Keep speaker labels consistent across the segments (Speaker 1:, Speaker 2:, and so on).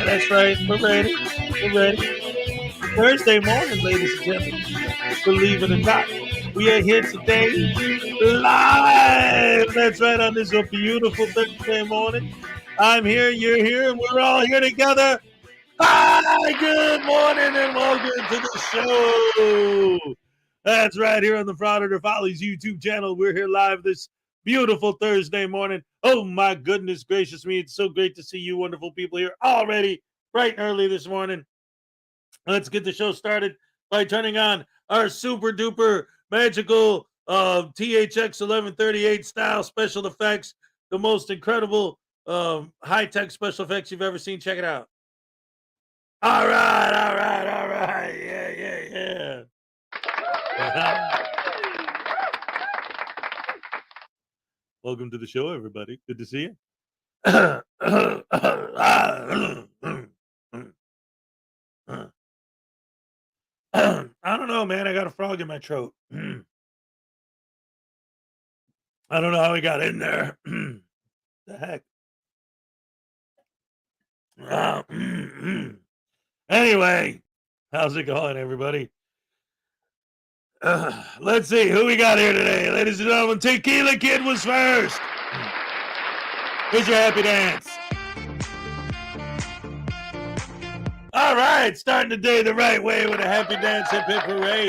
Speaker 1: That's right. We're ready. We're ready. Thursday morning, ladies and gentlemen. Believe it or not, we are here today live. That's right, on this beautiful Thursday morning. I'm here, you're here, and we're all here together. Hi, good morning, and welcome to the show. That's right, here on the Frauditor Follies YouTube channel. We're here live this beautiful Thursday morning. Oh, my goodness gracious me. It's so great to see you wonderful people here already, bright and early this morning. Let's get the show started by turning on our super duper magical THX 1138 style special effects, the most incredible high-tech special effects you've ever seen. Check it out. All right, all right, all right. Yeah. Welcome to the show, everybody. Good to see you. I don't know, man. I got a frog in my throat. I don't know how he got in there. The heck? Anyway, how's it going, everybody? Let's see who we got here today. Ladies and gentlemen, Tequila Kid was first. Here's your happy dance. All right, starting the day the right way with a happy dance, hip hip hooray.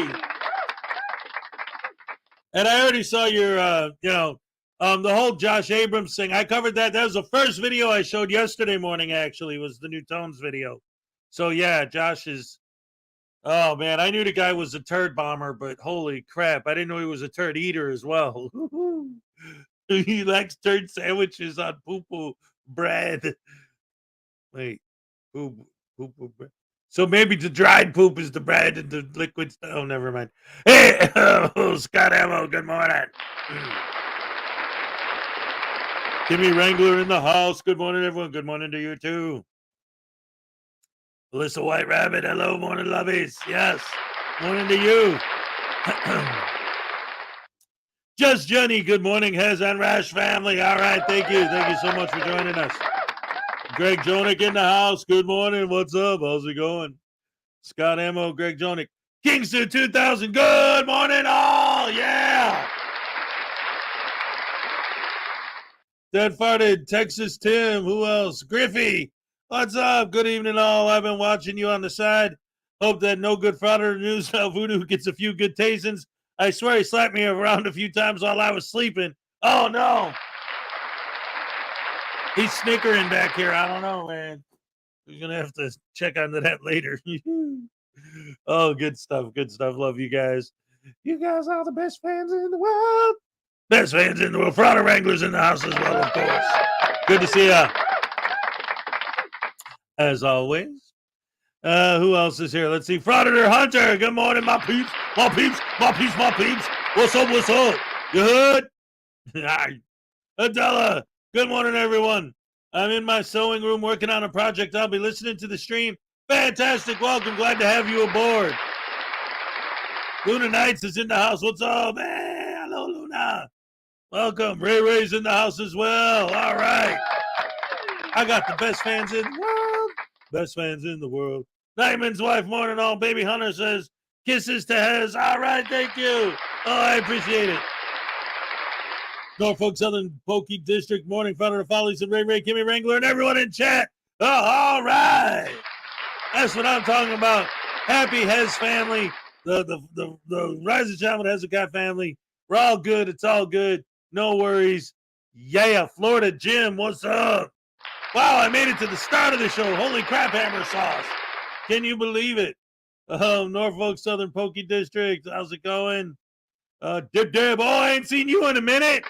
Speaker 1: And I already saw your, the whole Josh Abrams thing. I covered that. That was the first video I showed yesterday morning, actually, was the New Tones video. So, yeah, Josh is, oh, man, I knew the guy was a turd bomber, but holy crap, I didn't know he was a turd eater as well. He likes turd sandwiches on poo-poo bread. Wait, poo-poo bread. So maybe the dried poop is the bread and the liquid. Oh, never mind. Hey, Scott Ammo, good morning. Kimmy Wrangler in the house. Good morning, everyone. Good morning to you, too. Alyssa White Rabbit, hello, morning, lovies. Yes, morning to you. Just Jenny, good morning, Hez and Rash family. All right, thank you. Thank you so much for joining us. Greg Jonick in the house. Good morning. What's up? How's it going? Scott Ammo, Greg Jonick. Kingston 2000. Good morning, all. Yeah. Dead farted. Texas Tim. Who else? Griffey. What's up? Good evening, all. I've been watching you on the side. Hope that no good Frauditor news how Voodoo gets a few good tastings. I swear he slapped me around a few times while I was sleeping. Oh, no. He's snickering back here. I don't know, man. We're going to have to check onto that later. Oh, good stuff. Good stuff. Love you guys. You guys are the best fans in the world. Best fans in the world. Frauditor Wranglers in the house as well, of course. Good to see ya. As always. Who else is here? Let's see. Frauditor Hunter. Good morning, my peeps. My peeps. My peeps. My peeps. What's up? What's up? Good? Adela. Good morning, everyone. I'm in my sewing room working on a project. I'll be listening to the stream. Fantastic. Welcome. Glad to have you aboard. Luna Knights is in the house. What's up, man? Hello, Luna. Welcome. Ray Ray's in the house as well. All right. I got the best fans in the world. Best fans in the world. Nightman's wife, morning all. Baby Hunter says, kisses to Hez. All right, thank you. Oh, I appreciate it. Norfolk Southern Pokey District, morning, founder of Follies and Ray Ray, Kimmy Wrangler, and everyone in chat. Oh, all right. That's what I'm talking about. Happy Hez family. The Rise and Shine with Hezokuai family. We're all good. It's all good. No worries. Yeah, Florida Jim, what's up? Wow, I made it to the start of the show. Holy crap, hammer sauce. Can you believe it? Norfolk Southern Pokey District. How's it going? Dib. Oh, I ain't seen you in a minute.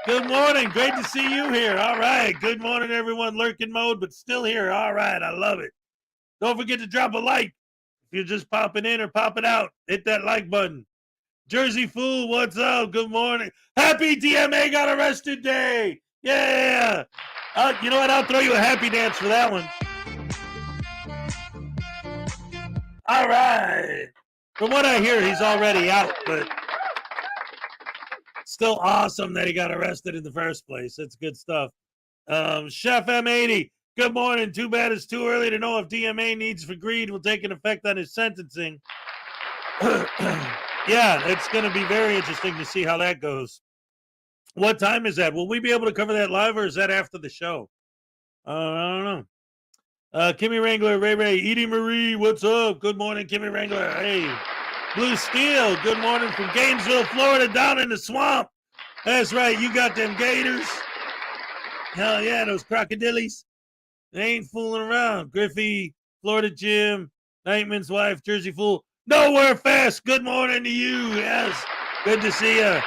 Speaker 1: Good morning. Great to see you here. All right. Good morning, everyone. Lurking mode, but still here. All right. I love it. Don't forget to drop a like. If you're just popping in or popping out, hit that like button. Jersey Fool, what's up? Good morning. Happy DMA got arrested day. Yeah. You know what? I'll throw you a happy dance for that one. All right. From what I hear, he's already out, but still awesome that he got arrested in the first place. It's good stuff. Chef M80, good morning. Too bad it's too early to know if DMA needs for greed will take an effect on his sentencing. Yeah, it's going to be very interesting to see how that goes. What time is that? Will we be able to cover that live, or is that after the show? I don't know. Kimmy Wrangler, Ray, Edie Marie, what's up? Good morning, Kimmy Wrangler. Hey, Blue Steel, good morning from Gainesville, Florida, down in the swamp. That's right, you got them gators. Hell yeah, those crocodilies. They ain't fooling around. Griffey, Florida Jim, Nightman's wife, Jersey Fool. Nowhere Fast, good morning to you. Yes, good to see you.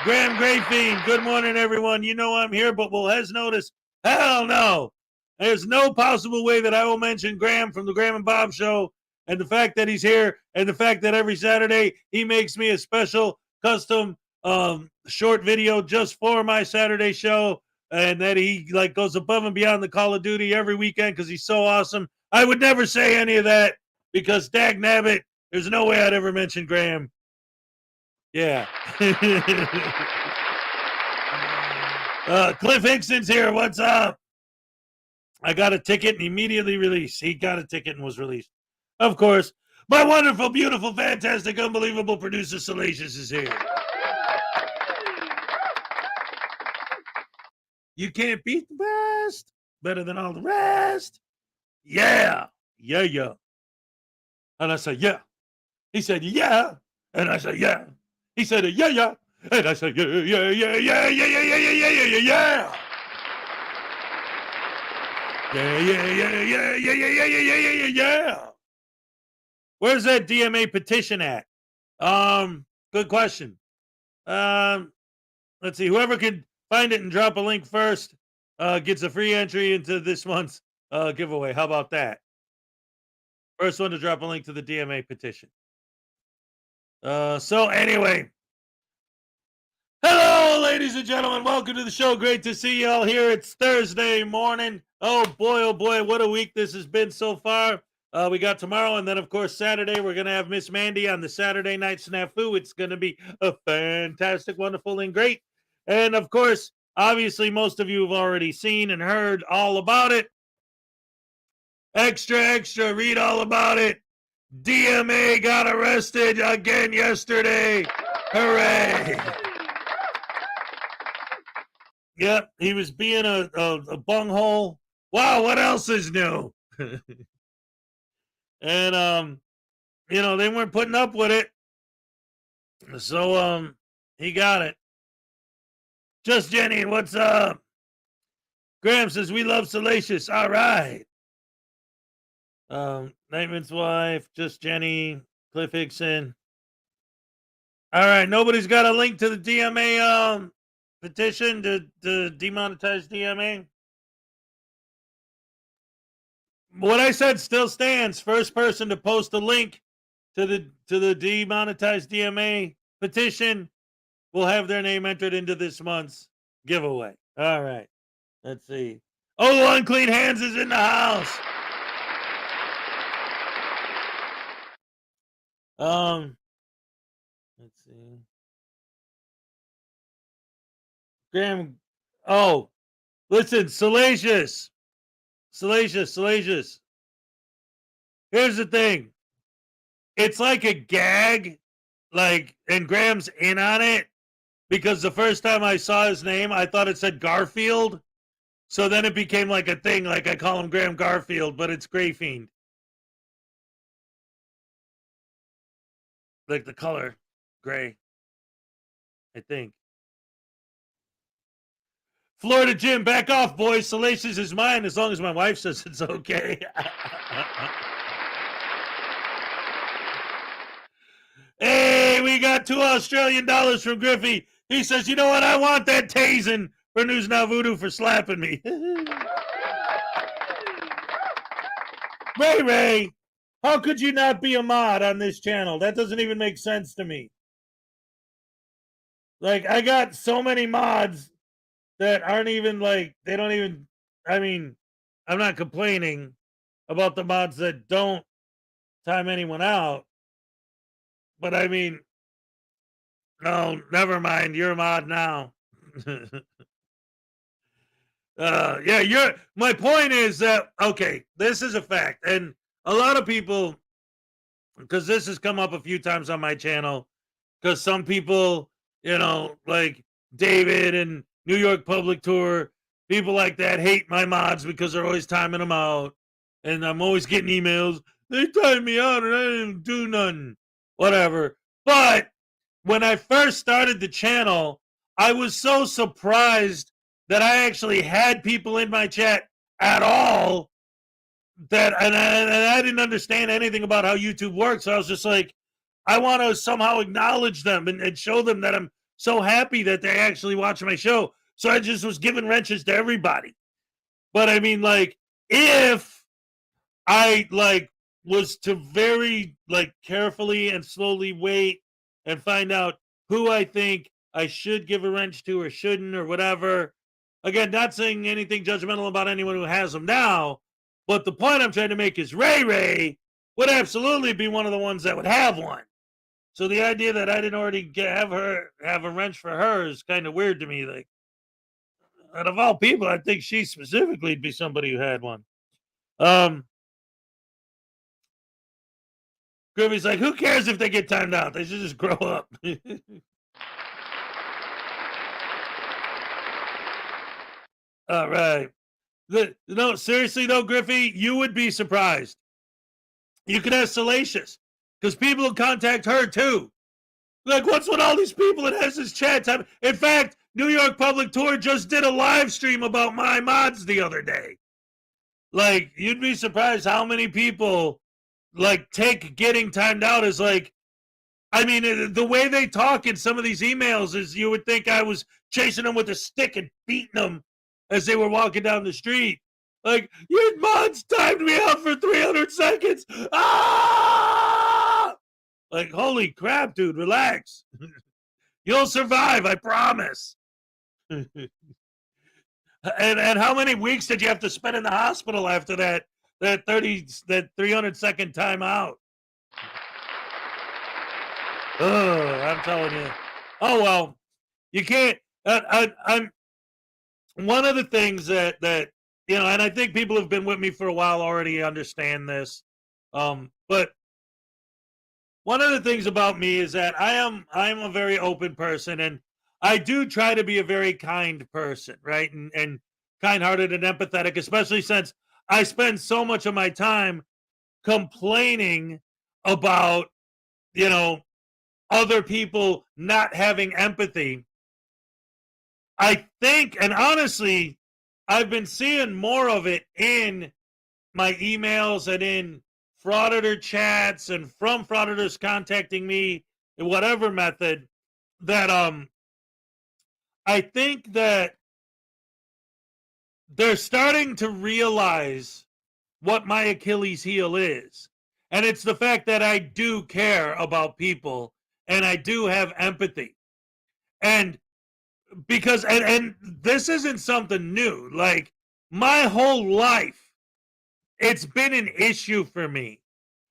Speaker 1: Graham Grayfiend, good morning, everyone. You know I'm here, but will Hez notice? Hell no. There's no possible way that I will mention Graham from the Graham and Bob show, and the fact that he's here, and the fact that every Saturday he makes me a special custom short video just for my Saturday show, and that he like goes above and beyond the Call of Duty every weekend because he's so awesome. I would never say any of that because dag nabbit, there's no way I'd ever mention Graham. Yeah. Cliff Hickson's here. What's up? I got a ticket and immediately released. He got a ticket and was released. Of course, my wonderful, beautiful, fantastic, unbelievable producer Salacious is here. You can't beat the best. Better than all the rest. Yeah. Yeah, yeah. And I said, yeah. He said, yeah. And I said, yeah. He said, yeah, yeah. And I said, yeah, yeah, yeah, yeah, yeah, yeah, yeah, yeah, yeah, yeah, yeah. Yeah, yeah, yeah, yeah, yeah, yeah, yeah, yeah, yeah, yeah, yeah. Where's that DMA petition at? Good question. Let's see. Whoever can find it and drop a link first gets a free entry into this month's giveaway. How about that? First one to drop a link to the DMA petition. So anyway, hello, ladies and gentlemen. Welcome to the show. Great to see y'all here. It's Thursday morning. Oh boy, what a week this has been so far. We got tomorrow, and then, of course, Saturday, we're going to have Miss Mandy on the Saturday Night Snafu. It's going to be a fantastic, wonderful, and great. And, of course, obviously, most of you have already seen and heard all about it. Extra, read all about it. DMA got arrested again yesterday. Hooray. Yep, he was being a bunghole. Wow, what else is new? And they weren't putting up with it. So he got it. Just Jenny, what's up? Graham says we love Salacious. All right. Nightman's wife, just Jenny, Cliff Hickson. All right, nobody's got a link to the DMA petition to demonetize DMA. What I said still stands. First person to post a link to the demonetized DMA petition will have their name entered into this month's giveaway. All right. Let's see. Oh, Unclean Hands is in the house. Let's see. Graham. Oh, listen, Salacious. Here's the thing. It's like a gag, and Graham's in on it, because the first time I saw his name, I thought it said Garfield. So then it became like a thing, like I call him Graham Garfield, but it's Gray Fiend. Like the color, gray, I think. Florida Jim, back off, boys. Salacious is mine as long as my wife says it's okay. Hey, we got $2 Australian from Griffey. He says, you know what? I want that tasing for News Now Voodoo for slapping me. Ray, how could you not be a mod on this channel? That doesn't even make sense to me. Like, I got so many mods that aren't even they don't even, I mean, I'm not complaining about the mods that don't time anyone out. But I mean, no, never mind. You're a mod now. Yeah, my point is that, okay, this is a fact. And a lot of people, because this has come up a few times on my channel, because some people, like David and New York Public Tour, people like that hate my mods because they're always timing them out. And I'm always getting emails. They timed me out and I didn't do nothing. Whatever. But when I first started the channel, I was so surprised that I actually had people in my chat at all, and I didn't understand anything about how YouTube works. So I was just like, I want to somehow acknowledge them and show them that I'm so happy that they actually watch my show. So I just was giving wrenches to everybody. But I mean, if I was to very carefully and slowly wait and find out who I think I should give a wrench to or shouldn't or whatever. Again, not saying anything judgmental about anyone who has them now, but the point I'm trying to make is Ray would absolutely be one of the ones that would have one. So the idea that I didn't already have a wrench for her is kind of weird to me. And of all people, I think she specifically would be somebody who had one. Griffey's like, who cares if they get timed out? They should just grow up. All right. No, seriously though, Griffey, you would be surprised. You could have Salacious, because people will contact her too. Like, what's with all these people that has this chat time? In fact, New York Public Tour just did a live stream about my mods the other day. Like, you'd be surprised how many people like take getting timed out as like, I mean, the way they talk in some of these emails is you would think I was chasing them with a stick and beating them as they were walking down the street. Like, your mods timed me out for 300 seconds. Ah! Like, holy crap, dude, relax. You'll survive, I promise. and how many weeks did you have to spend in the hospital after that 300-second timeout? Oh, I'm telling you. Oh well, you can't. I'm one of the things that you know, and I think people have been with me for a while already understand this. But one of the things about me is that I'm a very open person, and I do try to be a very kind person, right? And kind-hearted and empathetic, especially since I spend so much of my time complaining about, you know, other people not having empathy. I think, and honestly, I've been seeing more of it in my emails and in Frauditor chats and from Frauditors contacting me in whatever method, that I think that they're starting to realize what my Achilles heel is. And it's the fact that I do care about people and I do have empathy. And because and this isn't something new. Like, my whole life, it's been an issue for me.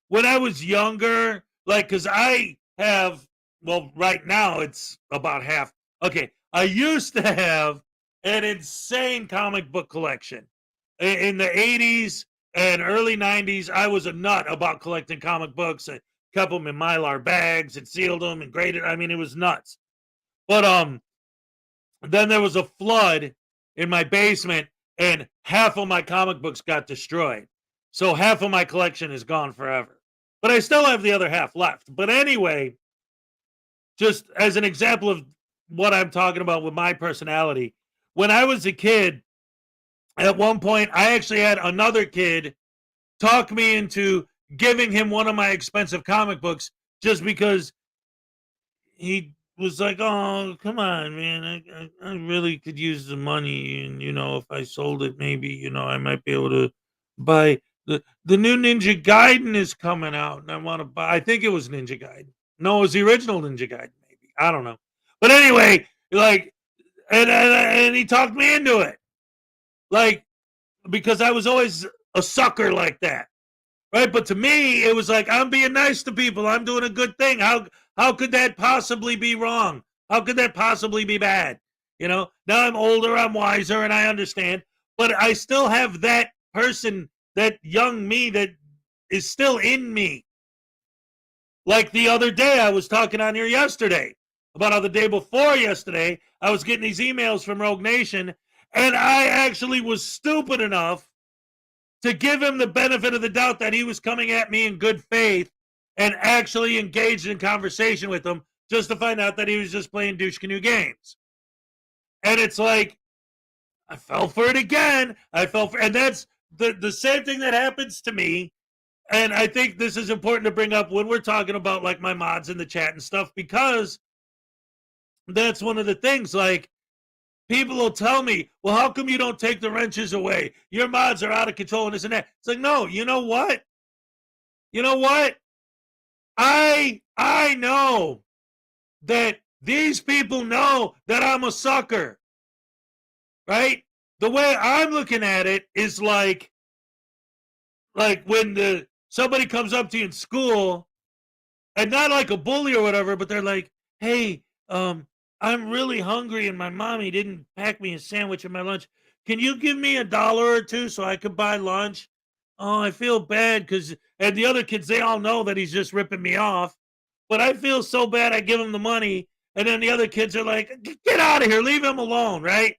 Speaker 1: When I was younger, like, because I have, well, right now it's about half. Okay, I used to have an insane comic book collection. In the 80s and early 90s, I was a nut about collecting comic books. I kept them in Mylar bags and sealed them and graded. I mean, it was nuts. But then there was a flood in my basement, and half of my comic books got destroyed. So half of my collection is gone forever. But I still have the other half left. But anyway, just as an example of what I'm talking about with my personality, when I was a kid, at one point, I actually had another kid talk me into giving him one of my expensive comic books just because he was like, "Oh, come on, man! I really could use the money, and you know, if I sold it, maybe you know, I might be able to buy the new Ninja Gaiden is coming out, and I want to buy." I think it was Ninja Gaiden. No, it was the original Ninja Gaiden. Maybe I don't know, but anyway, like, and he talked me into it, like, because I was always a sucker like that. Right, but to me, it was like, I'm being nice to people. I'm doing a good thing. How could that possibly be wrong? How could that possibly be bad? You know, now I'm older, I'm wiser, and I understand. But I still have that person, that young me that is still in me. Like the other day, I was talking on here yesterday about how the day before yesterday, I was getting these emails from Rogue Nation, and I actually was stupid enough to give him the benefit of the doubt that he was coming at me in good faith and actually engaged in conversation with him, just to find out that he was just playing douche canoe games. And it's like, I fell for it again. And that's the same thing that happens to me. And I think this is important to bring up when we're talking about like my mods in the chat and stuff, because that's one of the things. Like, people will tell me, well, how come you don't take the wrenches away? Your mods are out of control and this and that. It's like, no, you know what? You know what? I know that these people know that I'm a sucker, right? The way I'm looking at it is like when somebody comes up to you in school, and not like a bully or whatever, but they're like, hey, I'm really hungry and my mommy didn't pack me a sandwich at my lunch. Can you give me $1 or 2 so I could buy lunch? Oh, I feel bad because, and the other kids, they all know that he's just ripping me off. But I feel so bad I give him the money. And then the other kids are like, get out of here, leave him alone, right?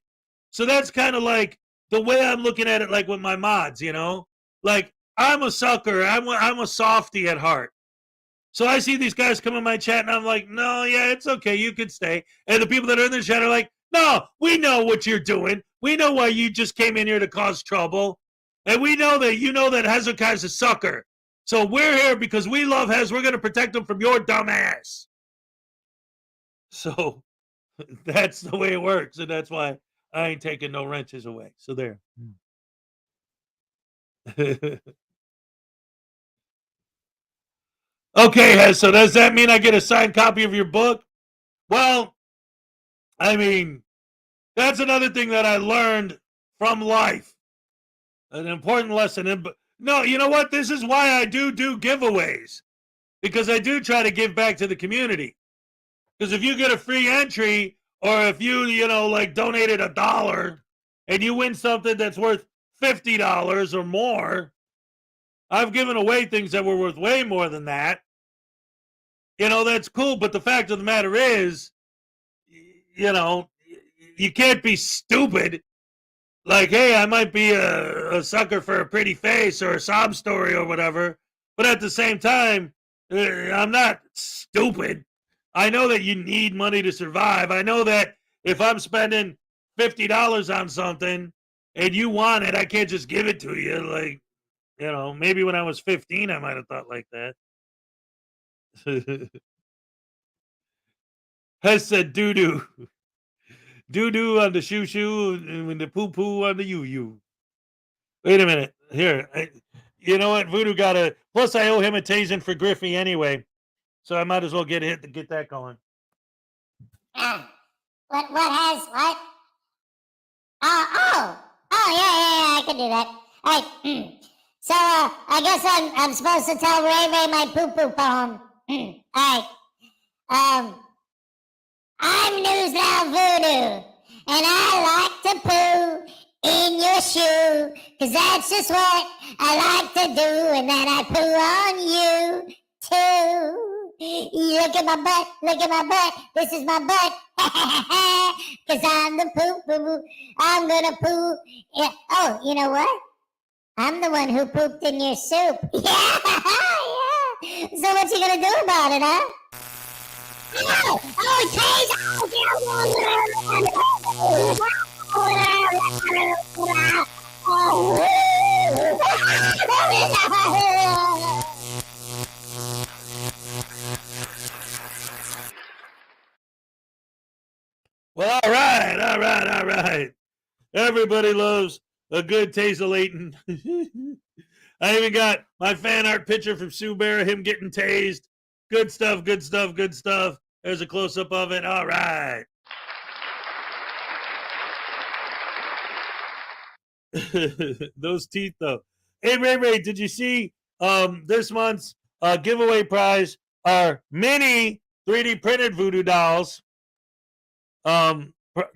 Speaker 1: So that's kind of like the way I'm looking at it, like with my mods, you know? Like, I'm a sucker, I'm a softy at heart. So I see these guys come in my chat and I'm like, no, yeah, it's okay. You can stay. And the people that are in the chat are like, no, we know what you're doing. We know why you just came in here to cause trouble. And we know that you know that Hezokuai is a sucker. So we're here because we love Hez. We're going to protect him from your dumb ass. So that's the way it works. And that's why I ain't taking no wrenches away. So there. Okay, Hez. So does that mean I get a signed copy of your book? Well, I mean, that's another thing that I learned from life. An important lesson. No, you know what? This is why I do giveaways. Because I do try to give back to the community. Because if you get a free entry, or if you like donated $1 and you win something that's worth $50 or more, I've given away things that were worth way more than that. That's cool. But the fact of the matter is, you can't be stupid. Like, hey, I might be a sucker for a pretty face or a sob story or whatever, but at the same time, I'm not stupid. I know that you need money to survive. I know that if I'm spending $50 on something and you want it, I can't just give it to you. Like, maybe when I was 15, I might have thought like that. Has said doo-doo. Doo-doo on the shoo-shoo and the poo-poo on the you-you. Wait a minute. Here. You know what? Voodoo got a... Plus, I owe him a tasing for Griffey anyway. So I might as well get hit to get that going.
Speaker 2: What has... What? Oh, yeah, I can do that. All right. So, I guess I'm supposed to tell Ray Ray my poo-poo poem. All right. I'm News Now Voodoo, and I like to poo in your shoe, 'cause that's just what I like to do, and then I poo on you, too. Look at my butt, this is my butt, 'cause I'm the poo-poo, I'm gonna poo. Yeah. Oh, you know what? I'm the one who pooped in your soup. Yeah, yeah. So what you gonna do about it, huh?
Speaker 1: Well, all right. Everybody loves a good taselating. I even got my fan art picture from Sue Bear, him getting tased. Good stuff. There's a close-up of it. All right. Those teeth, though. Hey, Ray, did you see this month's giveaway prize are mini 3D printed voodoo dolls? I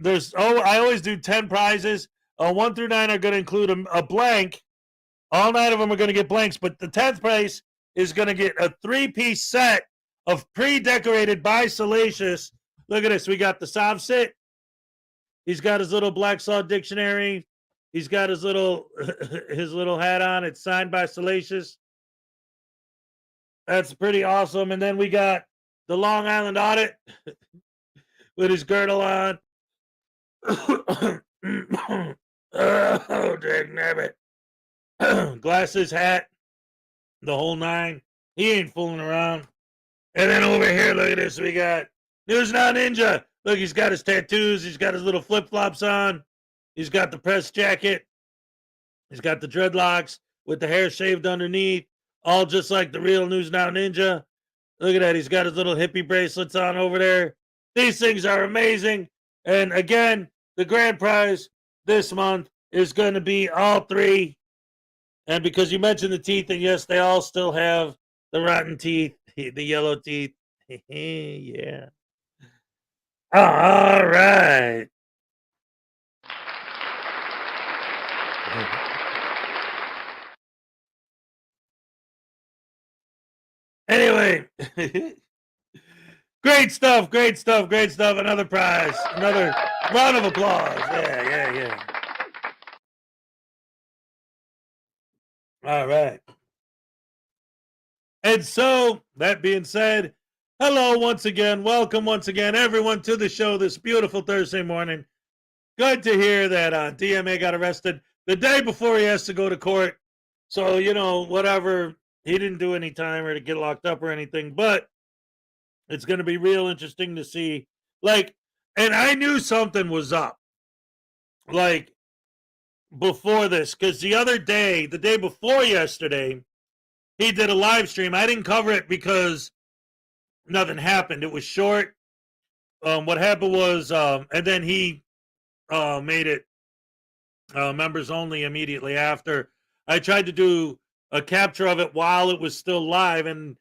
Speaker 1: always do 10 prizes. 1 through 9 are going to include a blank. All 9 of them are going to get blanks, but the 10th place is going to get a 3-piece set of pre-decorated by Salacious. Look at this. We got the Savsit. He's got his little Black Saw dictionary. He's got his little hat on. It's signed by Salacious. That's pretty awesome. And then we got the Long Island Audit with his girdle on. Oh, dang nabbit. Glasses, hat, the whole 9. He ain't fooling around. And then over here, look at this. We got News Now Ninja. Look, he's got his tattoos. He's got his little flip-flops on. He's got the press jacket. He's got the dreadlocks with the hair shaved underneath, all just like the real News Now Ninja. Look at that. He's got his little hippie bracelets on over there. These things are amazing. And again, the grand prize this month is going to be all 3. And because you mentioned the teeth, and yes, they all still have the rotten teeth, the yellow teeth. Yeah. All right. Anyway, great stuff, great stuff, great stuff. Another prize, another round of applause. Yeah. All right. And so, that being said, hello once again. Welcome once again, everyone, to the show this beautiful Thursday morning. Good to hear that DMA got arrested the day before he has to go to court. So, whatever, he didn't do any time or to get locked up or anything, but it's going to be real interesting to see. Like, and I knew something was up, like, before this, because the other day, the day before yesterday, he did a live stream. I didn't cover it because nothing happened. It was short. What happened was, and then he made it members only immediately after. I tried to do a capture of it while it was still live, and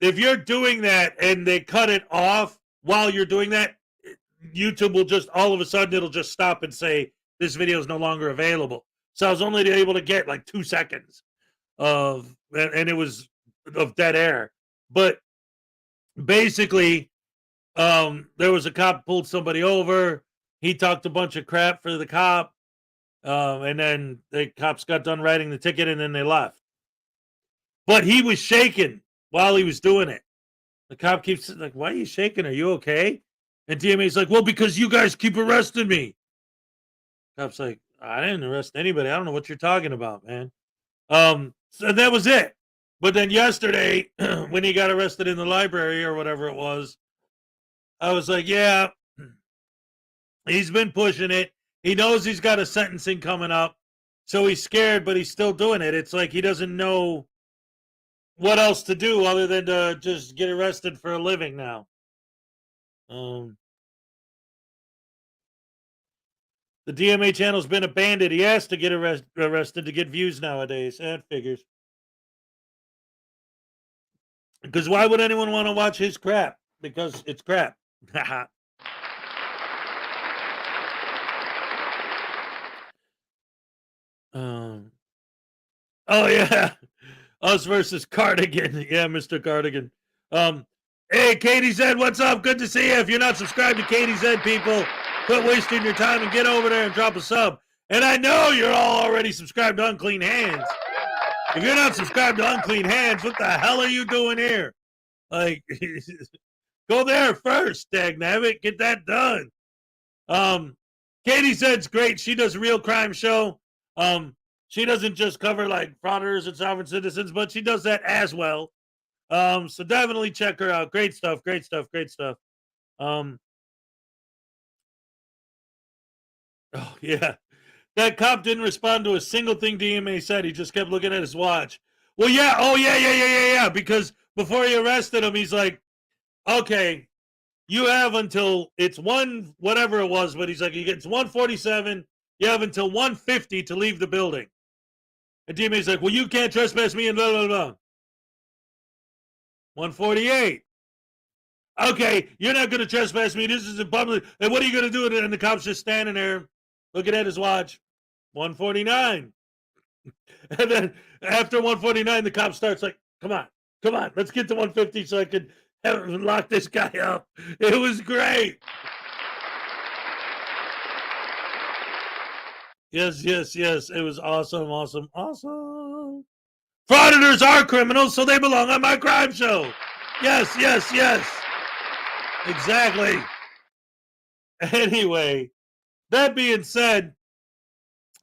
Speaker 1: if you're doing that and they cut it off while you're doing that, YouTube will just all of a sudden it'll just stop and say this video is no longer available. So I was only able to get like 2 seconds of, and it was of dead air. But basically, there was a cop pulled somebody over. He talked a bunch of crap for the cop, and then the cops got done writing the ticket, and then they left. But he was shaking while he was doing it. The cop keeps like, "Why are you shaking? Are you okay?" And DMA's like, "Well, because you guys keep arresting me." Cop's like, "I didn't arrest anybody. I don't know what you're talking about, man." So that was it. But then yesterday, when he got arrested in the library or whatever it was, I was like, yeah, he's been pushing it. He knows he's got a sentencing coming up. So he's scared, but he's still doing it. It's like he doesn't know what else to do other than to just get arrested for a living now. The DMA channel's been abandoned. He has to get arrested to get views nowadays. That figures. Because why would anyone want to watch his crap? Because it's crap. Oh yeah, us versus Cardigan. Yeah, Mr. Cardigan. Hey, Katie Z, what's up? Good to see you. If you're not subscribed to Katie Z, people, quit wasting your time and get over there and drop a sub. And I know you're all already subscribed to Unclean Hands. If you're not subscribed to Unclean Hands, what the hell are you doing here? Like, go there first, dagnabbit. Get that done. Katie Zed's great. She does a real crime show. She doesn't just cover like frauditors and sovereign citizens, but she does that as well. So definitely check her out. Great stuff, great stuff, great stuff. Oh yeah. That cop didn't respond to a single thing DMA said. He just kept looking at his watch. Well, yeah. Oh, yeah. Because before he arrested him, he's like, okay, you have until it's whatever it was, but he's like, it's 1:47. You have until 1:50 to leave the building. And DMA's like, well, you can't trespass me and blah, blah, blah. 1:48. Okay, you're not going to trespass me. This is in public. And what are you going to do? And the cop's just standing there looking at his watch. 1:49. And then after 1:49, the cop starts like, come on, let's get to 1:50 so I can lock this guy up. It was great. Yes. It was awesome. Frauditors are criminals, so they belong on my crime show. Yes. Exactly. Anyway, that being said,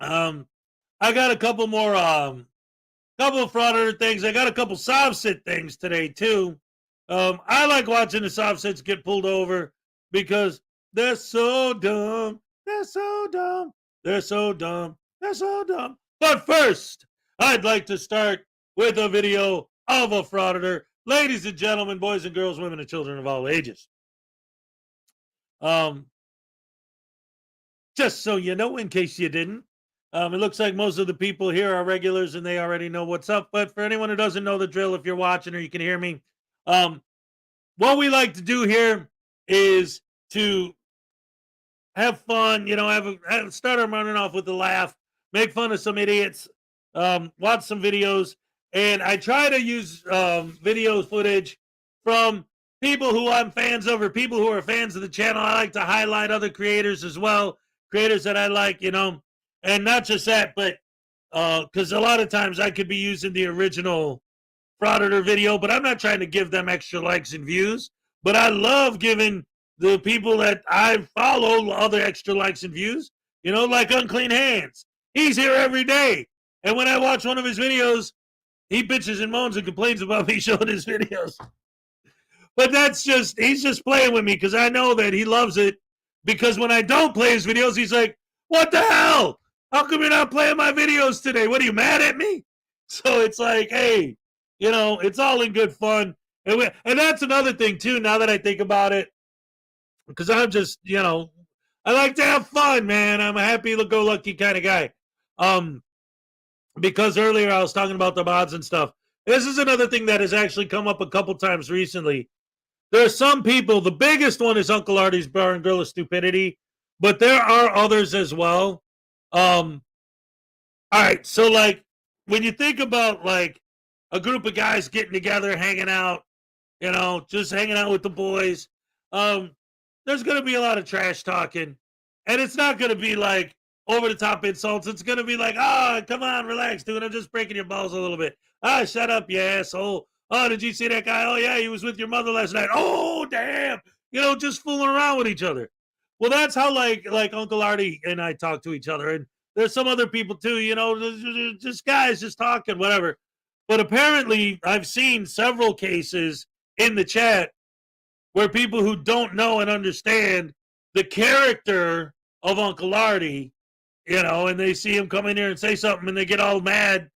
Speaker 1: I got a couple more couple of frauditor things. I got a couple soft sit things today too. I like watching the soft sits get pulled over because they're so dumb. But first, I'd like to start with a video of a frauditor. Ladies and gentlemen, boys and girls, women and children of all ages. Just so you know, in case you didn't, it looks like most of the people here are regulars and they already know what's up. But for anyone who doesn't know the drill, if you're watching or you can hear me, what we like to do here is to have fun, start them running off with a laugh, make fun of some idiots, watch some videos, and I try to use video footage from people who I'm fans of or people who are fans of the channel. I like to highlight other creators as well, creators that I like, and not just that, but because a lot of times I could be using the original Frauditor video, but I'm not trying to give them extra likes and views. But I love giving the people that I follow other extra likes and views, like Unclean Hands. He's here every day. And when I watch one of his videos, he bitches and moans and complains about me showing his videos. But he's just playing with me because I know that he loves it. Because when I don't play his videos, he's like, what the hell? How come you're not playing my videos today? What, are you mad at me? So it's like, hey, it's all in good fun. And that's another thing, too, now that I think about it. Because I'm just, I like to have fun, man. I'm a happy-go-lucky kind of guy. Because earlier I was talking about the mods and stuff. This is another thing that has actually come up a couple times recently. There are some people, the biggest one is Uncle Artie's Bar and Grill of Stupidity, but there are others as well. All right, so like when you think about like a group of guys getting together, hanging out, just hanging out with the boys, there's going to be a lot of trash talking, and it's not going to be like over the top insults. It's going to be like, oh, come on, relax, dude. I'm just breaking your balls a little bit. Ah, shut up, you asshole. Oh, did you see that guy? Oh, yeah, he was with your mother last night. Oh, damn. Just fooling around with each other. Well, that's how like Uncle Artie and I talk to each other. And there's some other people too, just guys just talking, whatever. But apparently I've seen several cases in the chat where people who don't know and understand the character of Uncle Artie, and they see him come in here and say something and they get all mad.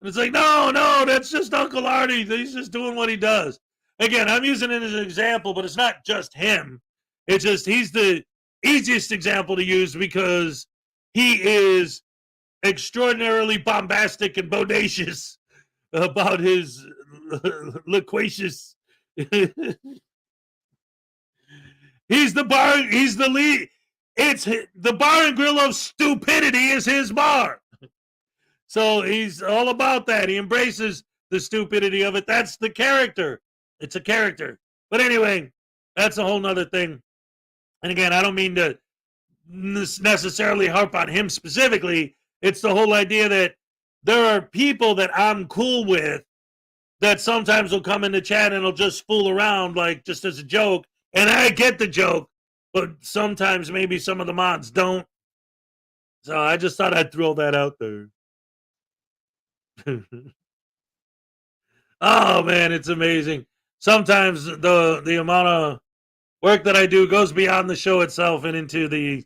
Speaker 1: And it's like, no, that's just Uncle Artie. He's just doing what he does. Again, I'm using it as an example, but it's not just him. It's just he's the easiest example to use because he is extraordinarily bombastic and bodacious about his loquacious. He's the lead. It's the Bar and Grill of Stupidity is his bar. So he's all about that. He embraces the stupidity of it. That's the character. It's a character. But anyway, that's a whole nother thing. And again, I don't mean to necessarily harp on him specifically. It's the whole idea that there are people that I'm cool with that sometimes will come in the chat and will just fool around like just as a joke. And I get the joke, but sometimes maybe some of the mods don't. So I just thought I'd throw that out there. Oh man, it's amazing. Sometimes the amount of work that I do goes beyond the show itself and into the,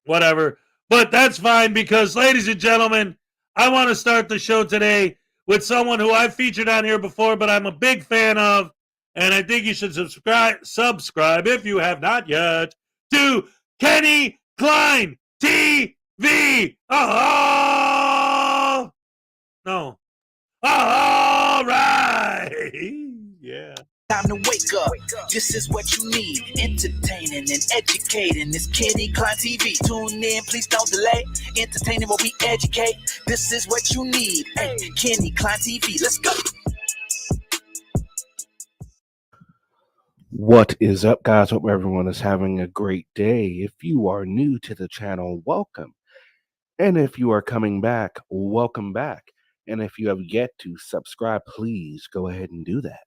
Speaker 1: whatever. But that's fine because, ladies and gentlemen, I want to start the show today with someone who I've featured on here before, but I'm a big fan of, and I think you should subscribe if you have not yet, to Kenny Klein TV. Oh, no. All right. Yeah.
Speaker 3: Time to wake up. This is what you need. Entertaining and educating. This Kenny Klein TV. Tune in, please don't delay. Entertaining while we educate. This is what you need. Hey, Kenny Klein TV. Let's go.
Speaker 4: What is up, guys? Hope everyone is having a great day. If you are new to the channel, welcome. And if you are coming back, welcome back. And if you have yet to subscribe, please go ahead and do that.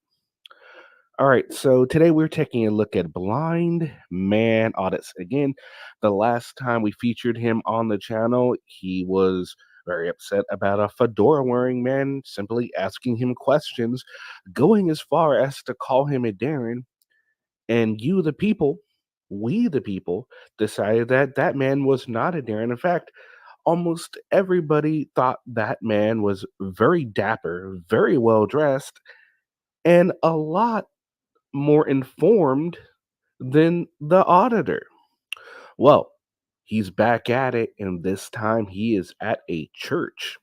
Speaker 4: All right, so today we're taking a look at blind man audits. Again, the last time we featured him on the channel, he was very upset about a fedora-wearing man simply asking him questions, going as far as to call him a Darren. And you, the people, we, the people, decided that that man was not a Darren. In fact, almost everybody thought that man was very dapper, very well dressed, and a lot more informed than the auditor. Well, he's back at it, and this time he is at a church.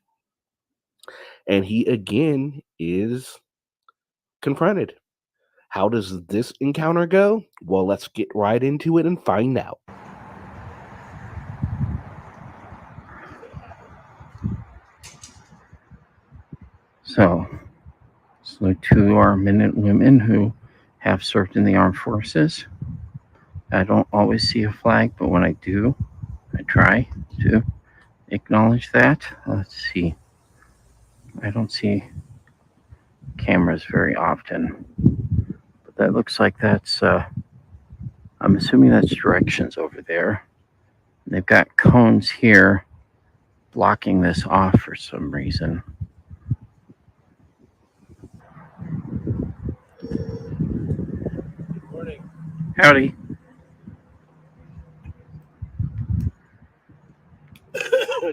Speaker 4: And he again is confronted. How does this encounter go? Well, let's get right into it and find out.
Speaker 5: So, salute to our men and women who have served in the armed forces. I don't always see a flag, but when I do, I try to acknowledge that. Let's see. I don't see cameras very often, but that looks like that's, I'm assuming that's directions over there. They've got cones here blocking this off for some reason.
Speaker 1: Good morning.
Speaker 5: Howdy.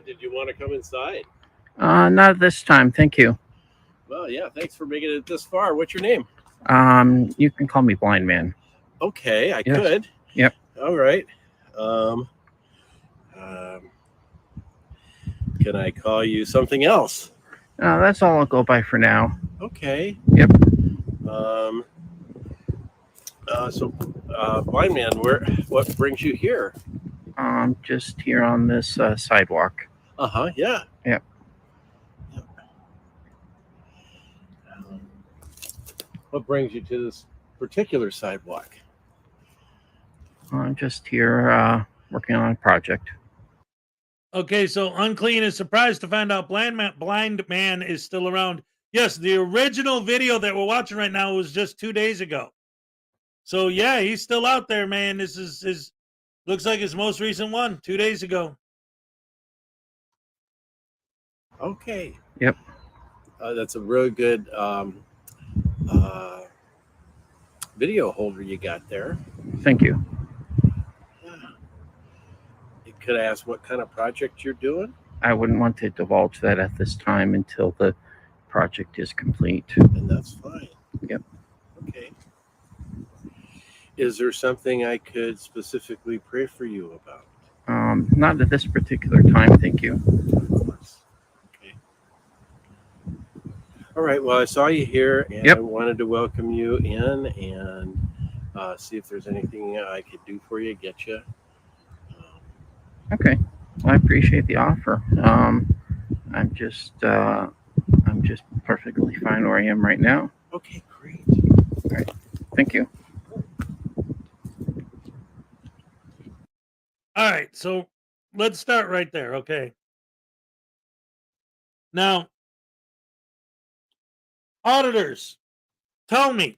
Speaker 1: Did you want to come inside?
Speaker 5: Not at this time, thank you.
Speaker 1: Well, yeah, thanks for making it this far. What's your name?
Speaker 5: You can call me Blind Man.
Speaker 1: Okay, I
Speaker 5: Yes.
Speaker 1: could.
Speaker 5: Yep.
Speaker 1: All right. Can I call you something else?
Speaker 5: That's all I'll go by for now.
Speaker 1: Okay.
Speaker 5: Yep.
Speaker 1: Blind man, what brings you here?
Speaker 5: Just here on this sidewalk.
Speaker 1: Yeah.
Speaker 5: Yep.
Speaker 1: What brings you to this particular sidewalk?
Speaker 5: I'm just here working on a project.
Speaker 1: Okay, so Unclean is surprised to find out Blind Man is still around. Yes, the original video that we're watching right now was just 2 days ago. So yeah, he's still out there, man. This is his, looks like his most recent one, 2 days ago. Okay.
Speaker 5: Yep.
Speaker 1: That's a really good video holder you got there.
Speaker 5: Thank you.
Speaker 1: Could I ask what kind of project you're doing?
Speaker 5: I wouldn't want to divulge that at this time until the project is complete.
Speaker 1: And that's fine.
Speaker 5: Yep.
Speaker 1: Okay. Is there something I could specifically pray for you about?
Speaker 5: Not at this particular time, thank you.
Speaker 1: Of course. Okay. All right. Well, I saw you here, and
Speaker 5: Yep.
Speaker 1: I wanted to welcome you in and see if there's anything I could do for you, get you.
Speaker 5: Okay. Well, I appreciate the offer. I'm just perfectly fine where I am right now.
Speaker 1: Okay, great.
Speaker 5: All right. Thank you.
Speaker 1: All right, so let's start right there, okay? Now, auditors, tell me,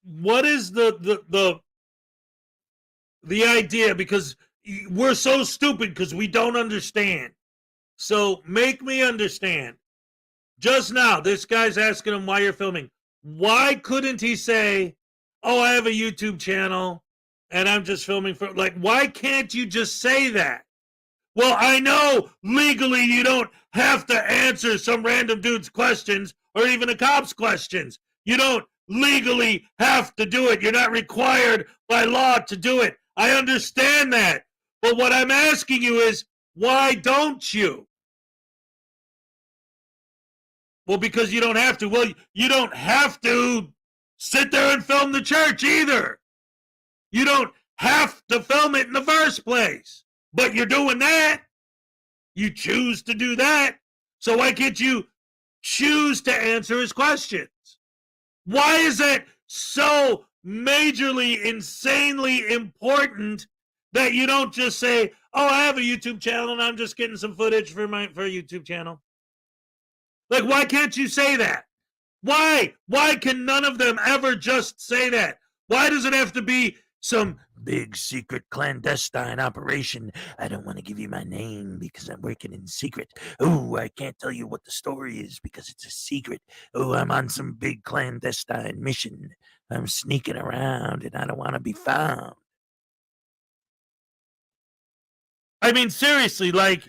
Speaker 1: what is the idea? Because we're so stupid because we don't understand. So make me understand. Just now, this guy's asking him why you're filming. Why couldn't he say, "Oh, I have a YouTube channel and I'm just filming for," like, why can't you just say that? Well, I know legally you don't have to answer some random dude's questions or even a cop's questions. You don't legally have to do it. You're not required by law to do it. I understand that. But what I'm asking you is, why don't you? Well, because you don't have to. Well, you don't have to sit there and film the church either. You don't have to film it in the first place. But you're doing that. You choose to do that. So why can't you choose to answer his questions? Why is that so majorly, insanely important that you don't just say, "Oh, I have a YouTube channel and I'm just getting some footage for a YouTube channel"? Like, why can't you say that? Why? Why can none of them ever just say that? Why does it have to be some big secret clandestine operation? I don't want to give you my name because I'm working in secret. Oh, I can't tell you what the story is because it's a secret. Oh, I'm on some big clandestine mission. I'm sneaking around and I don't want to be found. I mean, seriously, like,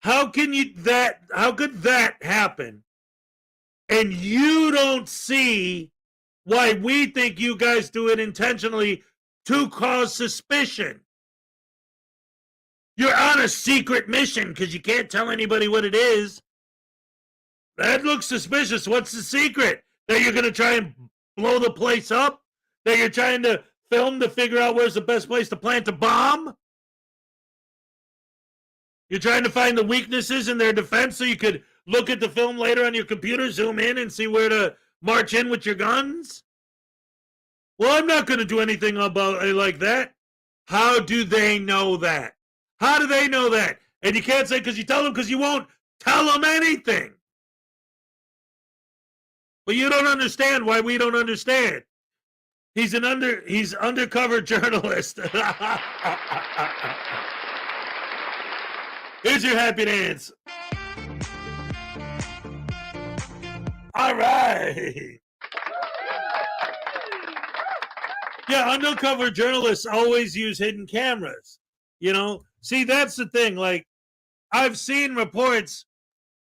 Speaker 1: how could that happen? And you don't see why we think you guys do it intentionally to cause suspicion. You're on a secret mission because you can't tell anybody what it is. That looks suspicious. What's the secret? That you're going to try and blow the place up? That you're trying to film to figure out where's the best place to plant a bomb? You're trying to find the weaknesses in their defense so you could look at the film later on your computer, zoom in, and see where to march in with your guns? Well, I'm not going to do anything about it like that. How do they know that? How do they know that? And you can't say because you tell them, because you won't tell them anything. But you don't understand why we don't understand. He's undercover journalist. Here's your happy dance. All right. Yeah, undercover journalists always use hidden cameras. You know, see, that's the thing. Like, I've seen reports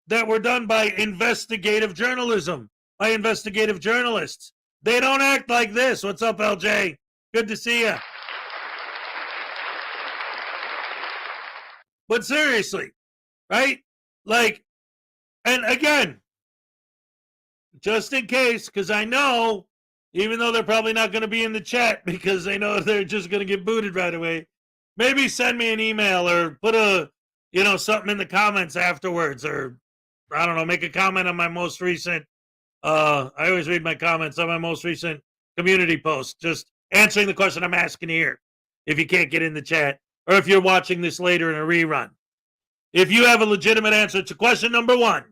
Speaker 1: that were done by investigative journalism, by investigative journalists. They don't act like this. What's up, LJ? Good to see you. But seriously, right? Like, and again, just in case, because I know, even though they're probably not going to be in the chat because they know they're just going to get booted right away, maybe send me an email or put something in the comments afterwards, or I don't know, make a comment on my most recent, I always read my comments on my most recent community post, just answering the question I'm asking here, if you can't get in the chat, or if you're watching this later in a rerun. If you have a legitimate answer to question number 1,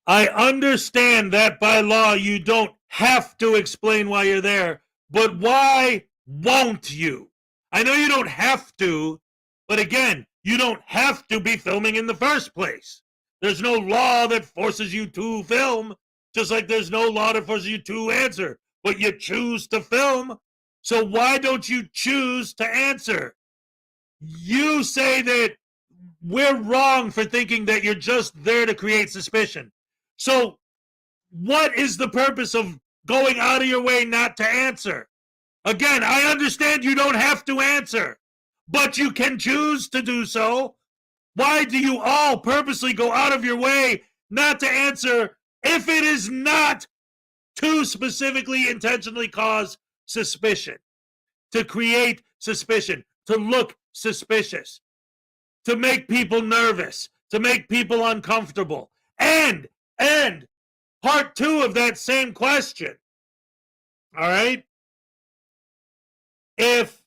Speaker 1: I understand that by law you don't have to explain why you're there, but why won't you? I know you don't have to, but again, you don't have to be filming in the first place. There's no law that forces you to film, just like there's no law that forces you to answer, but you choose to film. So why don't you choose to answer? You say that we're wrong for thinking that you're just there to create suspicion. So what is the purpose of going out of your way not to answer? Again, I understand you don't have to answer, but you can choose to do so. Why do you all purposely go out of your way not to answer if it is not to specifically, intentionally cause suspicion, to create suspicion, to look suspicious, to make people nervous, to make people uncomfortable? And part 2 of that same question, all right? If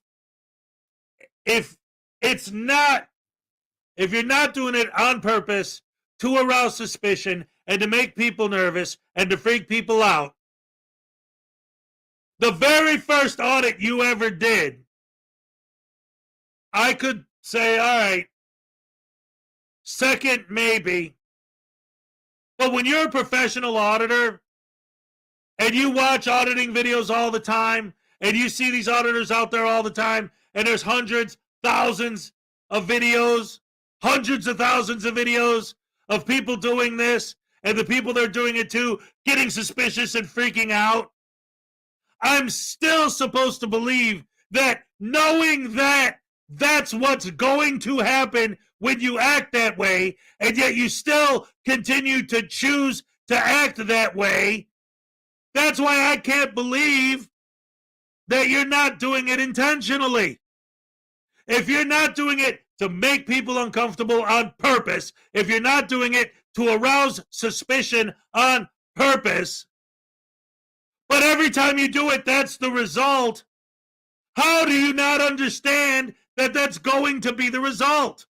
Speaker 1: it's not, if you're not doing it on purpose to arouse suspicion and to make people nervous and to freak people out, the very first audit you ever did, I could say, all right, second maybe. But when you're a professional auditor and you watch auditing videos all the time and you see these auditors out there all the time, and there's hundreds, thousands of videos, hundreds of thousands of videos of people doing this, and the people they're doing it to getting suspicious and freaking out, I'm still supposed to believe that, knowing that that's what's going to happen when you act that way, and yet you still continue to choose to act that way. That's why I can't believe that you're not doing it intentionally. If you're not doing it to make people uncomfortable on purpose, if you're not doing it to arouse suspicion on purpose, but every time you do it, that's the result, how do you not understand that that's going to be the result?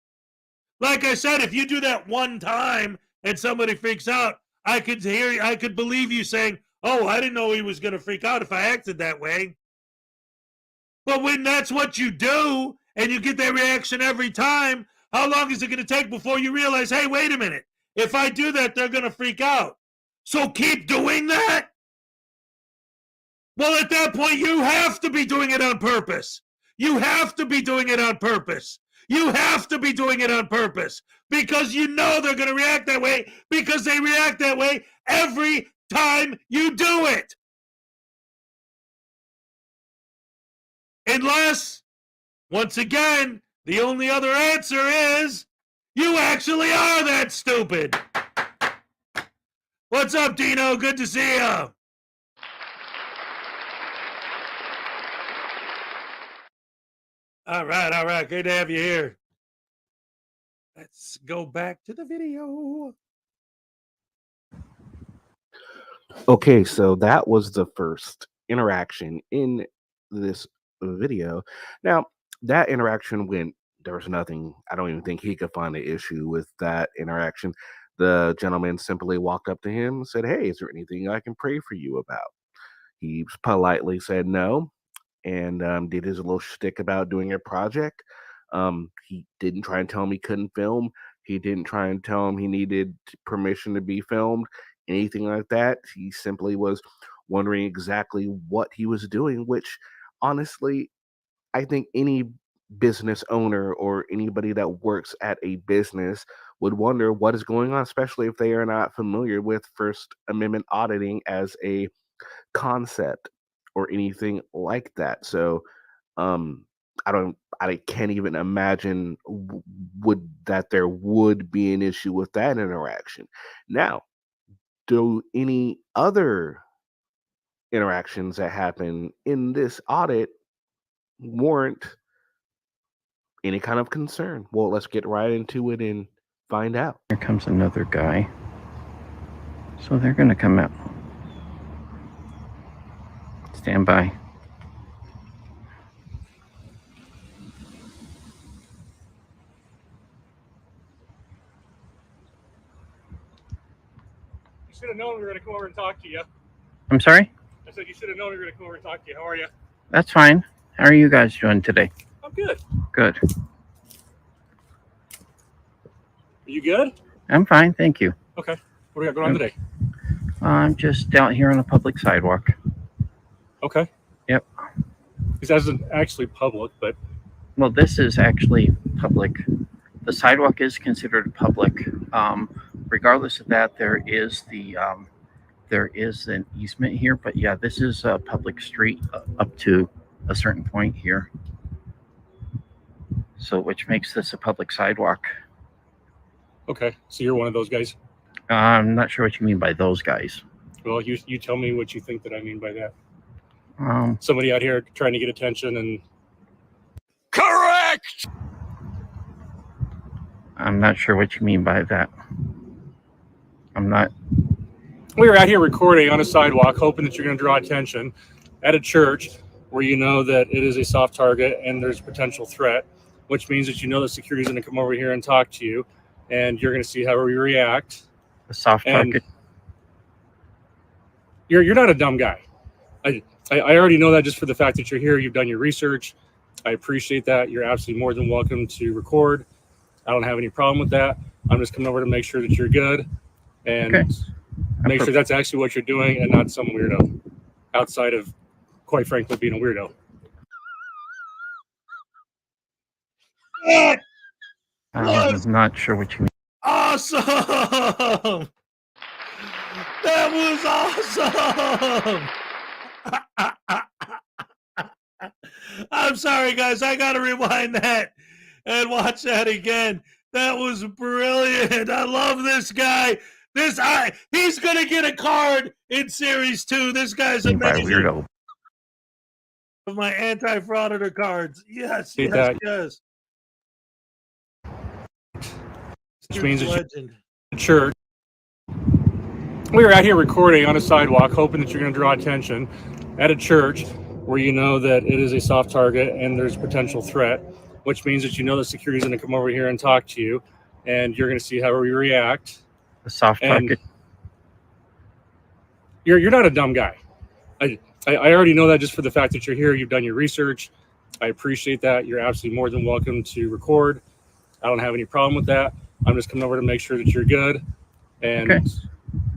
Speaker 1: Like I said, if you do that one time and somebody freaks out, I could believe you saying, oh, I didn't know he was going to freak out if I acted that way. But when that's what you do and you get that reaction every time, how long is it going to take before you realize, hey, wait a minute, if I do that, they're going to freak out. So keep doing that? Well, at that point, you have to be doing it on purpose. You have to be doing it on purpose. You have to be doing it on purpose because you know they're going to react that way, because they react that way every time you do it. Unless, once again, the only other answer is You actually are that stupid. What's up, Dino? Good to see you. All right. Good to have you here. Let's go back to the video.
Speaker 4: Okay, so that was the first interaction in this video. Now, that interaction went, there was nothing, I don't even think he could find an issue with that interaction. The gentleman simply walked up to him and said, "Hey, is there anything I can pray for you about?" He politely said no, and did his little shtick about doing a project. He didn't try and tell him he couldn't film. He didn't try and tell him he needed permission to be filmed, anything like that. He simply was wondering exactly what he was doing, which honestly, I think any business owner or anybody that works at a business would wonder what is going on, especially if they are not familiar with First Amendment auditing as a concept or anything like that. So I can't even imagine would that there would be an issue with that interaction. Now, do any other interactions that happen in this audit warrant any kind of concern? Well, let's get right into it and find out.
Speaker 5: Here comes another guy. So they're going to come out. Stand by.
Speaker 1: You should have known we were going to come over and talk to you.
Speaker 5: I'm sorry?
Speaker 1: I said you should have known we were going to come over and talk to you. How are you?
Speaker 5: That's fine. How are you guys doing today?
Speaker 1: I'm good.
Speaker 5: Good.
Speaker 1: Are you good?
Speaker 5: I'm fine, thank you.
Speaker 1: Okay. What do we got going on today?
Speaker 5: I'm just out here on a public sidewalk.
Speaker 1: Okay.
Speaker 5: Yep.
Speaker 1: This isn't actually public, but...
Speaker 5: Well, this is actually public. The sidewalk is considered public. Regardless of that, there is an easement here, but yeah, this is a public street up to a certain point here. So, which makes this a public sidewalk.
Speaker 1: Okay, so you're one of those guys?
Speaker 5: I'm not sure what you mean by those guys.
Speaker 1: Well, you tell me what you think that I mean by that.
Speaker 5: Somebody
Speaker 1: out here trying to get attention and...
Speaker 3: Correct!
Speaker 5: I'm not sure what you mean by that. I'm not...
Speaker 1: We were out here recording on a sidewalk, hoping that you're going to draw attention at a church where you know that it is a soft target and there's potential threat, which means that you know that security is going to come over here and talk to you, and you're going to see how we react.
Speaker 5: A soft target.
Speaker 1: You're not a dumb guy. I already know that just for the fact that you're here. You've done your research. I appreciate that. You're absolutely more than welcome to record. I don't have any problem with that. I'm just coming over to make sure that you're good and make sure that's actually what you're doing and not some weirdo outside of, quite frankly, being a weirdo.
Speaker 5: I'm not sure what you mean.
Speaker 1: Awesome! That was awesome! I'm sorry, guys. I got to rewind that and watch that again. That was brilliant. I love this guy. He's going to get a card in Series 2. This guy's amazing.
Speaker 5: Weirdo.
Speaker 1: Of my anti-frauditor cards. Yes. Which means it's church. We were out here recording on a sidewalk, hoping that you're going to draw attention at a church where you know that it is a soft target and there's potential threat, which means that you know that security is going to come over here and talk to you, and you're going to see how we react.
Speaker 5: A soft target.
Speaker 1: You're not a dumb guy. I already know that just for the fact that you're here. You've done your research. I appreciate that. You're absolutely more than welcome to record. I don't have any problem with that. I'm just coming over to make sure that you're good and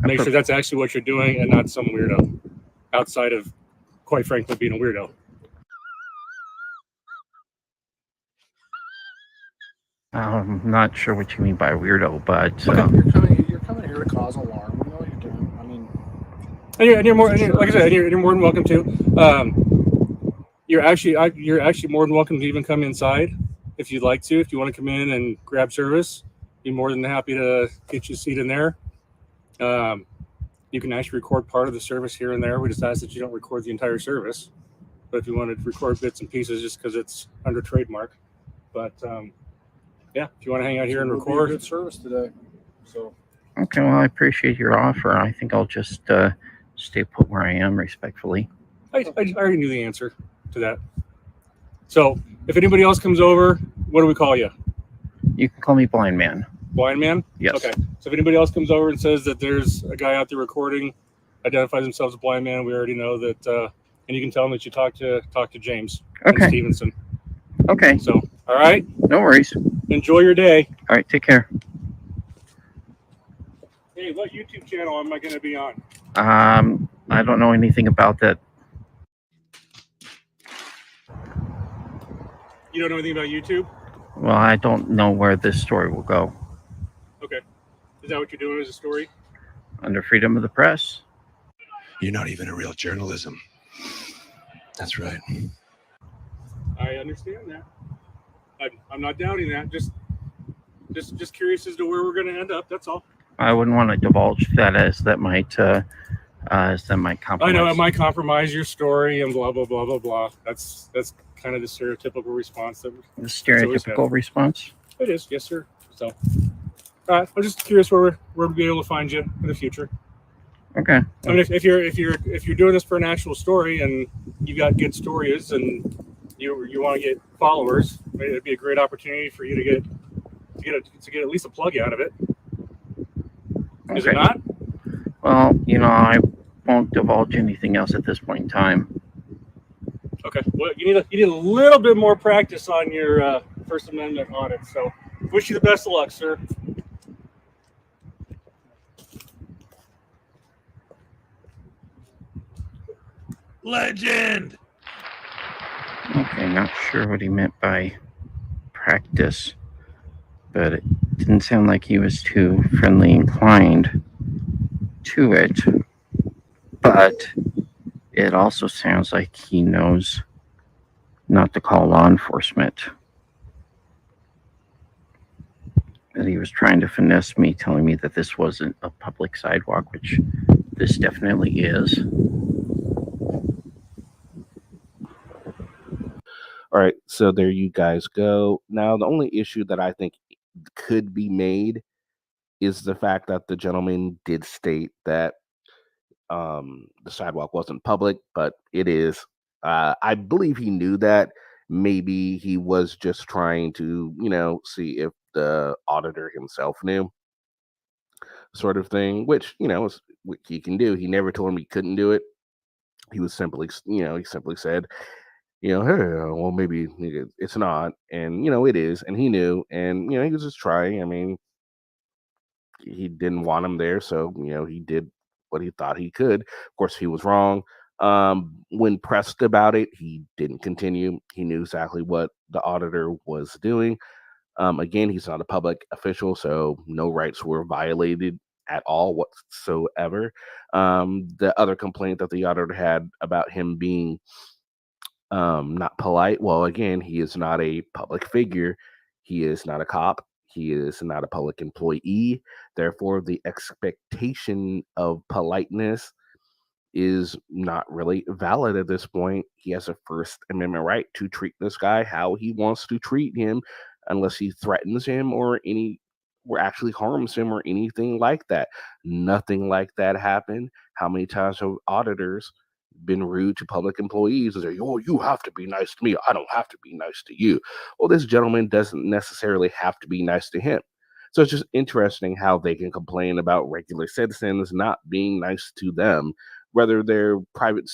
Speaker 1: make sure that's actually what you're doing and not some weirdo outside of, quite frankly, being a weirdo.
Speaker 5: I'm not sure what you mean by weirdo, but
Speaker 6: you're coming here to cause alarm. We know what you're doing. I mean,
Speaker 1: you're more, like I said, you're more than welcome to. You're actually more than welcome to even come inside if you'd like to. If you want to come in and grab service,
Speaker 6: be more than happy to get you a seat in there. You can actually record part of the service here and there. We just ask that you don't record the entire service. But if you wanted to record bits and pieces, just because it's under trademark. But yeah, if you want to hang out here and record.
Speaker 7: Good service today. So.
Speaker 5: Okay, well, I appreciate your offer. I think I'll just stay put where I am, respectfully.
Speaker 6: I already knew the answer to that. So if anybody else comes over, what do we call you?
Speaker 5: You can call me Blind Man.
Speaker 6: Blind Man?
Speaker 5: Yes.
Speaker 6: Okay. So if anybody else comes over and says that there's a guy out there recording, identifies themselves as Blind Man, we already know that, and you can tell them that you talk to James and Stevenson.
Speaker 5: Okay.
Speaker 6: So, all right.
Speaker 5: No worries.
Speaker 6: Enjoy your day.
Speaker 5: All right. Take care.
Speaker 6: Hey, what YouTube channel am I going to be on?
Speaker 5: I don't know anything about that.
Speaker 6: You don't know anything about YouTube?
Speaker 5: Well, I don't know where this story will go.
Speaker 6: Okay. Is that what you're doing as a story?
Speaker 5: Under freedom of the press.
Speaker 8: You're not even a real journalism. That's right.
Speaker 6: I understand that. I'm not doubting that. Just curious as to where we're going to end up. That's all.
Speaker 5: I wouldn't want to divulge that as that might compromise.
Speaker 6: I know it might compromise your story and blah blah blah blah blah. That's kind of the stereotypical response that
Speaker 5: the stereotypical response.
Speaker 6: It is, yes, sir. So, I'm just curious where we'll be able to find you in the future.
Speaker 5: Okay.
Speaker 6: I mean, if you're doing this for an actual story and you got good stories and you want to get followers, it'd be a great opportunity for you to get at least a plug out of it.
Speaker 5: Okay.
Speaker 6: Is it not?
Speaker 5: Well, I won't divulge anything else at this point in time.
Speaker 6: Okay. Well, you need a little bit more practice on your First Amendment audit. So, wish you the best of luck, sir.
Speaker 1: Legend.
Speaker 5: Okay, not sure what he meant by practice, but it didn't sound like he was too friendly inclined to it. But it also sounds like he knows not to call law enforcement. That he was trying to finesse me, telling me that this wasn't a public sidewalk, which this definitely is.
Speaker 4: All right, so there you guys go. Now, the only issue that I think could be made is the fact that the gentleman did state that the sidewalk wasn't public, but it is. I believe he knew that. Maybe he was just trying to, see if the auditor himself knew, sort of thing, which, is what he can do. He never told him he couldn't do it. He was simply, he simply said, hey, well, maybe it's not. And, it is. And he knew. And, he was just trying. I mean, he didn't want him there. So, he did what he thought he could. Of course, he was wrong. When pressed about it, he didn't continue. He knew exactly what the auditor was doing. Again, he's not a public official, so no rights were violated at all whatsoever. The other complaint that the auditor had about him being not polite, well, again, he is not a public figure. He is not a cop. He is not a public employee. Therefore, the expectation of politeness is not really valid at this point. He has a First Amendment right to treat this guy how he wants to treat him, unless he threatens him or actually harms him or anything like that. Nothing like that happened. How many times have auditors been rude to public employees and say, "Oh, you have to be nice to me. I don't have to be nice to you." Well, this gentleman doesn't necessarily have to be nice to him. So it's just interesting how they can complain about regular citizens not being nice to them, whether they're private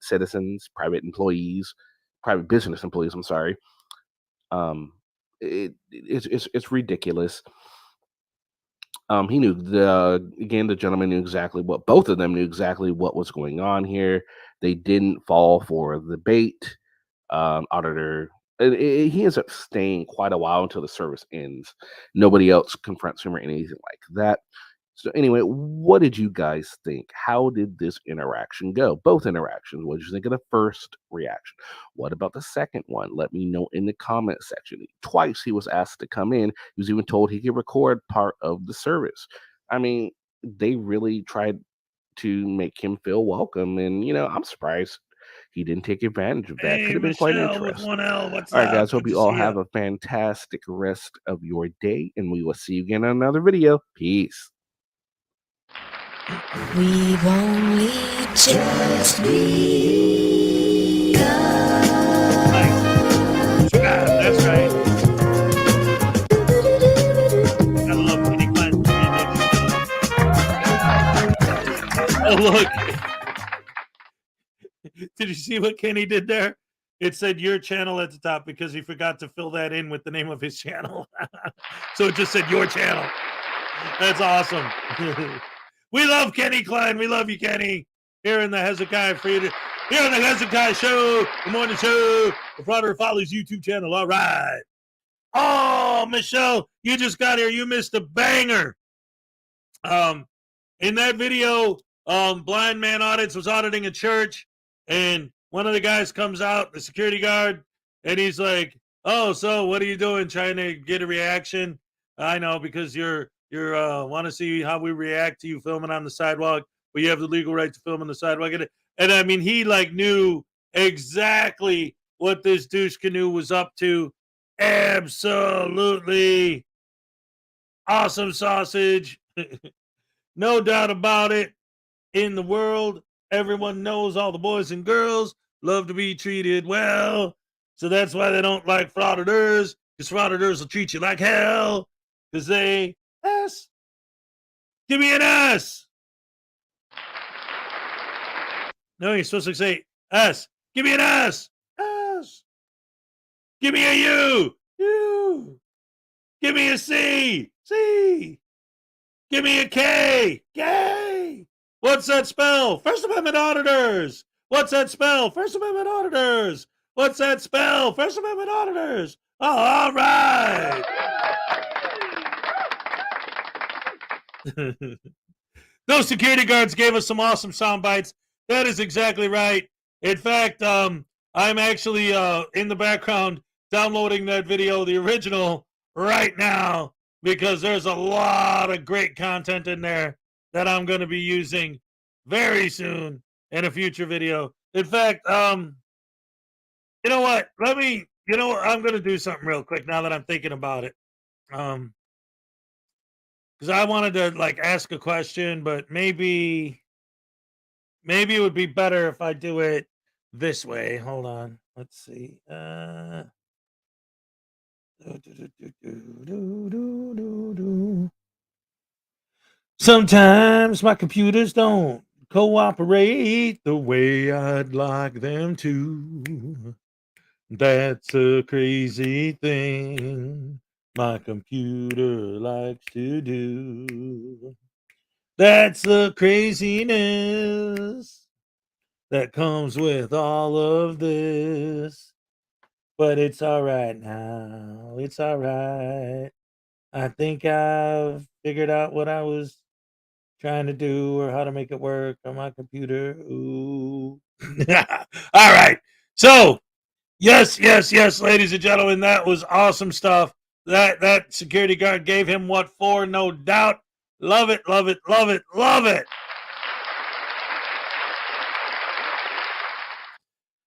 Speaker 4: citizens, private employees, private business employees. I'm sorry. It's ridiculous. He knew the gentleman knew exactly what both of them knew exactly what was going on here. They didn't fall for the bait. Auditor, he ends up staying quite a while until the service ends. Nobody else confronts him or anything like that. So anyway, what did you guys think? How did this interaction go? Both interactions. What did you think of the first reaction? What about the second one? Let me know in the comment section. Twice he was asked to come in. He was even told he could record part of the service. I mean, they really tried to make him feel welcome, and I'm surprised he didn't take advantage of that.
Speaker 1: Hey,
Speaker 4: Could have been quite
Speaker 1: Michelle with
Speaker 4: interesting.
Speaker 1: one L. What's
Speaker 4: All right,
Speaker 1: up?
Speaker 4: guys. Hope
Speaker 1: Good
Speaker 4: you
Speaker 1: to
Speaker 4: all
Speaker 1: see
Speaker 4: have
Speaker 1: ya.
Speaker 4: a fantastic rest of your day, and we will see you again in another video. Peace.
Speaker 3: We've only just begun.
Speaker 1: That's right. I love Kenny Klein's remix. Oh, look. Did you see what Kenny did there? It said your channel at the top because he forgot to fill that in with the name of his channel. So it just said your channel. That's awesome. We love Kenny Klein. We love you, Kenny. Here in the Hezokuai here on the Hezokuai Show, the morning show, the Frauditor Follies YouTube channel. All right. Oh, Michelle, you just got here. You missed a banger. In that video, Blind Man Audits was auditing a church, and one of the guys comes out, the security guard, and he's like, "Oh, so what are you doing? Trying to get a reaction? I know, because you're want to see how we react to you filming on the sidewalk, but you have the legal right to film on the sidewalk." And I mean, he like knew exactly what this douche canoe was up to. Absolutely awesome sausage. No doubt about it. In the world, everyone knows all the boys and girls love to be treated well. So that's why they don't like frauditors, because frauditors will treat you like hell. Because they S. Give me an S. No, you're supposed to say S. Give me an S. S. Give me a U. U. Give me a C. C. Give me a K. K. What's that spell? First Amendment Auditors. What's that spell? First Amendment Auditors. What's that spell? First Amendment Auditors. Oh, all right. Those security guards gave us some awesome sound bites. That is exactly right. In fact, I'm actually in the background downloading that video, the original, right now, because there's a lot of great content in there that I'm going to be using very soon in a future video. In fact, you know what? I'm going to do something real quick now that I'm thinking about it. Because I wanted to like ask a question, but maybe it would be better if I do it this way. Hold on. Let's see. Sometimes my computers don't cooperate the way I'd like them to. That's a crazy thing my computer likes to do. That's the craziness that comes with all of this. But it's all right now. It's all right. I think I've figured out what I was trying to do or how to make it work on my computer. Ooh. All right. So, yes, ladies and gentlemen, that was awesome stuff. That security guard gave him what for, no doubt. Love it, love it, love it, love it.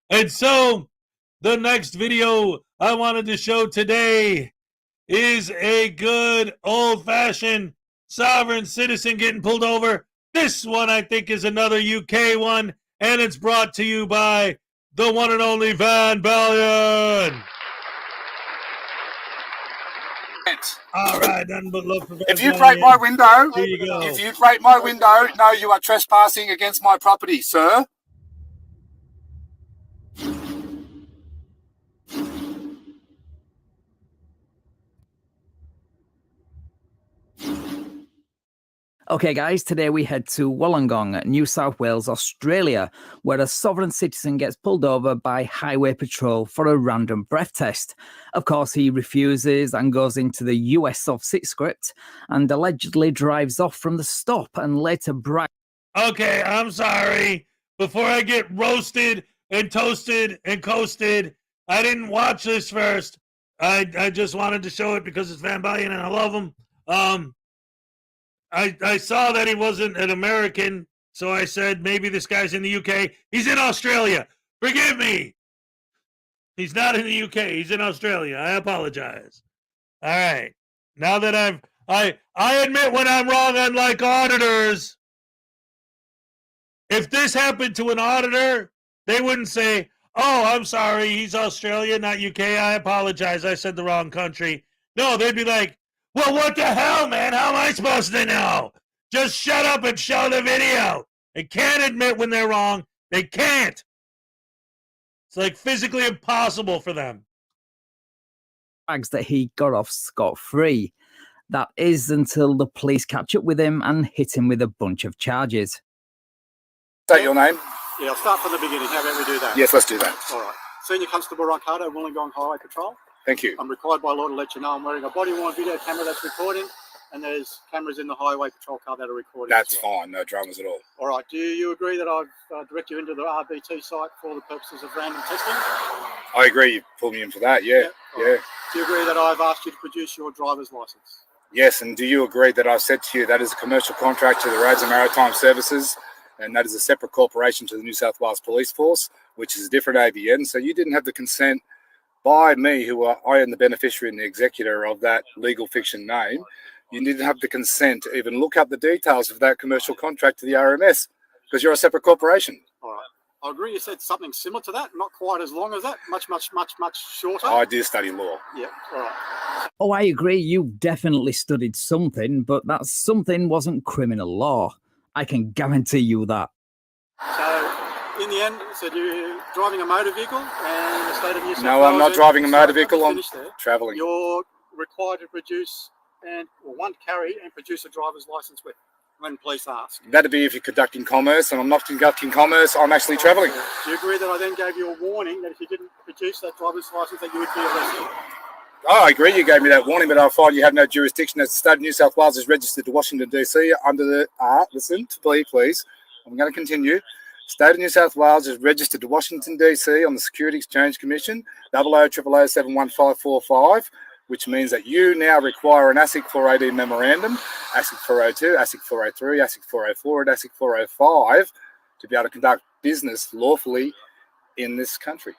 Speaker 1: And so, the next video I wanted to show today is a good old-fashioned sovereign citizen getting pulled over. This one, I think, is another UK one, and it's brought to you by the one and only Van Ballion. All right, nothing but love for Van
Speaker 9: If you
Speaker 1: Ballion.
Speaker 9: break my window,
Speaker 1: Here you go.
Speaker 9: if you break my window, no, you are trespassing against my property, sir.
Speaker 10: Okay, guys, today we head to Wollongong, New South Wales, Australia, where a sovereign citizen gets pulled over by Highway Patrol for a random breath test. Of course, he refuses and goes into the US of sit script and allegedly drives off from the stop and later brags.
Speaker 1: Okay, I'm sorry. Before I get roasted and toasted and coasted, I didn't watch this first. I just wanted to show it because it's Van Valiant and I love him. I saw that he wasn't an American, so I said maybe this guy's in the UK. He's in Australia. Forgive me. He's not in the UK. He's in Australia. I apologize. All right. Now that I admit when I'm wrong, unlike auditors. If this happened to an auditor, they wouldn't say, "Oh, I'm sorry, he's Australia, not UK. I apologize. I said the wrong country." No, they'd be like, "Well, what the hell, man? How am I supposed to know? Just shut up and show the video." They can't admit when they're wrong. They can't. It's like physically impossible for them.
Speaker 10: That he got off scot-free. That is until the police catch up with him and hit him with a bunch of charges.
Speaker 9: State your name.
Speaker 11: Yeah, I'll start from the beginning. How about we do that?
Speaker 9: Yes, let's do that.
Speaker 11: All right. Senior Constable Roncato, Wollongong Highway Patrol.
Speaker 9: Thank you.
Speaker 11: I'm required by law to let you know I'm wearing a body-worn video camera that's recording, and there's cameras in the Highway Patrol car that are recording.
Speaker 9: That's fine. No dramas at all.
Speaker 11: All right. Do you agree that I've directed you into the RBT site for the purposes of random testing?
Speaker 9: I agree. You pulled me in for that. Yeah. Yeah.
Speaker 11: Do you agree that I've asked you to produce your driver's license?
Speaker 9: Yes. And do you agree that I've said to you that is a commercial contract to the Roads and Maritime Services, and that is a separate corporation to the New South Wales Police Force, which is a different ABN. So you didn't have the consent by me, I am the beneficiary and the executor of that legal fiction name. You didn't have the consent to even look up the details of that commercial contract to the RMS because you're a separate corporation.
Speaker 11: All right. I agree you said something similar to that, not quite as long as that, much shorter.
Speaker 9: I do study law.
Speaker 11: Yeah, all right.
Speaker 10: Oh, I agree. You definitely studied something, but that something wasn't criminal law. I can guarantee you that.
Speaker 11: So, in the end, so you're driving a motor vehicle and in the state of New South Wales...
Speaker 9: No, I'm not driving a motor vehicle. I'm travelling.
Speaker 11: You're required to produce carry and produce a driver's license with when police ask.
Speaker 9: That'd be if you're conducting commerce, and I'm not conducting commerce. I'm actually travelling.
Speaker 11: Do you agree that I then gave you a warning that if you didn't produce that driver's license that you would be arrested?
Speaker 9: Oh, I agree you gave me that warning, but I find you have no jurisdiction as the state of New South Wales is registered to Washington, D.C. under the... listen, please. I'm going to continue. State of New South Wales is registered to Washington, D.C. on the Security Exchange Commission, 0000071545, which means that you now require an ASIC 418 memorandum, ASIC 402, ASIC 403, ASIC 404, and ASIC 405 to be able to conduct business lawfully in this country.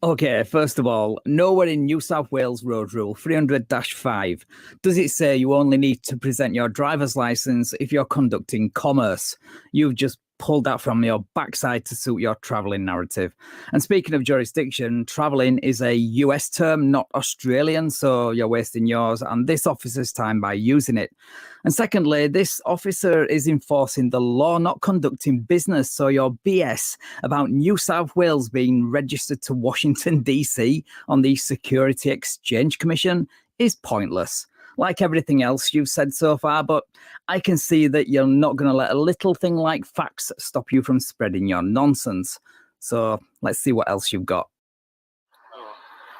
Speaker 10: Okay, first of all, nowhere in New South Wales Road Rule 300-5 does it say you only need to present your driver's license if you're conducting commerce. You've just pulled that from your backside to suit your travelling narrative. And speaking of jurisdiction, travelling is a US term, not Australian, so you're wasting yours and this officer's time by using it. And secondly, this officer is enforcing the law, not conducting business, so your BS about New South Wales being registered to Washington, D.C. on the Security Exchange Commission is pointless. Like everything else you've said so far, but I can see that you're not going to let a little thing like facts stop you from spreading your nonsense. So let's see what else you've got.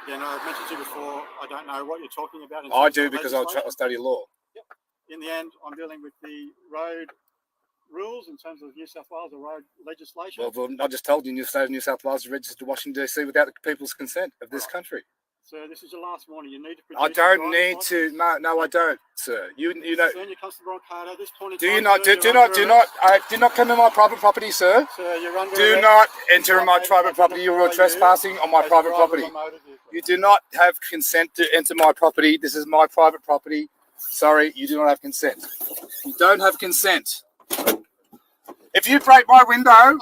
Speaker 11: Again, I've mentioned to you before, I don't know what you're talking about.
Speaker 9: I do because I study law.
Speaker 11: Yep. In the end, I'm dealing with the road rules in terms of New South Wales or road legislation.
Speaker 9: Well, I just told you, the state of New South Wales is registered to Washington, D.C. without the people's consent of this country.
Speaker 11: So this is your last warning. You need to produce.
Speaker 9: I don't need to. No, I don't, sir. You know.
Speaker 11: Senior Constable Roncato, at this point in
Speaker 9: do
Speaker 11: time,
Speaker 9: you not?
Speaker 11: sir,
Speaker 9: Do not come in my private property, sir.
Speaker 11: Sir, you're under
Speaker 9: do
Speaker 11: arrest.
Speaker 9: not enter my private property. You are trespassing on my private property. You do not have consent to enter my property. This is my private property. Sorry, you do not have consent. You don't have consent. If you break my window,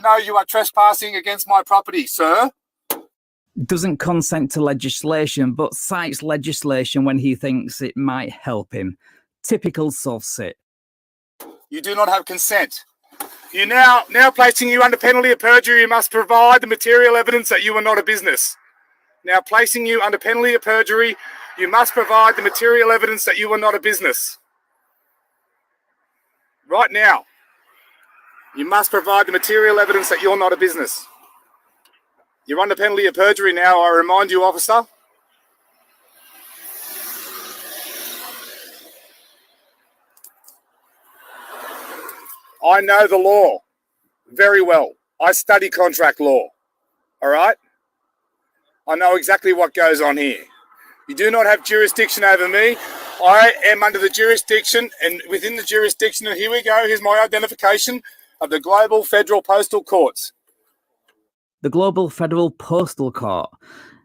Speaker 9: no, you are trespassing against my property, sir.
Speaker 10: Doesn't consent to legislation, but cites legislation when he thinks it might help him. Typical soft-sit.
Speaker 9: You do not have consent. You now placing you under penalty of perjury, you must provide the material evidence that you are not a business. Now placing you under penalty of perjury, you must provide the material evidence that you are not a business. right now. You must provide the material evidence that you're not a business. You're under penalty of perjury now, I remind you, officer. I know the law very well. I study contract law, all right? I know exactly what goes on here. You do not have jurisdiction over me. I am under the jurisdiction, and within the jurisdiction, and here we go, here's my identification of the Global Federal Postal Courts.
Speaker 10: The Global Federal Postal Court.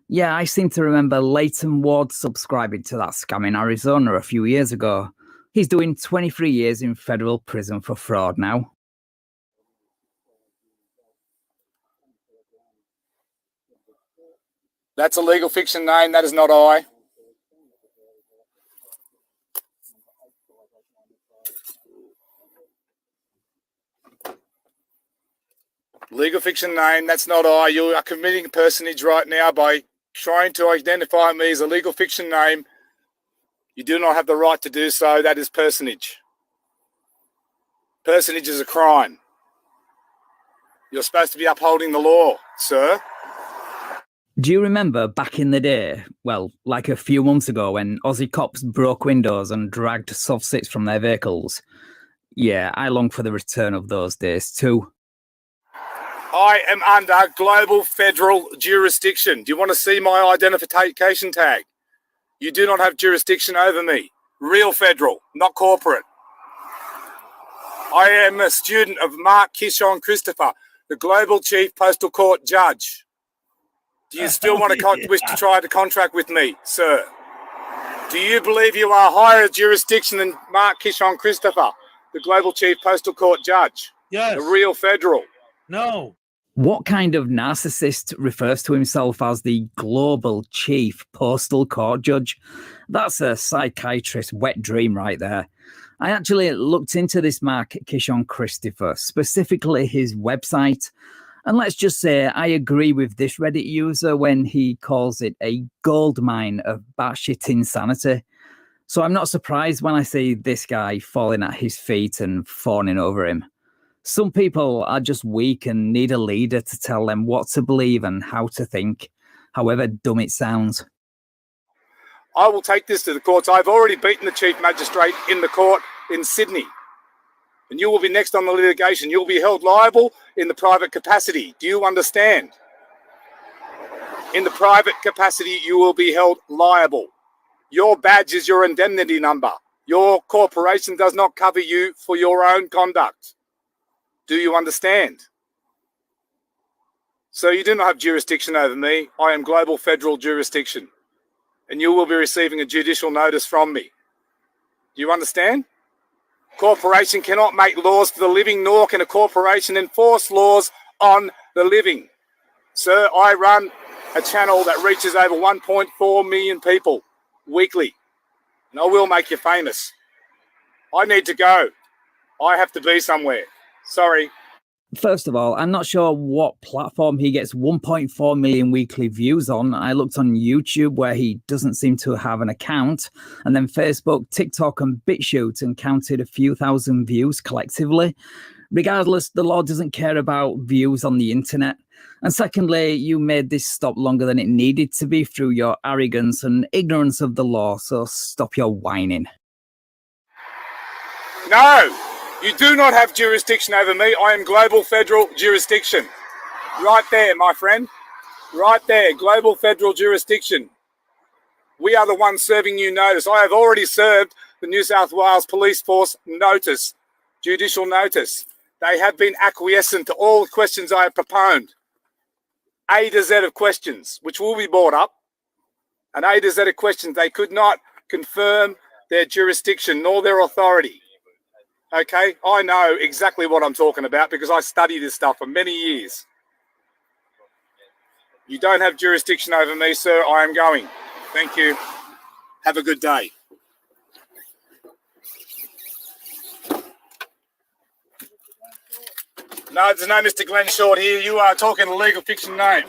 Speaker 10: Yeah, I seem to remember Leighton Ward subscribing to that scam in Arizona a few years ago. He's doing 23 years in federal prison for fraud now.
Speaker 9: That's a legal fiction name, that is not I. Legal fiction name, that's not I. You are committing a personage right now by trying to identify me as a legal fiction name. You do not have the right to do so. That is personage. Personage is a crime. You're supposed to be upholding the law, sir.
Speaker 10: Do you remember back in the day, well, like a few months ago, when Aussie cops broke windows and dragged soft sits from their vehicles? Yeah, I long for the return of those days too.
Speaker 9: I am under global federal jurisdiction. Do you want to see my identification tag? You do not have jurisdiction over me. Real federal, not corporate. I am a student of Mark Kishon Christopher, the Global Chief Postal Court Judge. Do you still want to wish to try to contract with me, sir? Do you believe you are higher jurisdiction than Mark Kishon Christopher, the Global Chief Postal Court Judge?
Speaker 1: Yes.
Speaker 9: The real federal.
Speaker 1: No.
Speaker 10: What kind of narcissist refers to himself as the Global Chief Postal Court Judge? That's a psychiatrist's wet dream right there. I actually looked into this Mark Kishon Christopher, specifically his website. And let's just say I agree with this Reddit user when he calls it a goldmine of batshit insanity. So I'm not surprised when I see this guy falling at his feet and fawning over him. Some people are just weak and need a leader to tell them what to believe and how to think, however dumb it sounds.
Speaker 9: I will take this to the courts. I've already beaten the Chief Magistrate in the court in Sydney. And you will be next on the litigation. You'll be held liable in the private capacity. Do you understand? In the private capacity, you will be held liable. Your badge is your indemnity number. Your corporation does not cover you for your own conduct. Do you understand? So you do not have jurisdiction over me. I am global federal jurisdiction. And you will be receiving a judicial notice from me. Do you understand? Corporation cannot make laws for the living, nor can a corporation enforce laws on the living. Sir, I run a channel that reaches over 1.4 million people weekly. And I will make you famous. I need to go. I have to be somewhere. Sorry.
Speaker 10: First of all, I'm not sure what platform he gets 1.4 million weekly views on. I looked on YouTube where he doesn't seem to have an account, and then Facebook, TikTok and BitChute and counted a few thousand views collectively. Regardless, the law doesn't care about views on the internet. And secondly, you made this stop longer than it needed to be through your arrogance and ignorance of the law, so stop your whining.
Speaker 9: No! You do not have jurisdiction over me. I am global federal jurisdiction. Right there, my friend. Right there, global federal jurisdiction. We are the ones serving you notice. I have already served the New South Wales Police Force notice, judicial notice. They have been acquiescent to all the questions I have proponed. A to Z of questions, which will be brought up. An A to Z of questions. They could not confirm their jurisdiction nor their authority. Okay, I know exactly what I'm talking about because I study this stuff for many years. You don't have jurisdiction over me, sir. I am going. Thank you. Have a good day. No, there's no Mr. Glenn Short here. You are talking a legal fiction name.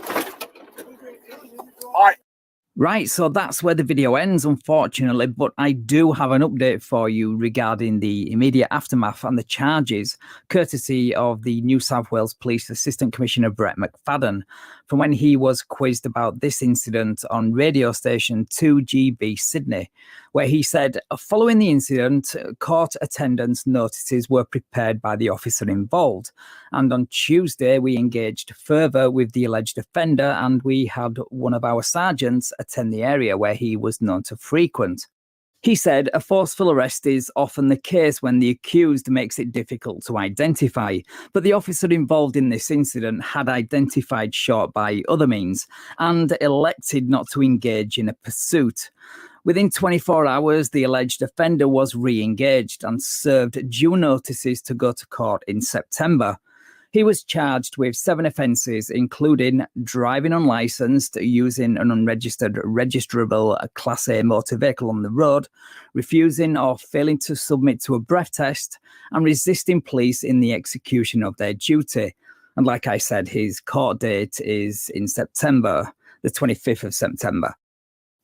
Speaker 10: Right, so that's where the video ends, unfortunately, but I do have an update for you regarding the immediate aftermath and the charges, courtesy of the New South Wales Police Assistant Commissioner Brett McFadden, from when he was quizzed about this incident on radio station 2GB Sydney, where he said, following the incident, court attendance notices were prepared by the officer involved, and on Tuesday we engaged further with the alleged offender, and we had one of our sergeants attend the area where he was known to frequent. He said a forceful arrest is often the case when the accused makes it difficult to identify, but the officer involved in this incident had identified Short by other means and elected not to engage in a pursuit. Within 24 hours, the alleged offender was re-engaged and served due notices to go to court in September. He was charged with 7 offences, including driving unlicensed, using an unregistered registrable Class A motor vehicle on the road, refusing or failing to submit to a breath test, and resisting police in the execution of their duty. And like I said, his court date is in September, the 25th of September.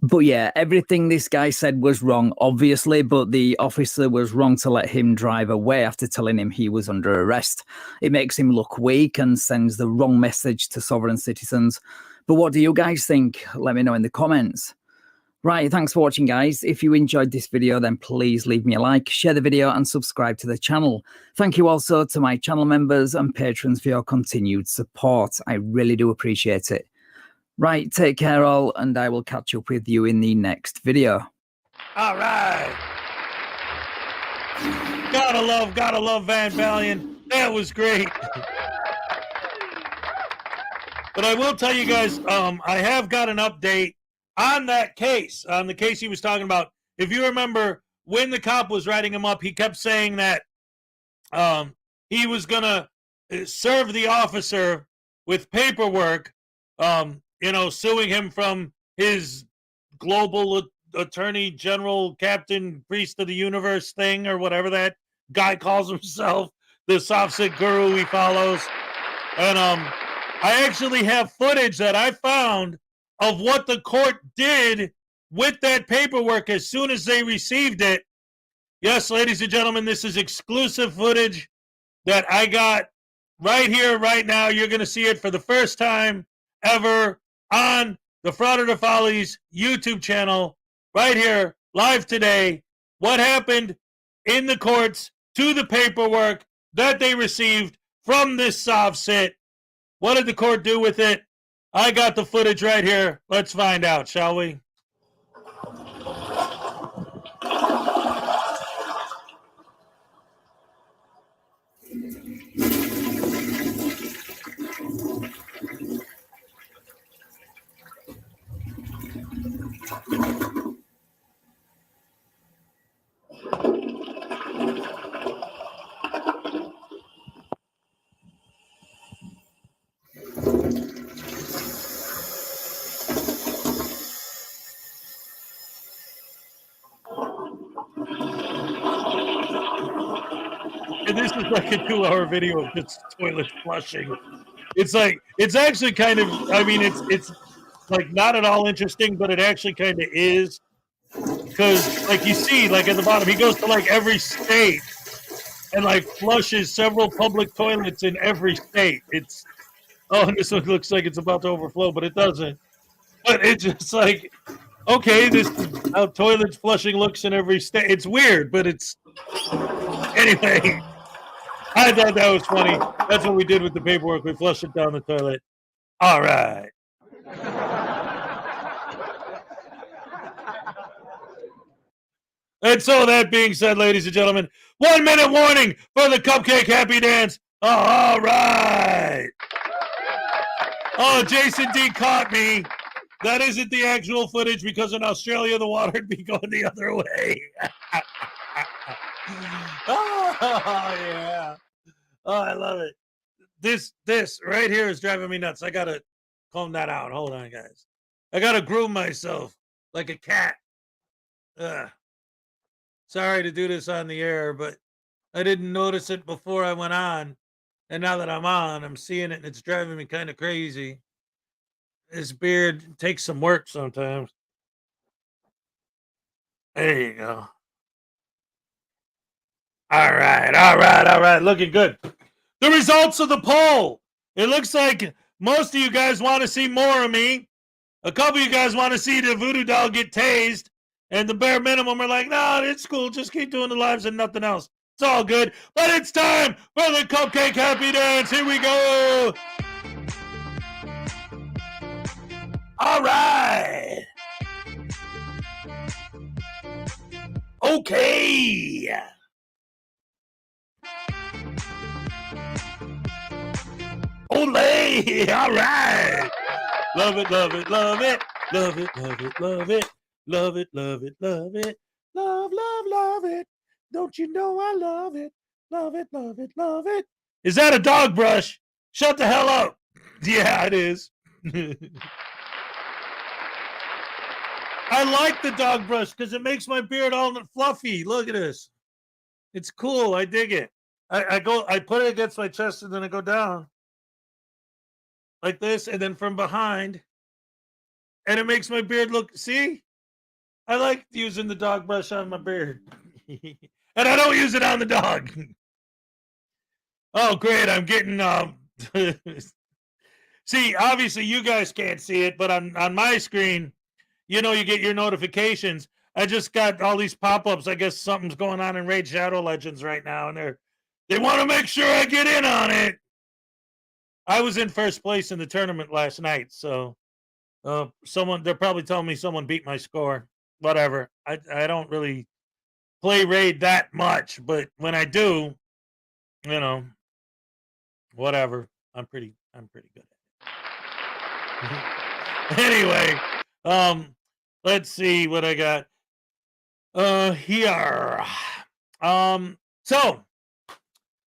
Speaker 10: But yeah, everything this guy said was wrong, obviously, but the officer was wrong to let him drive away after telling him he was under arrest. It makes him look weak and sends the wrong message to sovereign citizens. But what do you guys think? Let me know in the comments. Right, thanks for watching, guys. If you enjoyed this video, then please leave me a like, share the video, and subscribe to the channel. Thank you also to my channel members and patrons for your continued support. I really do appreciate it. Right, take care all, and I will catch up with you in the next video.
Speaker 1: All right. Gotta love Van Valiant. That was great. But I will tell you guys, I have got an update on that case, on the case he was talking about. If you remember, when the cop was writing him up, he kept saying that he was gonna serve the officer with paperwork, suing him from his global attorney general, captain, priest of the universe thing, or whatever that guy calls himself, the soft sit guru he follows. And I actually have footage that I found of what the court did with that paperwork as soon as they received it. Yes, ladies and gentlemen, this is exclusive footage that I got right here, right now. You're going to see it for the first time ever on the Frauditor Follies YouTube channel, right here, live today. What happened in the courts to the paperwork that they received from this soft sit? What did the court do with it? I got the footage right here. Let's find out, shall we? And this is like a 2-hour video of just toilet flushing. It's actually kind of, it's like not at all interesting, but it actually kind of is. Because, like, you see, like, at the bottom, he goes to, like, every state and, like, flushes several public toilets in every state. It's, and this one looks like it's about to overflow, but it doesn't. But it's just like, okay, this is how toilet flushing looks in every state. It's weird, but it's, anyway. I thought that was funny. That's what we did with the paperwork. We flushed it down the toilet. All right. And so that being said, ladies and gentlemen, 1 minute warning for the cupcake happy dance. All right. Oh, Jason D caught me. That isn't the actual footage because in Australia, the water would be going the other way. Oh, yeah. Oh, I love it. This right here is driving me nuts. I got to calm that out. Hold on, guys. I got to groom myself like a cat. Sorry to do this on the air, but I didn't notice it before I went on. And now that I'm on, I'm seeing it and it's driving me kind of crazy. This beard takes some work sometimes. There you go. All right. Looking good. The results of the poll. It looks like most of you guys want to see more of me. A couple of you guys want to see the voodoo doll get tased. And the bare minimum are like, no, it's cool. Just keep doing the lives and nothing else. It's all good. But it's time for the cupcake happy dance. Here we go. All right. Okay. Olay. All right. Love it, love it, love it. Love it, love it, love it. Love it, love it, love it. Love, love, love it. Don't you know I love it? Love it, love it, love it. Is that a dog brush? Shut the hell up. Yeah, it is. I like the dog brush because it makes my beard all fluffy. Look at this. It's cool. I dig it. I put it against my chest and then I go down like this, and then from behind, and it makes my beard look. See, I like using the dog brush on my beard, and I don't use it on the dog. Oh, great! I'm getting See, obviously you guys can't see it, but on my screen, you know, you get your notifications. I just got all these pop-ups. I guess something's going on in Raid Shadow Legends right now, and they want to make sure I get in on it. I was in first place in the tournament last night, so they're probably telling me someone beat my score. Whatever. I don't really play Raid that much, but when I do, you know, whatever. I'm pretty good at it. Anyway, let's see what I got here. So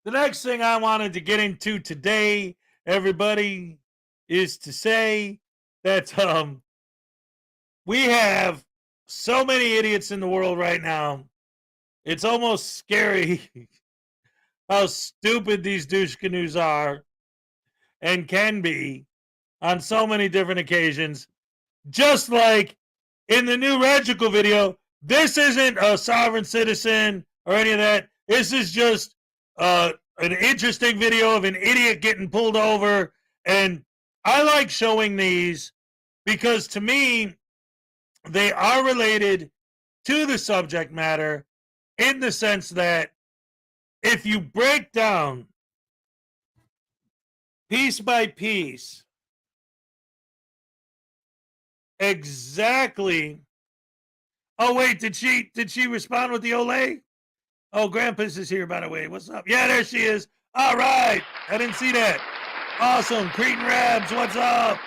Speaker 1: the next thing I wanted to get into today, everybody, is to say that we have so many idiots in the world right now. It's almost scary how stupid these douche canoes are and can be on so many different occasions. Just like in the new Regical video, this isn't a sovereign citizen or any of that. This is just an interesting video of an idiot getting pulled over. And I like showing these because to me, they are related to the subject matter in the sense that if you break down piece by piece exactly. Oh wait, did she respond with the Olay? Oh, Grandpa's is here, by the way. What's up? Yeah, there she is. All right. I didn't see that. Awesome. Cretin Rabs, what's up?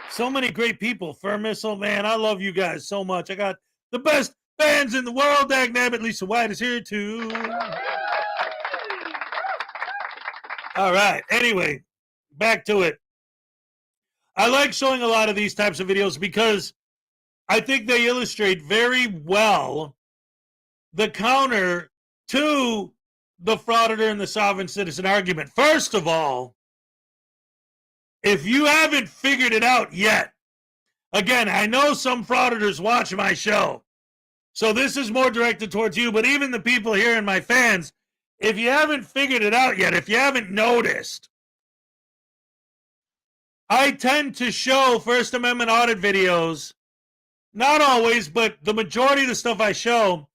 Speaker 1: So many great people. Firm Missile, man, I love you guys so much. I got the best fans in the world. Dagnabbit, Lisa White is here too. All right. Anyway, back to it. I like showing a lot of these types of videos because I think they illustrate very well the counter to the frauditor and the sovereign citizen argument. First of all, if you haven't figured it out yet, again, I know some frauditors watch my show, so this is more directed towards you, but even the people here and my fans, if you haven't figured it out yet, if you haven't noticed, I tend to show First Amendment audit videos, not always, but the majority of the stuff I show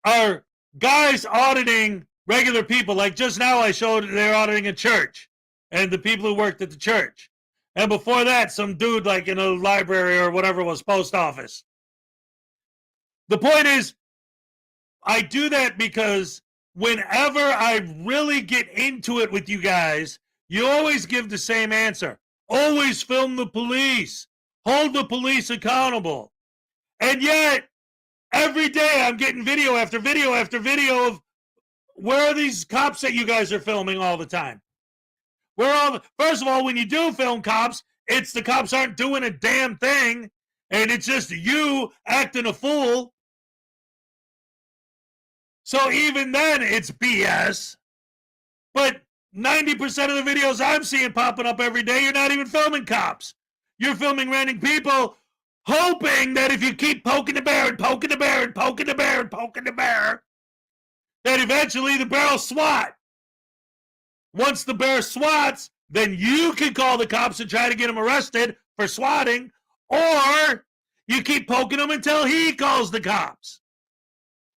Speaker 1: are guys auditing regular people. Like just now I showed they're auditing a church and the people who worked at the church. And before that, some dude like in a library or whatever it was, post office. The point is, I do that because whenever I really get into it with you guys, you always give the same answer. Always film the police. Hold the police accountable. And yet, every day I'm getting video after video after video of where are these cops that you guys are filming all the time? First of all, when you do film cops, it's the cops aren't doing a damn thing, and it's just you acting a fool. So even then, it's BS. But 90% of the videos I'm seeing popping up every day, you're not even filming cops. You're filming random people, hoping that if you keep poking the bear and poking the bear and poking the bear and poking the bear, that eventually the bear will swat. Once the bear swats, then you can call the cops and try to get him arrested for swatting, or you keep poking him until he calls the cops.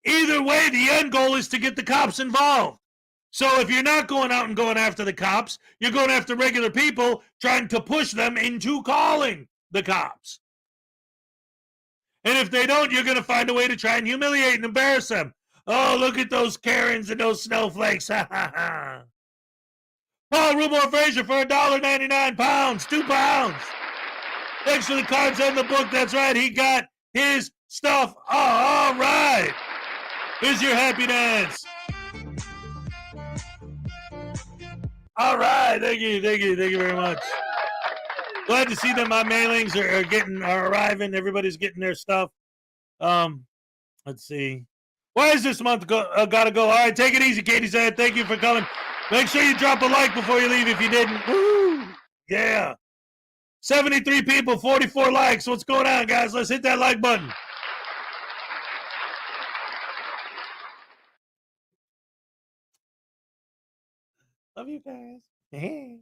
Speaker 1: Either way, the end goal is to get the cops involved. So if you're not going out and going after the cops, you're going after regular people trying to push them into calling the cops. And if they don't, you're going to find a way to try and humiliate and embarrass them. Oh, look at those Karens and those snowflakes. Ha ha ha. Paul Rumor Frazier for $1.99 pounds, £2. Thanks for the cards and the book. That's right. He got his stuff. Oh, all right. Here's your happy dance. All right. Thank you very much. Glad to see that my mailings are arriving. Everybody's getting their stuff. Let's see. Why is this month gotta go? All right, take it easy, Katie said. Thank you for coming. Make sure you drop a like before you leave if you didn't. Woo! Yeah. 73 people, 44 likes. What's going on, guys? Let's hit that like button. Love you guys. Hey.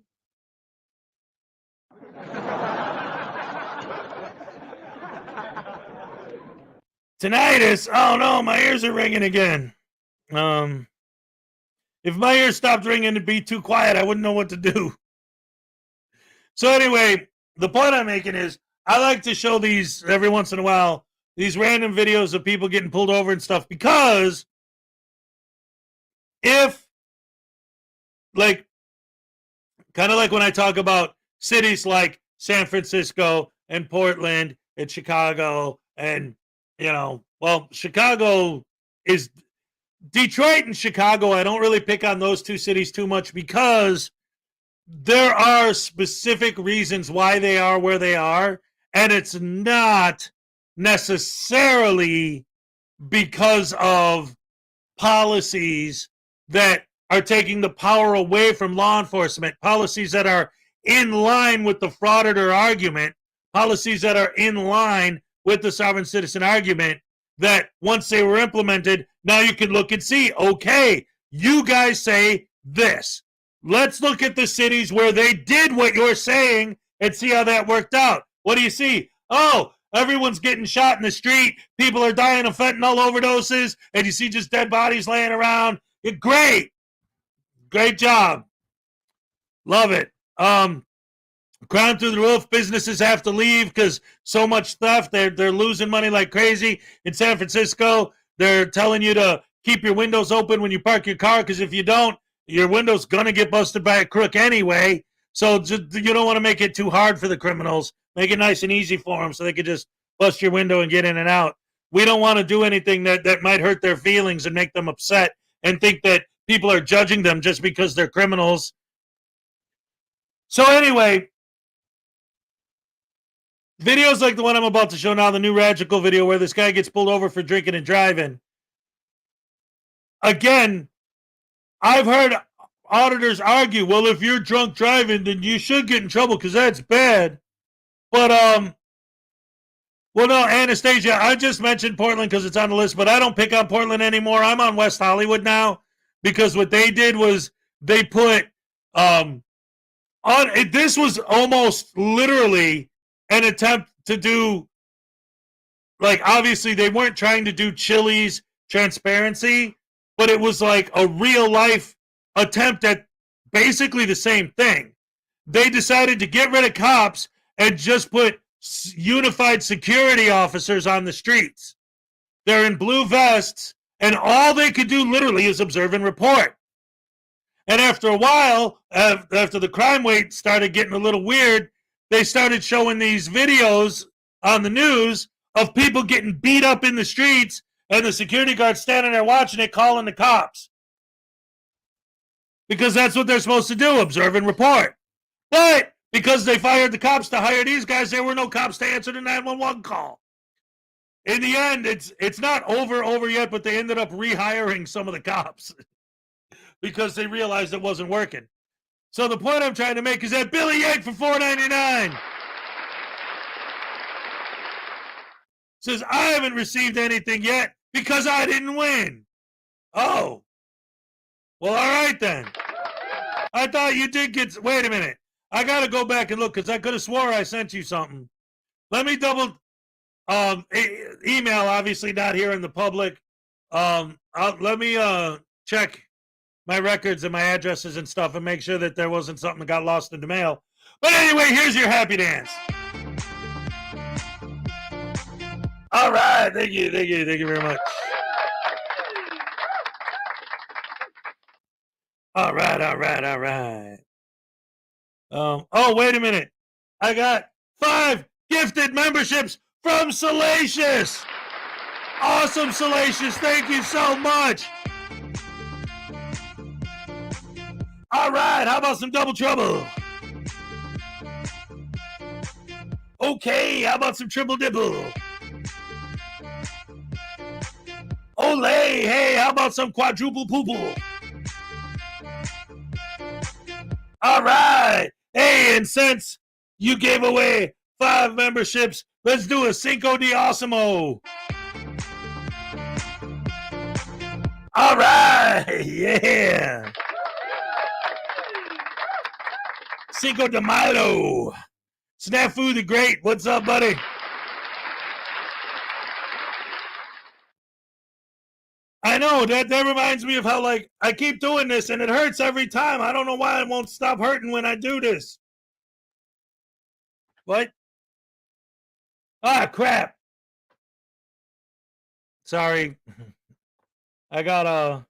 Speaker 1: Tinnitus. Oh no, my ears are ringing again. If my ears stopped ringing, it'd be too quiet. I wouldn't know what to do. So anyway, the point I'm making is I like to show these every once in a while, these random videos of people getting pulled over and stuff, because if, like, kind of like when I talk about cities like San Francisco and Portland and Chicago and, you know, well, Chicago is Detroit and Chicago. I don't really pick on those two cities too much because there are specific reasons why they are where they are, and it's not necessarily because of policies that are taking the power away from law enforcement, policies that are in line with the Frauditor argument, policies that are in line with the sovereign citizen argument, that once they were implemented, now you can look and see, okay, you guys say this. Let's look at the cities where they did what you're saying and see how that worked out. What do you see? Oh, everyone's getting shot in the street. People are dying of fentanyl overdoses, and you see just dead bodies laying around. Great. Great job. Love it. Crime through the roof. Businesses have to leave because so much theft. They're losing money like crazy. In San Francisco, they're telling you to keep your windows open when you park your car, because if you don't, your window's going to get busted by a crook anyway. So you don't want to make it too hard for the criminals. Make it nice and easy for them so they can just bust your window and get in and out. We don't want to do anything that might hurt their feelings and make them upset and think that people are judging them just because they're criminals. So anyway, videos like the one I'm about to show now, the new Radical video where this guy gets pulled over for drinking and driving. Again, I've heard auditors argue, well, if you're drunk driving, then you should get in trouble because that's bad. But, well, no, Anastasia, I just mentioned Portland because it's on the list, but I don't pick on Portland anymore. I'm on West Hollywood now because what they did was they put, this was almost literally an attempt to do, like, obviously they weren't trying to do Chili's transparency, but it was like a real life attempt at basically the same thing. They decided to get rid of cops and just put unified security officers on the streets. They're in blue vests, and all they could do literally is observe and report. And after a while, after the crime rate started getting a little weird, they started showing these videos on the news of people getting beat up in the streets and the security guards standing there watching it, calling the cops. Because that's what they're supposed to do, observe and report. But because they fired the cops to hire these guys, there were no cops to answer the 911 call. In the end, it's not over yet, but they ended up rehiring some of the cops because they realized it wasn't working. So the point I'm trying to make is that Billy Yank for $4.99. says, I haven't received anything yet because I didn't win. Oh. Well, all right then. I thought you did get... Wait a minute. I got to go back and look because I could have swore I sent you something. Let me double... email, obviously not here in the public. Let me check my records and my addresses and stuff and make sure that there wasn't something that got lost in the mail. But anyway, here's your happy dance. All right, thank you very much. All right. Oh, wait a minute. I got 5 gifted memberships from Salacious. Awesome, Salacious. Thank you so much. All right, how about some double trouble? Okay, how about some triple dibble? Olay, hey, how about some quadruple poople? All right. Hey, and since you gave away 5 memberships, let's do a Cinco de Osimo. All right. Yeah. Cinco de Mayo. Snafu the Great. What's up, buddy? I know, that reminds me of how, like, I keep doing this and it hurts every time. I don't know why it won't stop hurting when I do this. What? Ah, crap. Sorry. I got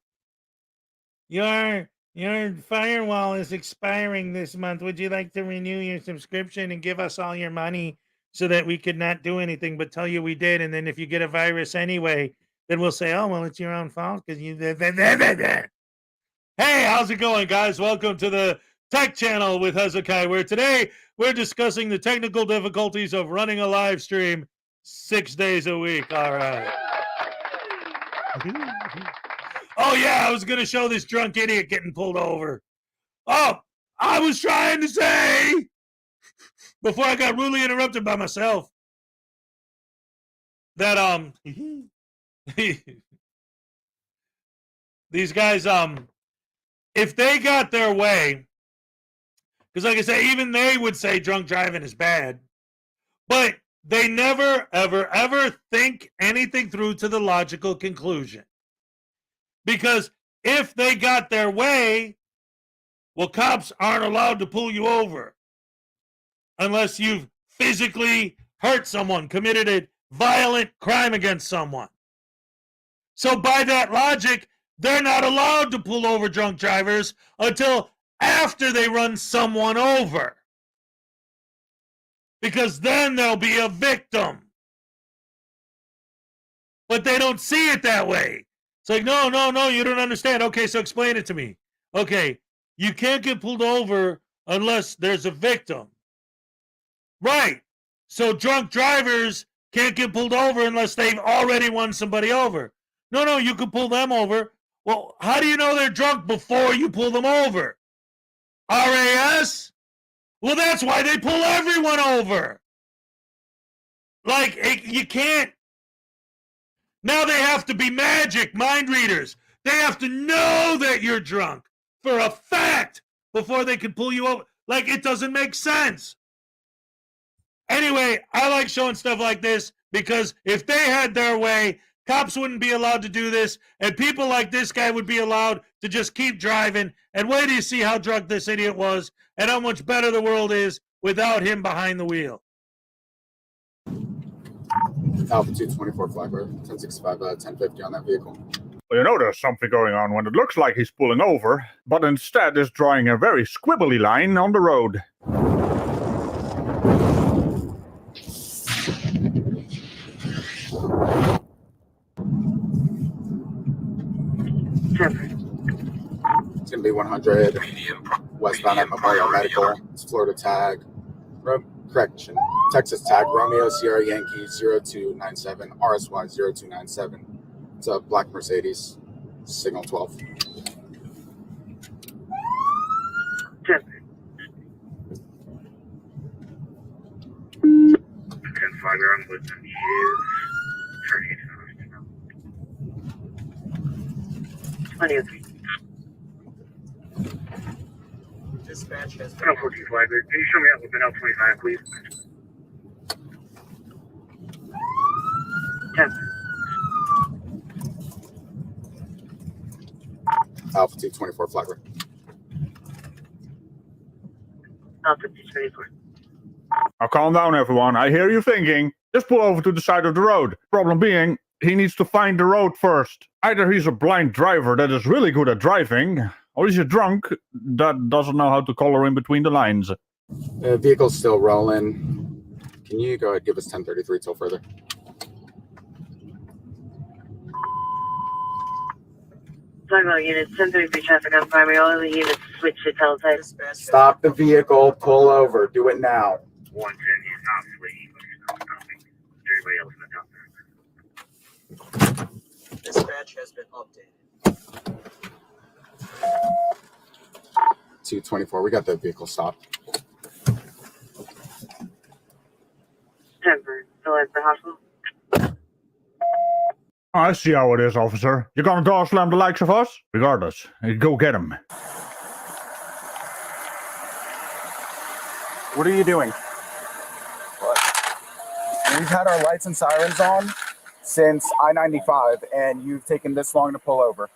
Speaker 1: your firewall is expiring this month. Would you like to renew your subscription and give us all your money so that we could not do anything but tell you we did? And then if you get a virus anyway, then we'll say, oh, well, it's your own fault because you... Hey, how's it going, guys? Welcome to the Tech Channel with Hezokuai, where today we're discussing the technical difficulties of running a live stream 6 days a week. All right. Oh, yeah, I was going to show this drunk idiot getting pulled over. Oh, I was trying to say, before I got rudely interrupted by myself, that, these guys, if they got their way, because like I say, even they would say drunk driving is bad, but they never, ever, ever think anything through to the logical conclusion. Because if they got their way, well, cops aren't allowed to pull you over unless you've physically hurt someone, committed a violent crime against someone. So by that logic, they're not allowed to pull over drunk drivers until after they run someone over. Because then there'll be a victim. But they don't see it that way. It's like, no, you don't understand. Okay, so explain it to me. Okay, you can't get pulled over unless there's a victim. Right. So drunk drivers can't get pulled over unless they've already run somebody over. No, you can pull them over. Well, how do you know they're drunk before you pull them over? RAS? Well, that's why they pull everyone over. Like, you can't. Now they have to be magic mind readers. They have to know that you're drunk for a fact before they can pull you over. Like, it doesn't make sense. Anyway, I like showing stuff like this because if they had their way, cops wouldn't be allowed to do this, and people like this guy would be allowed to just keep driving. And wait till you see how drunk this idiot was and how much better the world is without him behind the wheel.
Speaker 9: Alpha 224 Flagler, 1065, 1050 on that vehicle.
Speaker 12: Well, you know there's something going on when it looks like he's pulling over, but instead is drawing a very squibbly line on the road.
Speaker 9: It's going to be 100 westbound at Memorial Medical. It's Florida tag. Correction. Texas tag. Romeo Sierra Yankee 0297 RSY 0297. It's a black Mercedes. Signal 12.
Speaker 13: 10 Flagler, I'm with you. Dispatch has been 14 Flagler. Can you show me up with an L25, please? 10.
Speaker 9: Alpha 224 Flagler.
Speaker 13: Alpha 224.
Speaker 12: Now calm down, everyone. I hear you thinking. Just pull over to the side of the road. Problem being, he needs to find the road first. Either he's a blind driver that is really good at driving, or he's a drunk that doesn't know how to color in between the lines.
Speaker 9: Vehicle's still rolling. Can you go ahead and give us 1033 till further?
Speaker 13: Flagler unit 1033 traffic on primary. All the units switch to teletype.
Speaker 9: Stop the vehicle. Pull over. Do it now.
Speaker 13: 110 is not switching, but it's not stopping. Is there anybody else in the top?
Speaker 14: Dispatch has been updated.
Speaker 9: 224. We got the vehicle stopped.
Speaker 13: Temper. Select the hospital.
Speaker 12: I see how it is, officer. You're gonna door slam the likes of us? Regardless, go get him.
Speaker 15: What are you doing? What? We've had our lights and sirens on since I-95, and you've taken this long to pull over.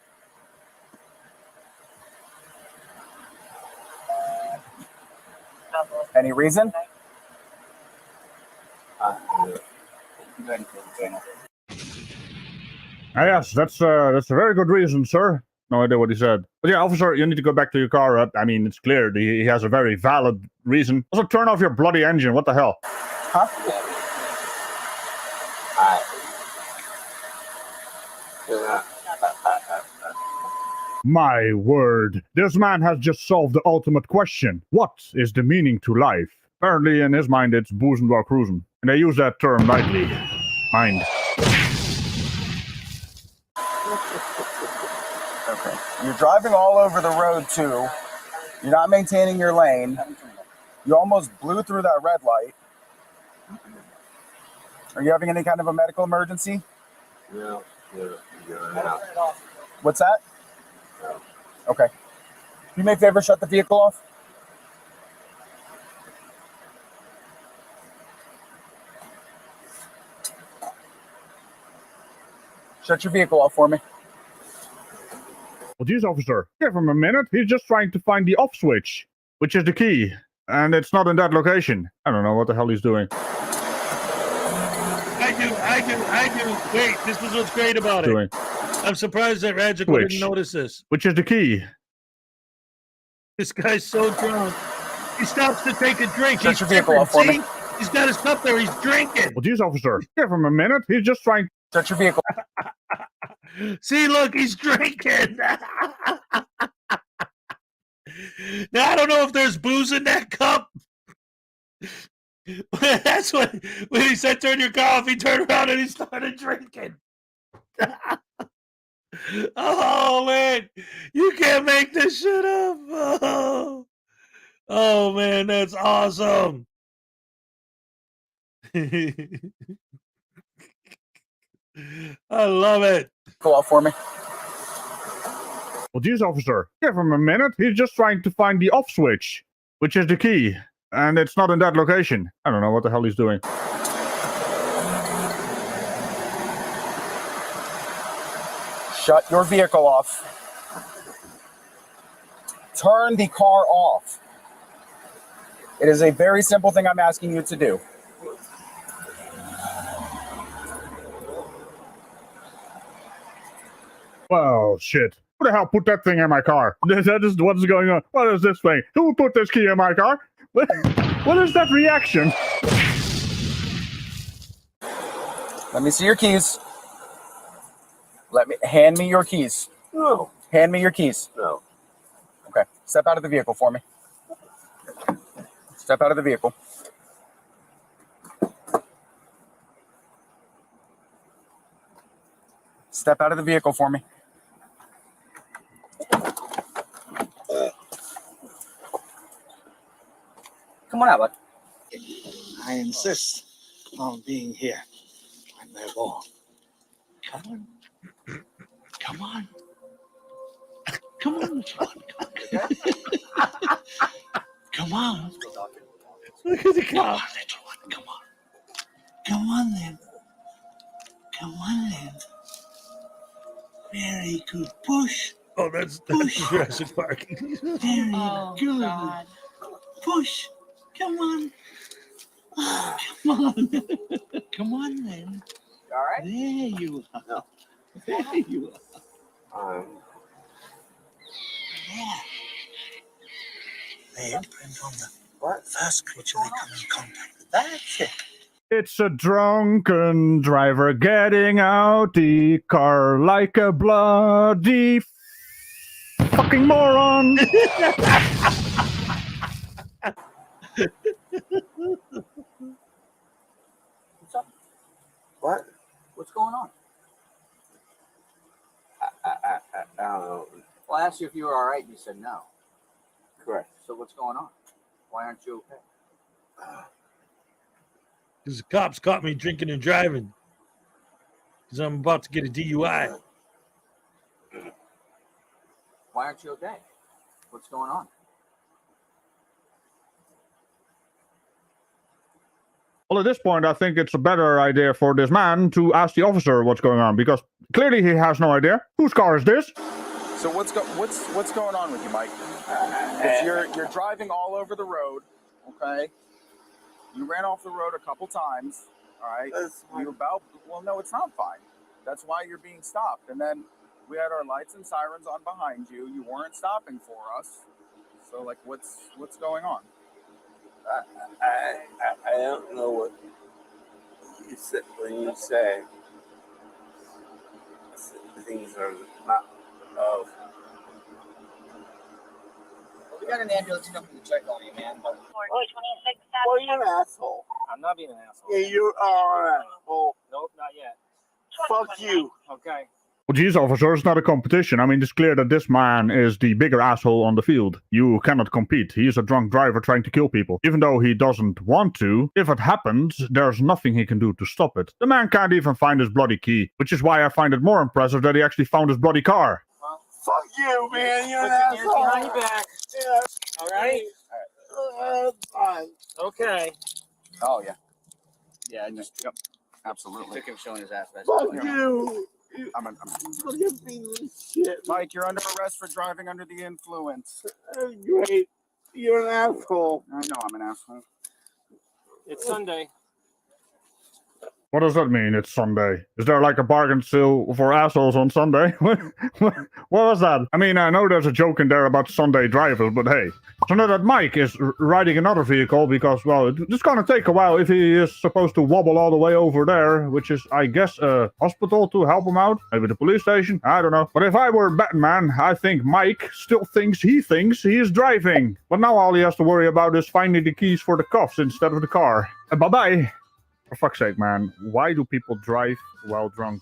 Speaker 15: Any reason?
Speaker 12: Yes, that's a very good reason, sir. No idea what he said. But yeah, officer, you need to go back to your car. I mean, it's clear he has a very valid reason. Also, turn off your bloody engine. What the hell?
Speaker 15: Huh?
Speaker 12: My word. This man has just solved the ultimate question. What is the meaning to life? Apparently, in his mind, it's boozing while cruising. And they use that term lightly. Mind.
Speaker 15: Okay. You're driving all over the road, too. You're not maintaining your lane. You almost blew through that red light. Are you having any kind of a medical emergency?
Speaker 16: No.
Speaker 15: What's that? No. Okay. Can you make a favor, shut the vehicle off? Shut your vehicle off for me.
Speaker 12: Well, geez, officer, give him a minute. He's just trying to find the off switch, which is the key. And it's not in that location. I don't know what the hell he's doing.
Speaker 1: I do. Wait, this is what's great about it. I'm surprised that Hezokuai didn't notice this.
Speaker 12: Which is the key?
Speaker 1: This guy's so drunk. He stops to take a drink.
Speaker 15: Shut your vehicle off for me.
Speaker 1: He's got his cup there. He's drinking.
Speaker 12: Well, geez, officer, give him a minute. He's just trying.
Speaker 15: Shut your vehicle.
Speaker 1: See, look, he's drinking. Now, I don't know if there's booze in that cup. That's what, when he said turn your car off, he turned around and he started drinking. Oh, man. You can't make this shit up. Oh man, that's awesome. I love it.
Speaker 15: Go off for me.
Speaker 12: Well, geez, officer, give him a minute. He's just trying to find the off switch, which is the key. And it's not in that location. I don't know what the hell he's doing.
Speaker 15: Shut your vehicle off. Turn the car off. It is a very simple thing I'm asking you to do.
Speaker 12: Well, shit. Who the hell put that thing in my car? That is what's going on. What is this thing? Who put this key in my car? What is that reaction?
Speaker 15: Let me see your keys. Hand me your keys.
Speaker 16: No.
Speaker 15: Hand me your keys.
Speaker 16: No.
Speaker 15: Okay. Step out of the vehicle for me. Step out of the vehicle. Step out of the vehicle for me.
Speaker 14: Come on out, bud. I insist on being here when they're wrong.
Speaker 1: Come on. Come on. Come on, Sean. Come on. Look at the cop. Come on. Come on, then. Come on, then. Very good. Push. Oh, that's Jurassic Park. Very good. God. Push. Come on. Oh, come on. Come on, then.
Speaker 14: All right.
Speaker 1: There you are. No. There you are. Yeah. They imprint on the first creature they come in contact with. That's it.
Speaker 12: It's a drunken driver getting out the car like a bloody fucking moron.
Speaker 14: What's up?
Speaker 16: What?
Speaker 14: What's going on?
Speaker 16: I don't know.
Speaker 14: Well, I asked you if you were all right. You said no.
Speaker 16: Correct.
Speaker 14: So what's going on? Why aren't you okay?
Speaker 1: Because the cops caught me drinking and driving. Because I'm about to get a DUI.
Speaker 14: Why aren't you okay? What's going on?
Speaker 12: Well, at this point, I think it's a better idea for this man to ask the officer what's going on, because clearly he has no idea. Whose car is this?
Speaker 15: So what's going on with you, Mike? 'Cause you're driving all over the road, okay? You ran off the road a couple times, all right? Well, no, it's not fine. That's why you're being stopped. And then we had our lights and sirens on behind you. You weren't stopping for us. So, like, what's going on?
Speaker 16: I don't know what you said when you say things are not of.
Speaker 14: We got an ambulance coming to check on you, man. But...
Speaker 16: Well, you're an asshole.
Speaker 14: I'm not being an asshole.
Speaker 16: Yeah, you are an asshole.
Speaker 14: Nope, not yet.
Speaker 16: Fuck you.
Speaker 14: Okay.
Speaker 12: Well, geez, officer, it's not a competition. I mean, it's clear that this man is the bigger asshole on the field. You cannot compete. He is a drunk driver trying to kill people. Even though he doesn't want to, if it happens, there's nothing he can do to stop it. The man can't even find his bloody key, which is why I find it more impressive that he actually found his bloody car.
Speaker 16: Fuck you, man. You're an
Speaker 14: Put your hands
Speaker 16: asshole.
Speaker 14: behind your back.
Speaker 16: Yeah.
Speaker 14: All right?
Speaker 16: Fine.
Speaker 14: Okay.
Speaker 15: Oh, yeah. Yeah, yep. Absolutely.
Speaker 14: Took him showing his ass.
Speaker 16: Fuck you.
Speaker 15: Look at me, shit. Mike, you're under arrest for driving under the influence.
Speaker 16: Great. You're an asshole.
Speaker 15: I know I'm an asshole.
Speaker 14: It's Sunday.
Speaker 12: What does that mean? It's Sunday. Is there like a bargain sale for assholes on Sunday? What was that? I mean, I know there's a joke in there about Sunday drivers, but hey. So now that Mike is riding another vehicle because, well, it's going to take a while if he is supposed to wobble all the way over there, which is, I guess, a hospital to help him out. Maybe the police station. I don't know. But if I were Batman, I think Mike still thinks he is driving. But now all he has to worry about is finding the keys for the cuffs instead of the car. Bye-bye. For fuck's sake, man. Why do people drive while drunk?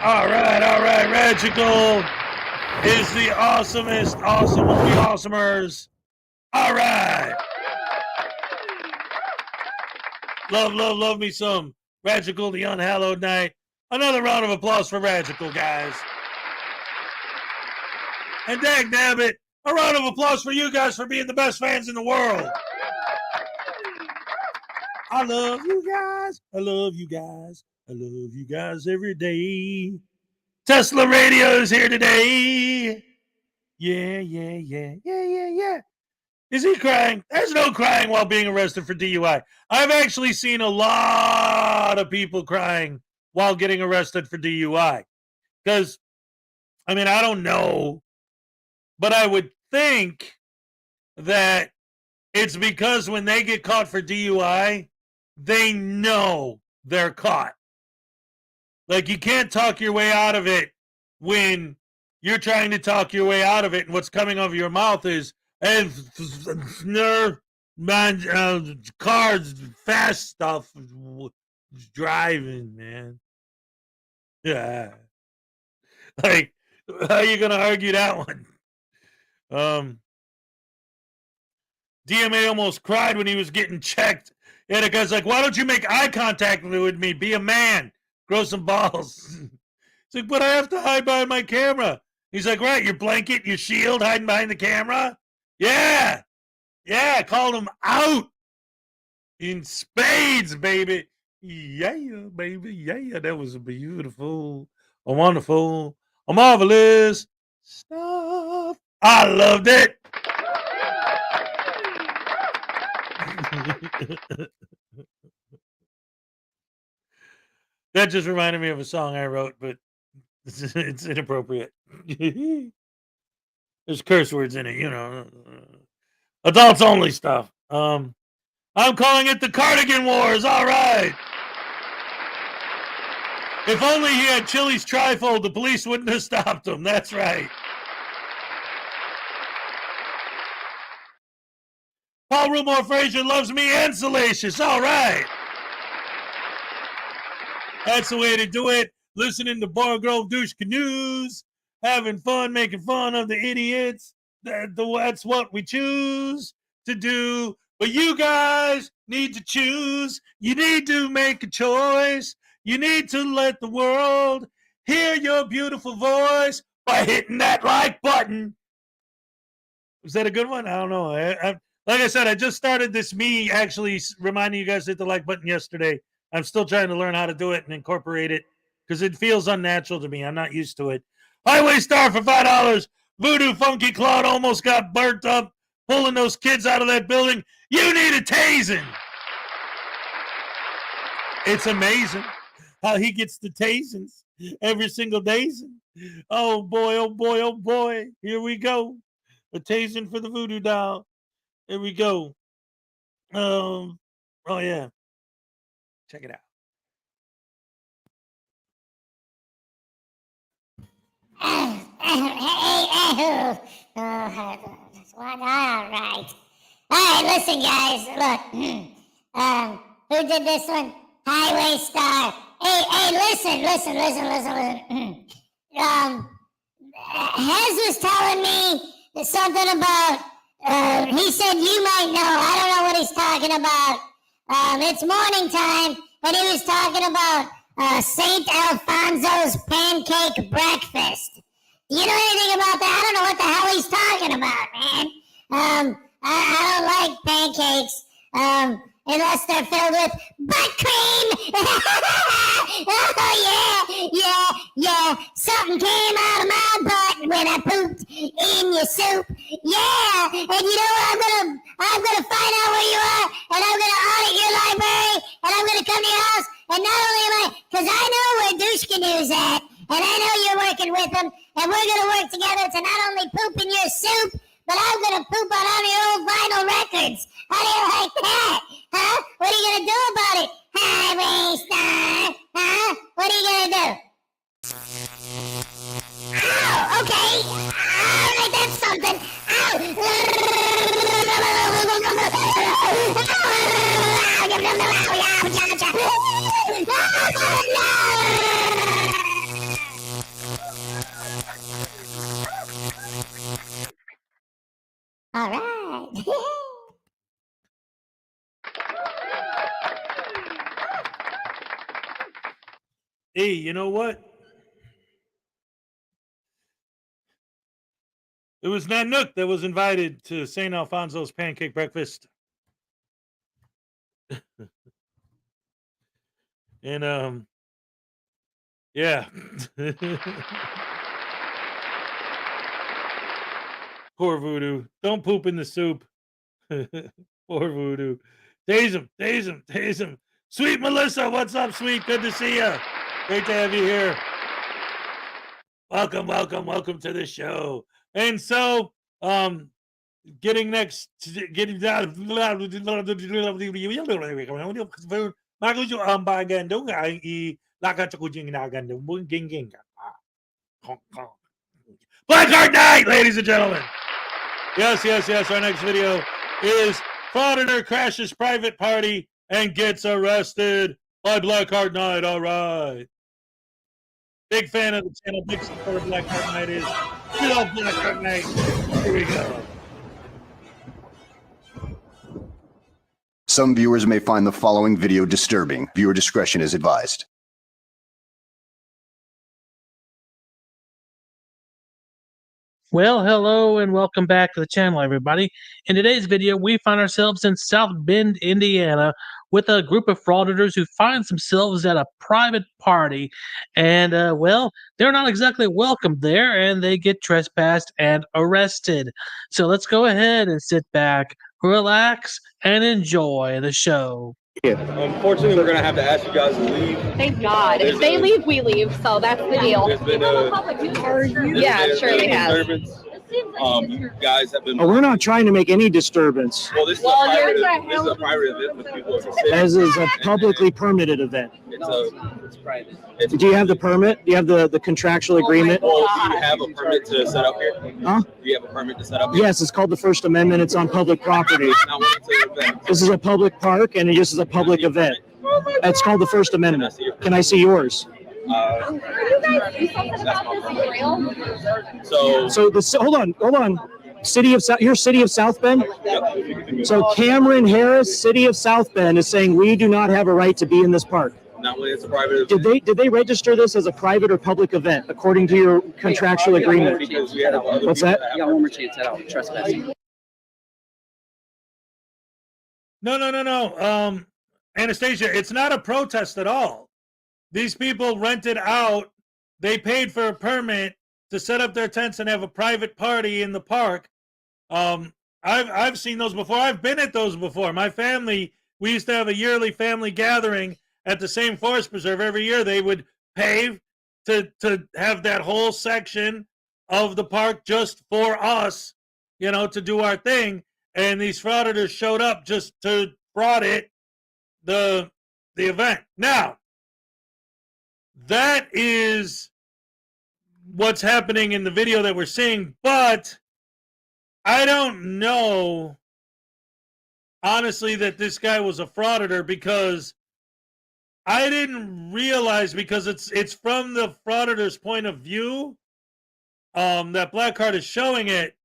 Speaker 1: All right. Regical is the awesomest awesome of the awesomers. All right. Love me some Regical, the unhallowed night. Another round of applause for Regical, guys. And dag nabbit, a round of applause for you guys for being the best fans in the world. I love you guys. I love you guys. I love you guys every day. Tesla Radio is here today. Yeah. Is he crying? There's no crying while being arrested for DUI. I've actually seen a lot of people crying while getting arrested for DUI. Because, I mean, I don't know, but I would think that it's because when they get caught for DUI, they know they're caught. Like, you can't talk your way out of it when you're trying to talk your way out of it, and what's coming out of your mouth is, cars, fast stuff, driving, man. Yeah. Like, how are you going to argue that one? DMA almost cried when he was getting checked. And the guy's like, why don't you make eye contact with me? Be a man. Grow some balls. It's like, but I have to hide behind my camera. He's like, right, your blanket, your shield, hiding behind the camera? Yeah. Yeah, called him out. In spades, baby. Yeah, baby. Yeah, that was a beautiful, a wonderful, a marvelous stuff. I loved it. That just reminded me of a song I wrote, but it's inappropriate. There's curse words in it, you know. Adults only stuff. I'm calling it the Cardigan Wars. All right. If only he had Chili's trifold, the police wouldn't have stopped him. That's right. Paul Rumor Frazier loves me and Salacious. All right. That's the way to do it. Listening to Bar Grove Douche Canoes, having fun, making fun of the idiots. That's what we choose to do. But you guys need to choose. You need to make a choice. You need to let the world hear your beautiful voice by hitting that like button. Was that a good one? I don't know. Like I said, I just started this me actually reminding you guys to hit the like button yesterday. I'm still trying to learn how to do it and incorporate it because it feels unnatural to me. I'm not used to it. Highway Star for $5. Voodoo Funky Claude almost got burnt up pulling those kids out of that building. You need a tasing. It's amazing how he gets the tasings every single day. Oh boy, oh boy, oh boy. Here we go. A tasing for the voodoo doll. Here we go. Oh yeah. Check it out.
Speaker 2: All right. All right, listen, guys. Look, who did this one? Highway Star. Hey, listen. Hez was telling me something about, he said you might know. I don't know what he's talking about. It's morning time, and he was talking about St. Alfonso's pancake breakfast. Do you know anything about that? I don't know what the hell he's talking about, man. I don't like pancakes unless they're filled with butt cream. Oh, yeah. Something came out of my butt when I pooped in your soup. Yeah, and you know what? I'm gonna find out where you are, and I'm gonna audit your library, and I'm gonna come to your house, and not only am I, because I know where Douche Canoe's at, and I know you're working with them, and we're gonna work together to not only poop in your soup, but I'm gonna poop on all your old vinyl records. How do you like that? Huh? What are you gonna do about it? Highway Star. Huh? What are you gonna do? Ow! Okay. All right, that's something. All right.
Speaker 1: Hey, you know what? It was Nanook that was invited to St. Alfonso's pancake breakfast. And yeah. Poor Voodoo. Don't poop in the soup. Poor Voodoo. Tase him. Sweet Melissa, what's up, sweet? Good to see you. Great to have you here. Welcome to the show. And so, getting down. Blackheart Night, ladies and gentlemen. Yes. Our next video is Frauditor crashes private party and gets arrested by Blackheart Night. All right. Big fan of the channel. Big supporter of Blackheart Night is. We love Blackheart Night. Here we go.
Speaker 17: Some viewers may find the following video disturbing. Viewer discretion is advised.
Speaker 18: Well, hello and welcome back to the channel, everybody. In today's video, we find ourselves in South Bend, Indiana, with a group of frauditors who find themselves at a private party. And, well, they're not exactly welcome there, and they get trespassed and arrested. So let's go ahead and sit back, relax, and enjoy the show.
Speaker 19: Unfortunately, we're going to have to ask you guys to leave.
Speaker 20: Thank God. If they leave, we leave. So that's the deal.
Speaker 19: There's been
Speaker 20: Yeah, sure they have.
Speaker 19: disturbance. You guys have been.
Speaker 21: Oh, we're not trying to make any disturbance.
Speaker 19: Well, this is a private event with people.
Speaker 21: As is a publicly permitted event.
Speaker 19: It's private.
Speaker 21: Do you have the permit? Do you have the contractual agreement?
Speaker 19: Well, do you have a permit to set up here?
Speaker 21: Huh?
Speaker 19: Do you have a permit to set up here?
Speaker 21: Yes, it's called the First Amendment. It's on public property. This is a public park, and this is a public event. It's called the First Amendment. Can I see yours? Hold on. You're City of South Bend?
Speaker 19: Yep.
Speaker 21: So Cameron Harris, City of South Bend, is saying we do not have a right to be in this park.
Speaker 19: Not when it's a private event.
Speaker 21: Did they register this as a private or public event according to your contractual agreement? What's that?
Speaker 14: You got one more chance at all. Trespassing.
Speaker 1: No. Anastasia, it's not a protest at all. These people rented out, they paid for a permit to set up their tents and have a private party in the park. I've seen those before. I've been at those before. My family, we used to have a yearly family gathering at the same forest preserve. Every year they would pay to have that whole section of the park just for us, to do our thing. And these frauditors showed up just to fraud it, the event. Now, that is what's happening in the video that we're seeing, but I don't know, honestly, that this guy was a frauditor, because I didn't realize, because it's from the frauditor's point of view, that Black Card is showing it.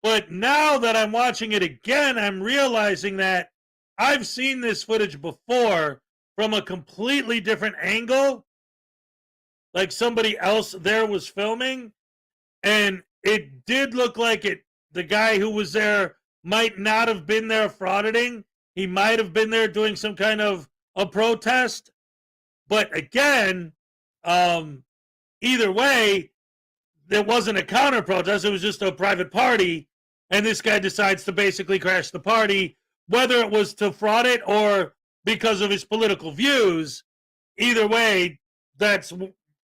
Speaker 1: But now that I'm watching it again, I'm realizing that I've seen this footage before from a completely different angle. Like somebody else there was filming, and it did look like the guy who was there might not have been there frauditing. He might have been there doing some kind of a protest. But again, either way, there wasn't a counter protest. It was just a private party, and this guy decides to basically crash the party, whether it was to fraud it or because of his political views. Either way, that's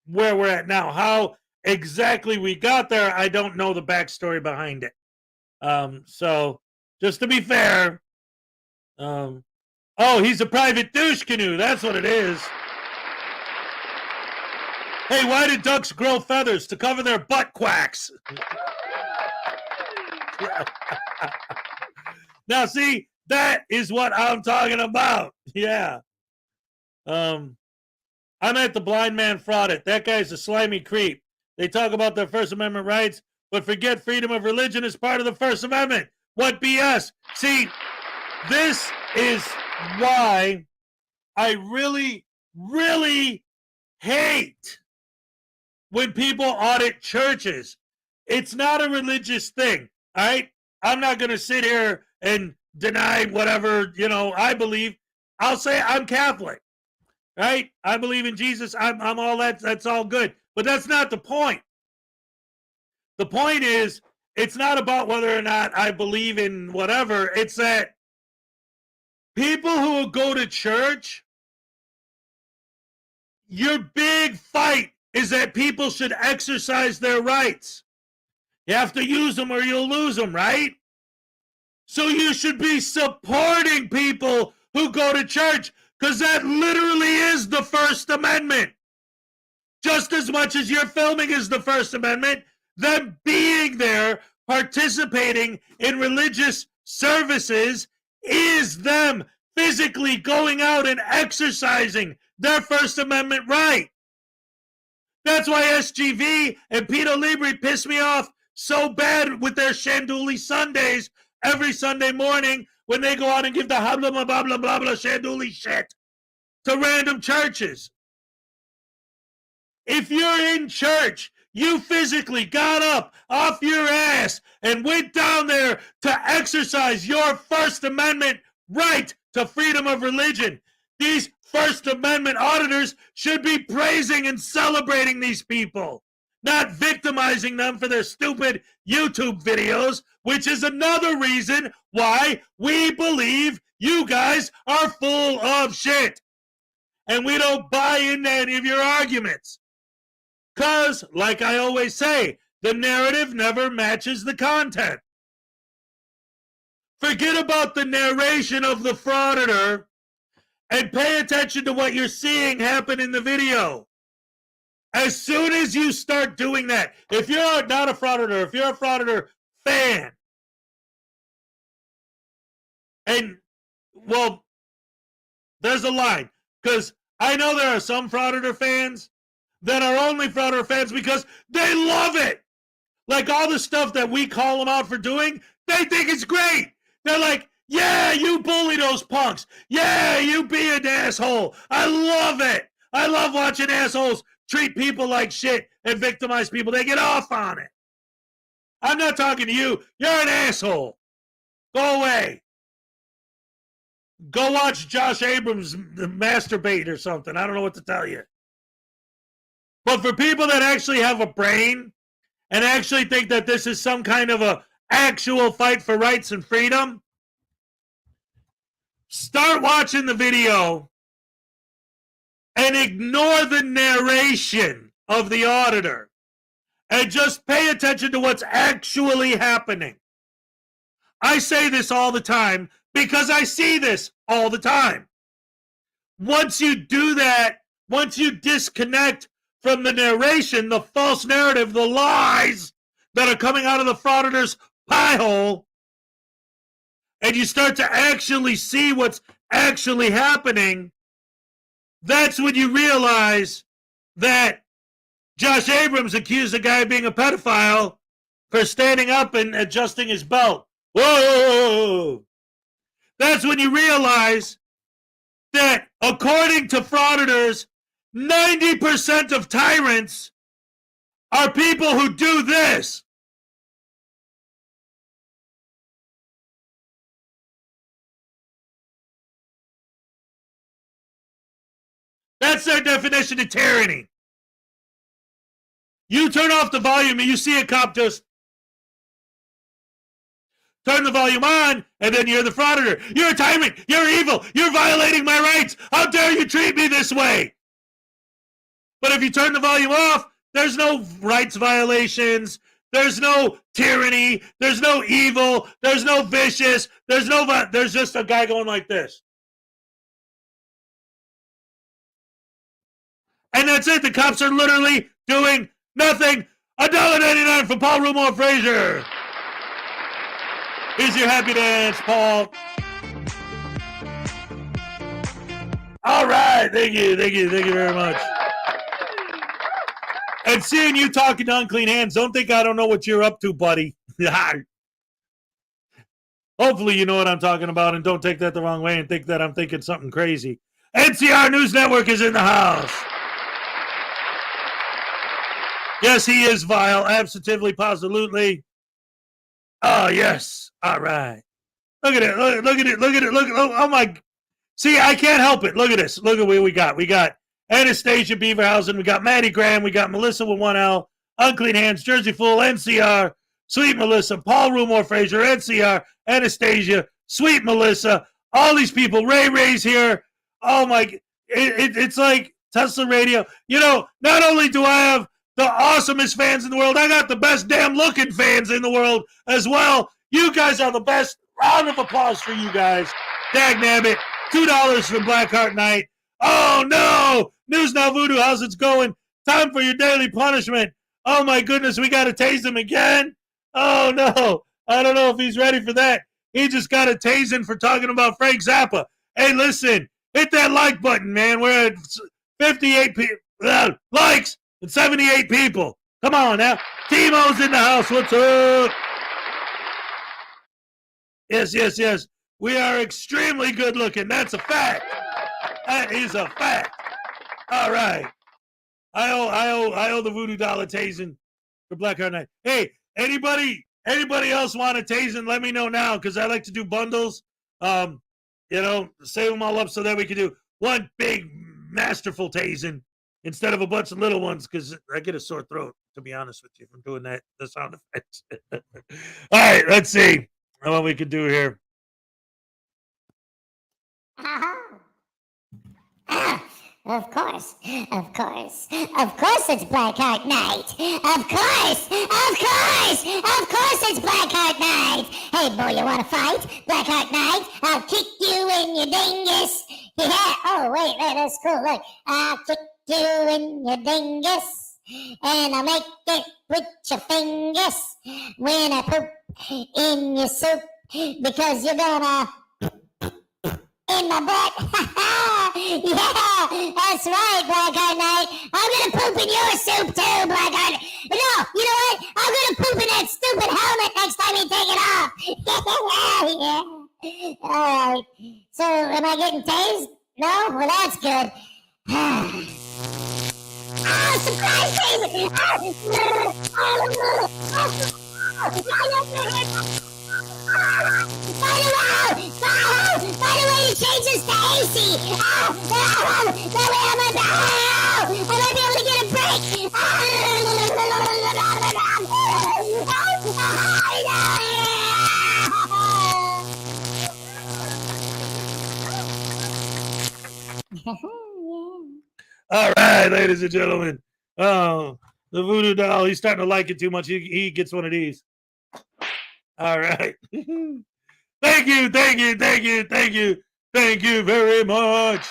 Speaker 1: where we're at now. How exactly we got there, I don't know the backstory behind it. So just to be fair, oh, he's a private douche canoe. That's what it is. Hey, why do ducks grow feathers? To cover their butt quacks. Now, see, that is what I'm talking about. Yeah. I'm at the blind man fraud it. That guy's a slimy creep. They talk about their First Amendment rights, but forget freedom of religion is part of the First Amendment. What BS? See, this is why I really, really hate when people audit churches. It's not a religious thing, all right? I'm not going to sit here and deny whatever, I believe. I'll say I'm Catholic. Right? I believe in Jesus. I'm all that. That's all good. But that's not the point. The point is, it's not about whether or not I believe in whatever. It's that people who go to church, your big fight is that people should exercise their rights. You have to use them or you'll lose them, right? So you should be supporting people who go to church, because that literally is the First Amendment. Just as much as your filming is the First Amendment, them being there, participating in religious services, is them physically going out and exercising their First Amendment right. That's why SGV and Pito Libre piss me off so bad with their Shanduli Sundays every Sunday morning, when they go out and give the blah, blah, blah, blah, blah, blah, shanduli shit to random churches. If you're in church, you physically got up off your ass and went down there to exercise your First Amendment right to freedom of religion. These First Amendment auditors should be praising and celebrating these people, not victimizing them for their stupid YouTube videos, which is another reason why we believe you guys are full of shit. And we don't buy into any of your arguments. Because, like I always say, the narrative never matches the content. Forget about the narration of the frauditor and pay attention to what you're seeing happen in the video. As soon as you start doing that, if you're not a frauditor, if you're a frauditor fan, and, well, there's a line, because I know there are some frauditor fans that are only frauditor fans because they love it. Like all the stuff that we call them out for doing, they think it's great. They're like, yeah, you bully those punks. Yeah, you be an asshole. I love it. I love watching assholes treat people like shit and victimize people. They get off on it. I'm not talking to you. You're an asshole. Go away. Go watch Josh Abrams masturbate or something. I don't know what to tell you. But for people that actually have a brain and actually think that this is some kind of a actual fight for rights and freedom, start watching the video and ignore the narration of the auditor and just pay attention to what's actually happening. I say this all the time because I see this all the time. Once you do that, once you disconnect from the narration, the false narrative, the lies that are coming out of the frauditor's pie hole, and you start to actually see what's actually happening, that's when you realize that Josh Abrams accused a guy of being a pedophile for standing up and adjusting his belt. Whoa! That's when you realize that according to frauditors, 90% of tyrants are people who do this. That's their definition of tyranny. You turn off the volume and you see a cop just turn the volume on, and then you're the frauditor. You're a tyrant. You're evil. You're violating my rights. How dare you treat me this way? But if you turn the volume off, there's no rights violations. There's no tyranny. There's no evil. There's no vicious. There's just a guy going like this. And that's it. The cops are literally doing nothing. $1.99 for Paul Rumor Frazier. Here's your happy dance, Paul. All right. Thank you very much. And seeing you talking to unclean hands, don't think I don't know what you're up to, buddy. Hopefully you know what I'm talking about and don't take that the wrong way and think that I'm thinking something crazy. NCR News Network is in the house. Yes, he is vile. Absolutely, positively. Oh, yes. All right. Look at it. Look at it. Look at it. Look. Oh, my. See, I can't help it. Look at this. Look at what we got. We got Anastasia Beaverhausen. We got Maddie Graham. We got Melissa with 1L. Unclean Hands, Jersey Fool, NCR, Sweet Melissa, Paul Rumor Frazier, NCR, Anastasia, Sweet Melissa. All these people. Ray's here. Oh, my. It's like Tesla Radio. You know, not only do I have the awesomest fans in the world, I got the best damn looking fans in the world as well. You guys are the best. Round of applause for you guys. Dagnabbit. $2 for Blackheart Night. Oh, no. News Now Voodoo, how's it going? Time for your daily punishment. Oh, my goodness, we got to tase him again? Oh, no. I don't know if he's ready for that. He just got a tasing for talking about Frank Zappa. Hey, listen, hit that like button, man. We're at 58 likes and 78 people. Come on now. Timo's in the house. What's up? Yes. We are extremely good looking. That's a fact. That is a fact. All right. I owe the Voodoo dollar tasing for Black Heart Night. Hey, anybody else want a tasing? Let me know now, because I like to do bundles. Save them all up so that we can do one big masterful tasing instead of a bunch of little ones, because I get a sore throat, to be honest with you, from doing the sound effects. All right, let's see what we can do here.
Speaker 2: Of course it's Black Heart Night. Of course it's Black Heart Night. Hey, boy, you want to fight? Black Heart Night, I'll kick you in your dingus. Yeah, oh, wait, that's cool. Look, I'll kick you in your dingus, and I'll make it with your fingers when I poop in your soup, because you're gonna in my butt. Yeah, that's right, Black Heart Night. I'm gonna poop in your soup too, Black Heart. No, you know what? I'm gonna poop in that stupid helmet next time you take it off. Yeah. All right. So, am I getting tased? No? Well, that's good. Surprise tasing! By the way, you changed this to AC. That way I might be able to get a break.
Speaker 1: All right, ladies and gentlemen. Oh, the Voodoo doll, he's starting to like it too much. He gets one of these. All right. Thank you very much.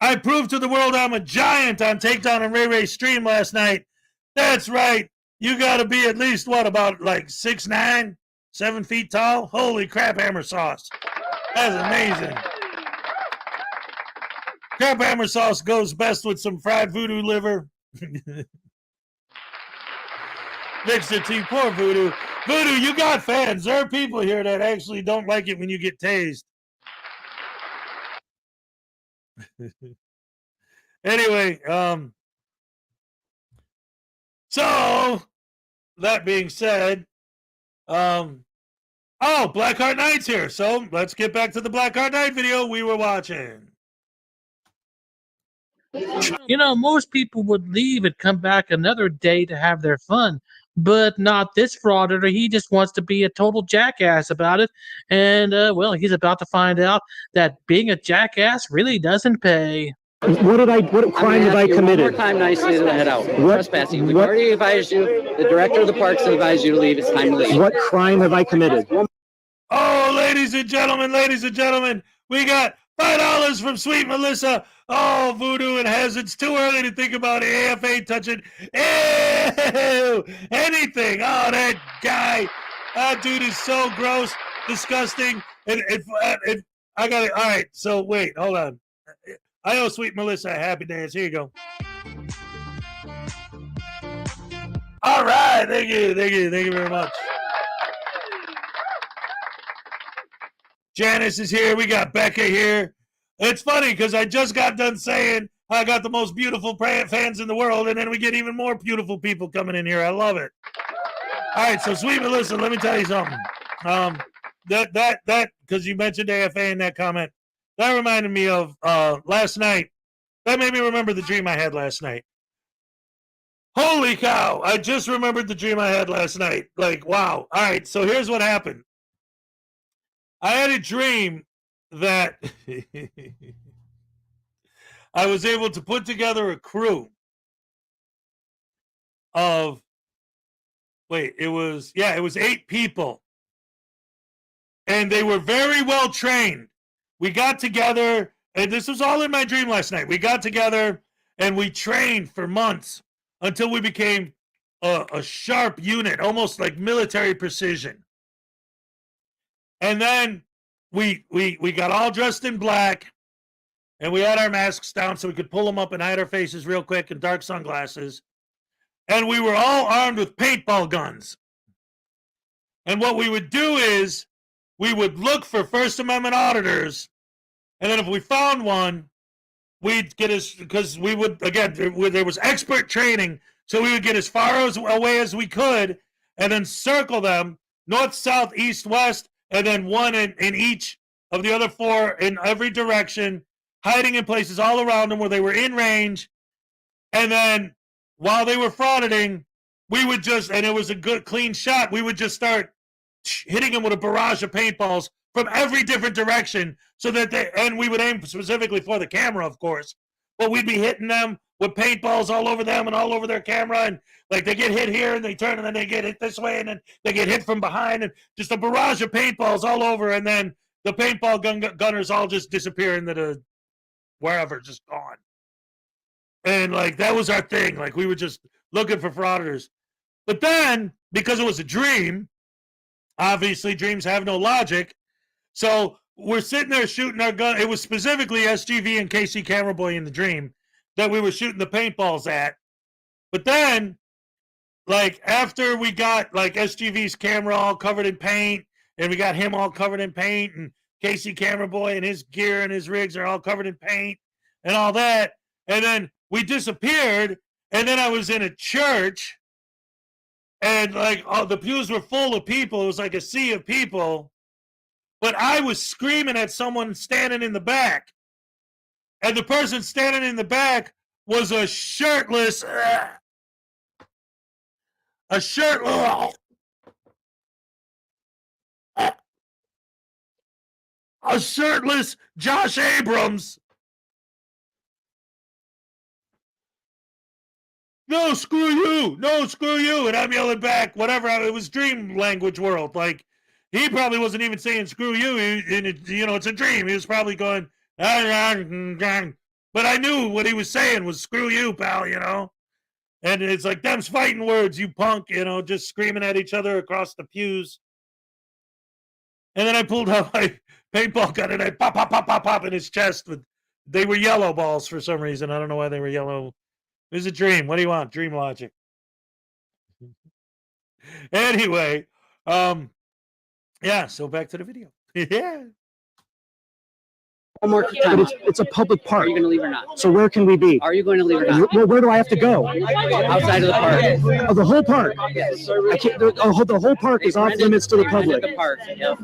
Speaker 1: I proved to the world I'm a giant on Takedown and Ray Ray's stream last night. That's right. You got to be at least, about like 6'9", 7 feet tall? Holy crap, hammer sauce. That's amazing. Crab hammer sauce goes best with some fried Voodoo liver. Mixed tea, poor Voodoo. Voodoo, you got fans. There are people here that actually don't like it when you get tased. Anyway, so that being said, Black Heart Night's here. So let's get back to the Black Heart Night video we were watching.
Speaker 18: Most people would leave and come back another day to have their fun, but not this frauditor. He just wants to be a total jackass about it. And, he's about to find out that being a jackass really doesn't pay.
Speaker 21: What crime have I committed?
Speaker 7: One more time nicely to head out. Trespassing. We've already advised you. The director of the parks advised you to leave. It's time to leave.
Speaker 21: What crime have I committed?
Speaker 1: Oh, ladies and gentlemen, we got $5 from Sweet Melissa. Oh, Voodoo and Hez, it's too early to think about AFA touching anything. Oh, that guy. That dude is so gross, disgusting. I got it. All right, so wait, hold on. I owe Sweet Melissa a happy dance. Here you go. All right, thank you very much. Janice is here. We got Becca here. It's funny because I just got done saying I got the most beautiful fans in the world, and then we get even more beautiful people coming in here. I love it. All right, so Sweet Melissa, let me tell you something. That because you mentioned AFA in that comment, that reminded me of last night. That made me remember the dream I had last night. Holy cow! I just remembered the dream I had last night. Like, wow. All right, so here's what happened. I had a dream that I was able to put together a crew of, it was 8 people. And they were very well trained. We got together, and this was all in my dream last night. We got together and we trained for months until we became a sharp unit, almost like military precision. And then we got all dressed in black, and we had our masks down so we could pull them up and hide our faces real quick, and dark sunglasses. And we were all armed with paintball guns. And what we would do is we would look for First Amendment auditors, and then if we found one, we'd get as, because we would, again, there was expert training, so we would get as far away as we could and then circle them north, south, east, west, and then one in each of the other 4 in every direction, hiding in places all around them where they were in range. And then while they were frauditing, we would just, and it was a good, clean shot, we would just start hitting them with a barrage of paintballs from every different direction, so that and we would aim specifically for the camera, of course, but we'd be hitting them with paintballs all over them and all over their camera, and like they get hit here and they turn and then they get hit this way and then they get hit from behind, and just a barrage of paintballs all over, and then the paintball gunners all just disappear into the wherever, just gone. And like that was our thing. Like we were just looking for frauditors. But then, because it was a dream, obviously dreams have no logic. So we're sitting there shooting our gun. It was specifically SGV and KC Camera Boy in the dream that we were shooting the paintballs at. But then, like after we got like SGV's camera all covered in paint, and we got him all covered in paint, and KC Camera Boy and his gear and his rigs are all covered in paint and all that. And then we disappeared, and then I was in a church, and like the pews were full of people. It was like a sea of people, but I was screaming at someone standing in the back, and the person standing in the back was a shirtless Josh Abrams. No, screw you. No, screw you. And I'm yelling back, whatever. It was dream language world. Like, he probably wasn't even saying screw you. It's a dream. He was probably going, but I knew what he was saying was screw you, pal, And it's like, them's fighting words, you punk, just screaming at each other across the pews. And then I pulled out my paintball gun and I pop, pop, pop, pop, pop in his chest. They were yellow balls for some reason. I don't know why they were yellow. It was a dream. What do you want? Dream logic. Anyway, yeah, so back to the video. Yeah.
Speaker 21: One more time. But it's a public park.
Speaker 7: Are you going to leave or not?
Speaker 21: So where can we be?
Speaker 7: Are you going to leave or not?
Speaker 21: Where do I have to go?
Speaker 7: Outside of the park.
Speaker 21: Oh, the whole park?
Speaker 7: Yes.
Speaker 21: I can't, the whole park is off limits to the public.
Speaker 7: The park, yep.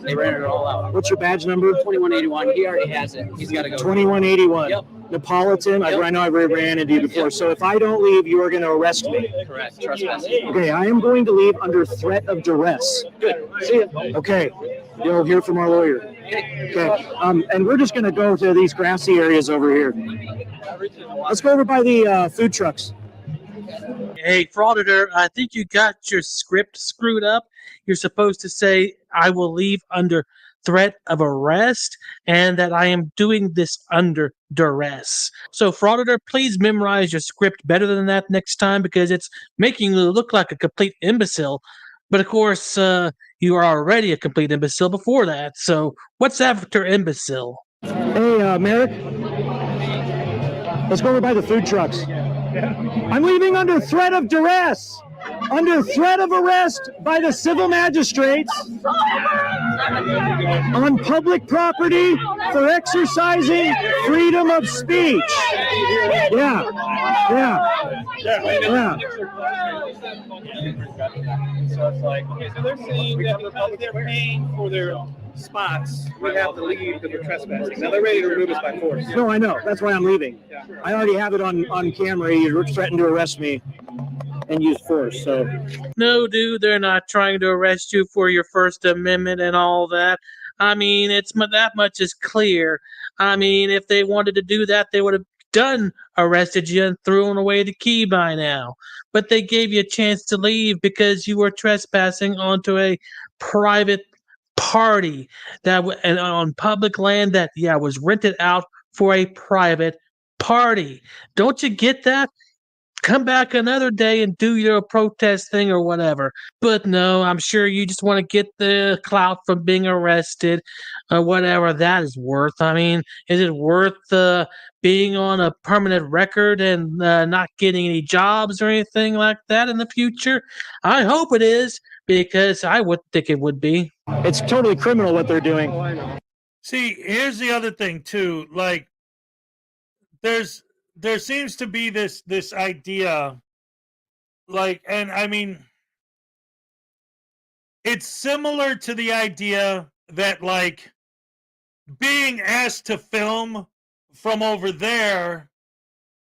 Speaker 7: They rented it all out.
Speaker 21: What's your badge number?
Speaker 7: 2181. He already has it. He's got to go.
Speaker 21: 2181.
Speaker 7: Yep.
Speaker 21: Neapolitan.
Speaker 7: Yep.
Speaker 21: I know I ran into you before. Yep. So if I don't leave, you are going to arrest me.
Speaker 7: Correct. Trespassing.
Speaker 21: Okay, I am going to leave under threat of duress.
Speaker 7: Good. See ya.
Speaker 21: Okay. You'll hear from our lawyer. Okay. And we're just going to go to these grassy areas over here. Let's go over by the food trucks.
Speaker 18: Hey, Frauditor, I think you got your script screwed up. You're supposed to say, I will leave under threat of arrest, and that I am doing this under duress. So, Frauditor, please memorize your script better than that next time, because it's making you look like a complete imbecile. But, of course, you are already a complete imbecile before that. So, what's after imbecile?
Speaker 21: Hey, Merrick. Let's go over by the food trucks. I'm leaving under threat of duress, under threat of arrest by the civil magistrates on public property for exercising freedom of speech. Yeah.
Speaker 8: So it's like, okay, so they're saying that because they're paying for their spots, we have to leave because we're trespassing. Now they're ready to remove us by force.
Speaker 21: No, I know. That's why I'm leaving. I already have it on camera. You threatened to arrest me and use force. So
Speaker 18: no, dude, they're not trying to arrest you for your First Amendment and all that. I mean, it's that much is clear. I mean, if they wanted to do that, they would have arrested you and thrown away the key by now. But they gave you a chance to leave because you were trespassing onto a private party and on public land that was rented out for a private party. Don't you get that? come back another day and do your protest thing or whatever. But no, I'm sure you just want to get the clout from being arrested or whatever that is worth. I mean, is it worth being on a permanent record and not getting any jobs or anything like that in the future? I hope it is, because I would think it would be.
Speaker 21: It's totally criminal what they're doing.
Speaker 18: Oh, I know.
Speaker 1: See, here's the other thing too. Like, there seems to be this idea, like, and I mean, it's similar to the idea that, like, being asked to film from over there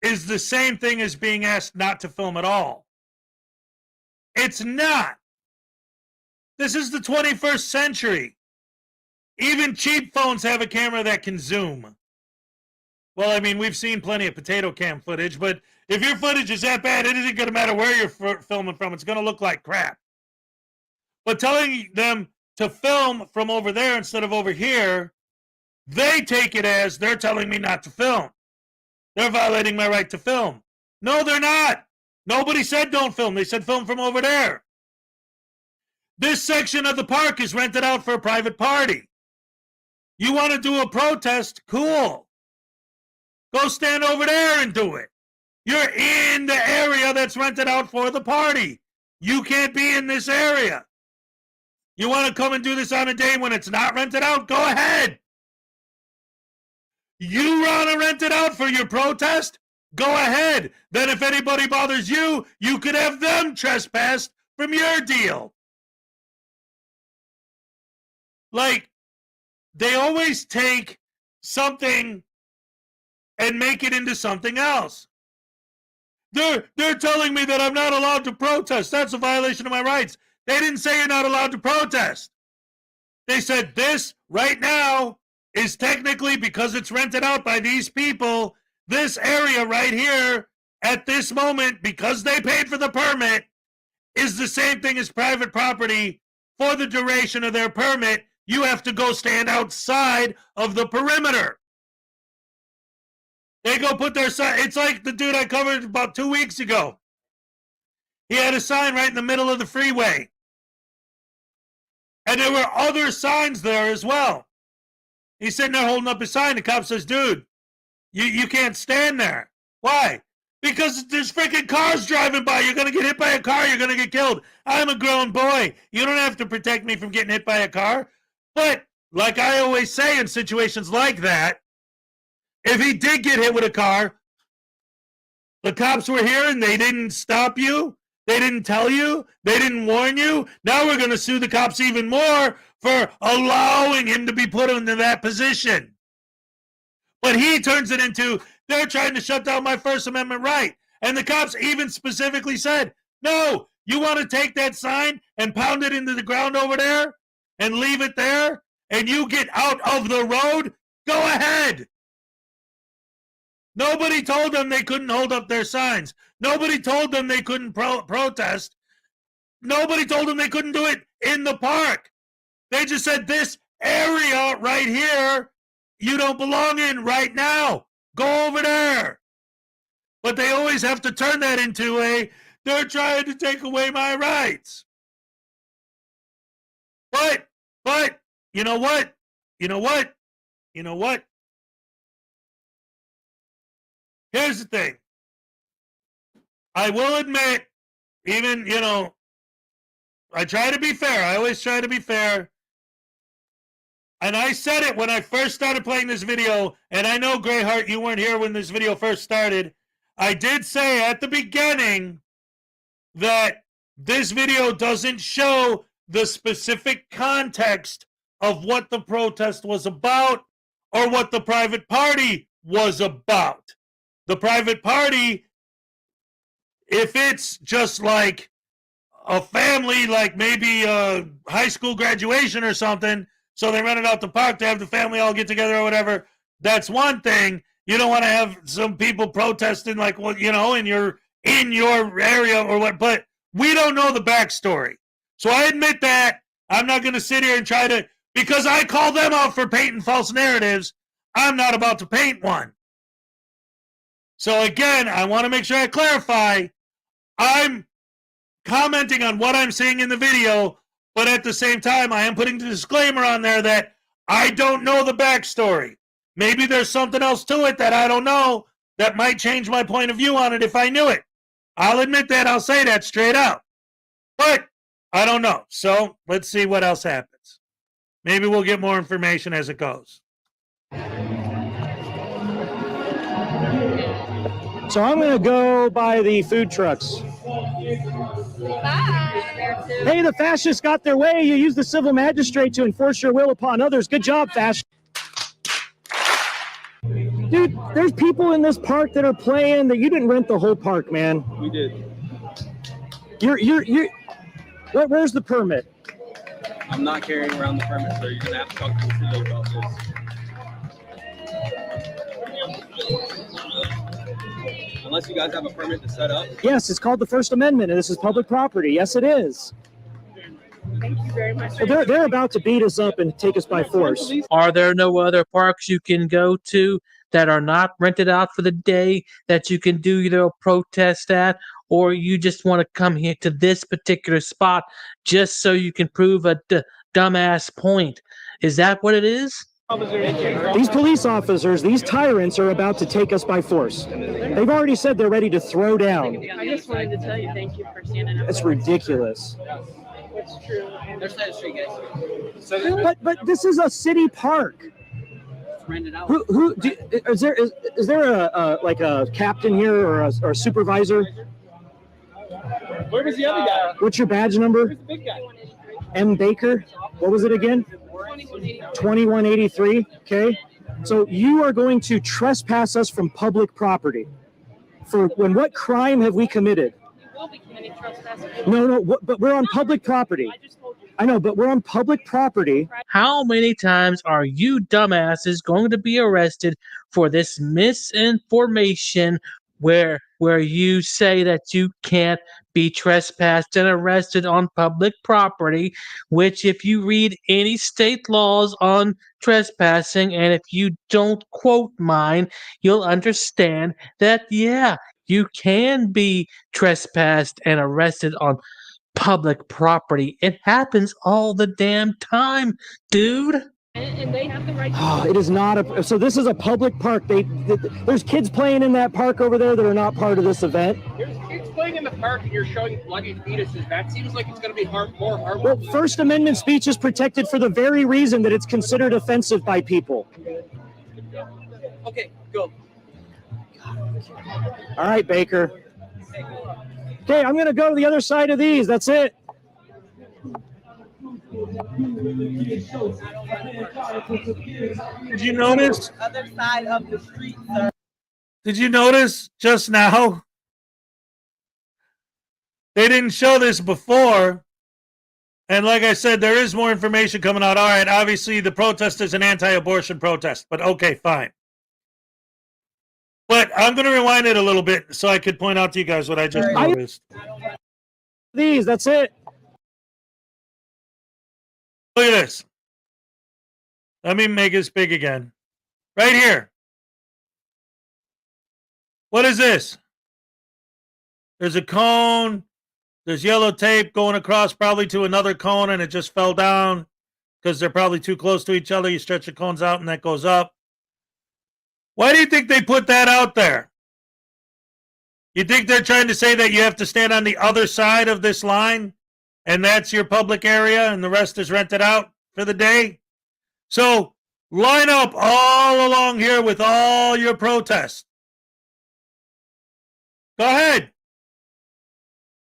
Speaker 1: is the same thing as being asked not to film at all. It's not. This is the 21st century. Even cheap phones have a camera that can zoom. Well, I mean, we've seen plenty of potato cam footage, but if your footage is that bad, it isn't going to matter where you're filming from. It's going to look like crap. But telling them to film from over there instead of over here, they take it as they're telling me not to film. They're violating my right to film. No, they're not. Nobody said don't film. They said film from over there. This section of the park is rented out for a private party. You want to do a protest? Cool. Go stand over there and do it. You're in the area that's rented out for the party. You can't be in this area. You want to come and do this on a day when it's not rented out? Go ahead. You want to rent it out for your protest? Go ahead. Then if anybody bothers you, you could have them trespassed from your deal. Like, they always take something and make it into something else. They're telling me that I'm not allowed to protest. That's a violation of my rights. They didn't say you're not allowed to protest. They said this right now is technically, because it's rented out by these people, this area right here at this moment, because they paid for the permit, is the same thing as private property for the duration of their permit. You have to go stand outside of the perimeter. They go put their sign. It's like the dude I covered about 2 weeks ago. He had a sign right in the middle of the freeway. And there were other signs there as well. He's sitting there holding up his sign. The cop says, dude, you can't stand there. Why? Because there's freaking cars driving by. You're going to get hit by a car. You're going to get killed. I'm a grown boy. You don't have to protect me from getting hit by a car. But like I always say in situations like that, if he did get hit with a car, the cops were here and they didn't stop you, they didn't tell you, they didn't warn you, now we're going to sue the cops even more for allowing him to be put into that position. But he turns it into, they're trying to shut down my First Amendment right. And the cops even specifically said, no, you want to take that sign and pound it into the ground over there and leave it there and you get out of the road? Go ahead. Nobody told them they couldn't hold up their signs. Nobody told them they couldn't protest. Nobody told them they couldn't do it in the park. They just said this area right here, you don't belong in right now. Go over there. But they always have to turn that into they're trying to take away my rights. But, you know what? Here's the thing. I will admit, even, I try to be fair. I always try to be fair. And I said it when I first started playing this video, and I know, Greyheart, you weren't here when this video first started. I did say at the beginning that this video doesn't show the specific context of what the protest was about or what the private party was about. The private party, if it's just like a family, like maybe a high school graduation or something, so they rented out the park to have the family all get together or whatever, that's one thing. You don't want to have some people protesting like, well, in your area or what, but we don't know the backstory. So I admit that. I'm not going to sit here and try to, because I call them out for painting false narratives, I'm not about to paint one. So again, I want to make sure I clarify. I'm commenting on what I'm seeing in the video, but at the same time, I am putting the disclaimer on there that I don't know the backstory. Maybe there's something else to it that I don't know that might change my point of view on it if I knew it. I'll admit that. I'll say that straight out. But I don't know. So let's see what else happens. Maybe we'll get more information as it goes.
Speaker 21: So I'm going to go by the food trucks. Hey, the fascists got their way. You use the civil magistrate to enforce your will upon others. Good job, fascists. Dude, there's people in this park that are playing that you didn't rent the whole park, man.
Speaker 19: We did.
Speaker 21: Where's the permit?
Speaker 19: I'm not carrying around the permit, so you're gonna have to talk to the city about this. Unless you guys have a permit to set up.
Speaker 21: Yes, it's called the First Amendment, and this is public property. Yes, it is.
Speaker 20: Thank you very much.
Speaker 21: Well, they're about to beat us up and take us by force.
Speaker 18: Are there no other parks you can go to that are not rented out for the day that you can do either a protest at, or you just want to come here to this particular spot just so you can prove a dumbass point? Is that what it is?
Speaker 21: These police officers, these tyrants are about to take us by force. They've already said they're ready to throw down.
Speaker 20: I just wanted to tell you thank you for standing up.
Speaker 21: That's ridiculous.
Speaker 20: It's true.
Speaker 19: There's that street, guys.
Speaker 21: But this is a city park.
Speaker 19: Rented out.
Speaker 21: Is there a captain here or a supervisor?
Speaker 19: Where was the other guy?
Speaker 21: What's your badge number?
Speaker 19: Where's the big guy?
Speaker 21: M. Baker. What was it again? 2183. Okay. So you are going to trespass us from public property. For what crime have we committed?
Speaker 20: We'll be committing trespass.
Speaker 21: No, but we're on public property. I know, but we're on public property.
Speaker 18: How many times are you dumbasses going to be arrested for this misinformation where you say that you can't be trespassed and arrested on public property, which if you read any state laws on trespassing, and if you don't quote mine, you'll understand that, yeah, you can be trespassed and arrested on public property. It happens all the damn time, dude.
Speaker 20: And they have the right to
Speaker 21: Oh, it is not so this is a public park. There's kids playing in that park over there that are not part of this event.
Speaker 19: There's kids playing in the park and you're showing bloody fetuses. That seems like it's going to be more harmful.
Speaker 21: Well, First Amendment speech is protected for the very reason that it's considered offensive by people.
Speaker 19: Okay, go.
Speaker 21: All right, Baker. Okay, I'm going to go to the other side of these. That's it.
Speaker 1: Did you notice?
Speaker 6: Other side of the street, sir.
Speaker 1: Did you notice just now? They didn't show this before. And like I said, there is more information coming out. All right, obviously the protest is an anti-abortion protest, but okay, fine. But I'm going to rewind it a little bit so I could point out to you guys what I just noticed.
Speaker 21: That's it.
Speaker 1: Look at this. Let me make this big again. Right here. What is this? There's a cone. There's yellow tape going across probably to another cone, and it just fell down because they're probably too close to each other. You stretch the cones out, and that goes up. Why do you think they put that out there? You think they're trying to say that you have to stand on the other side of this line, and that's your public area, and the rest is rented out for the day? So line up all along here with all your protests. Go ahead.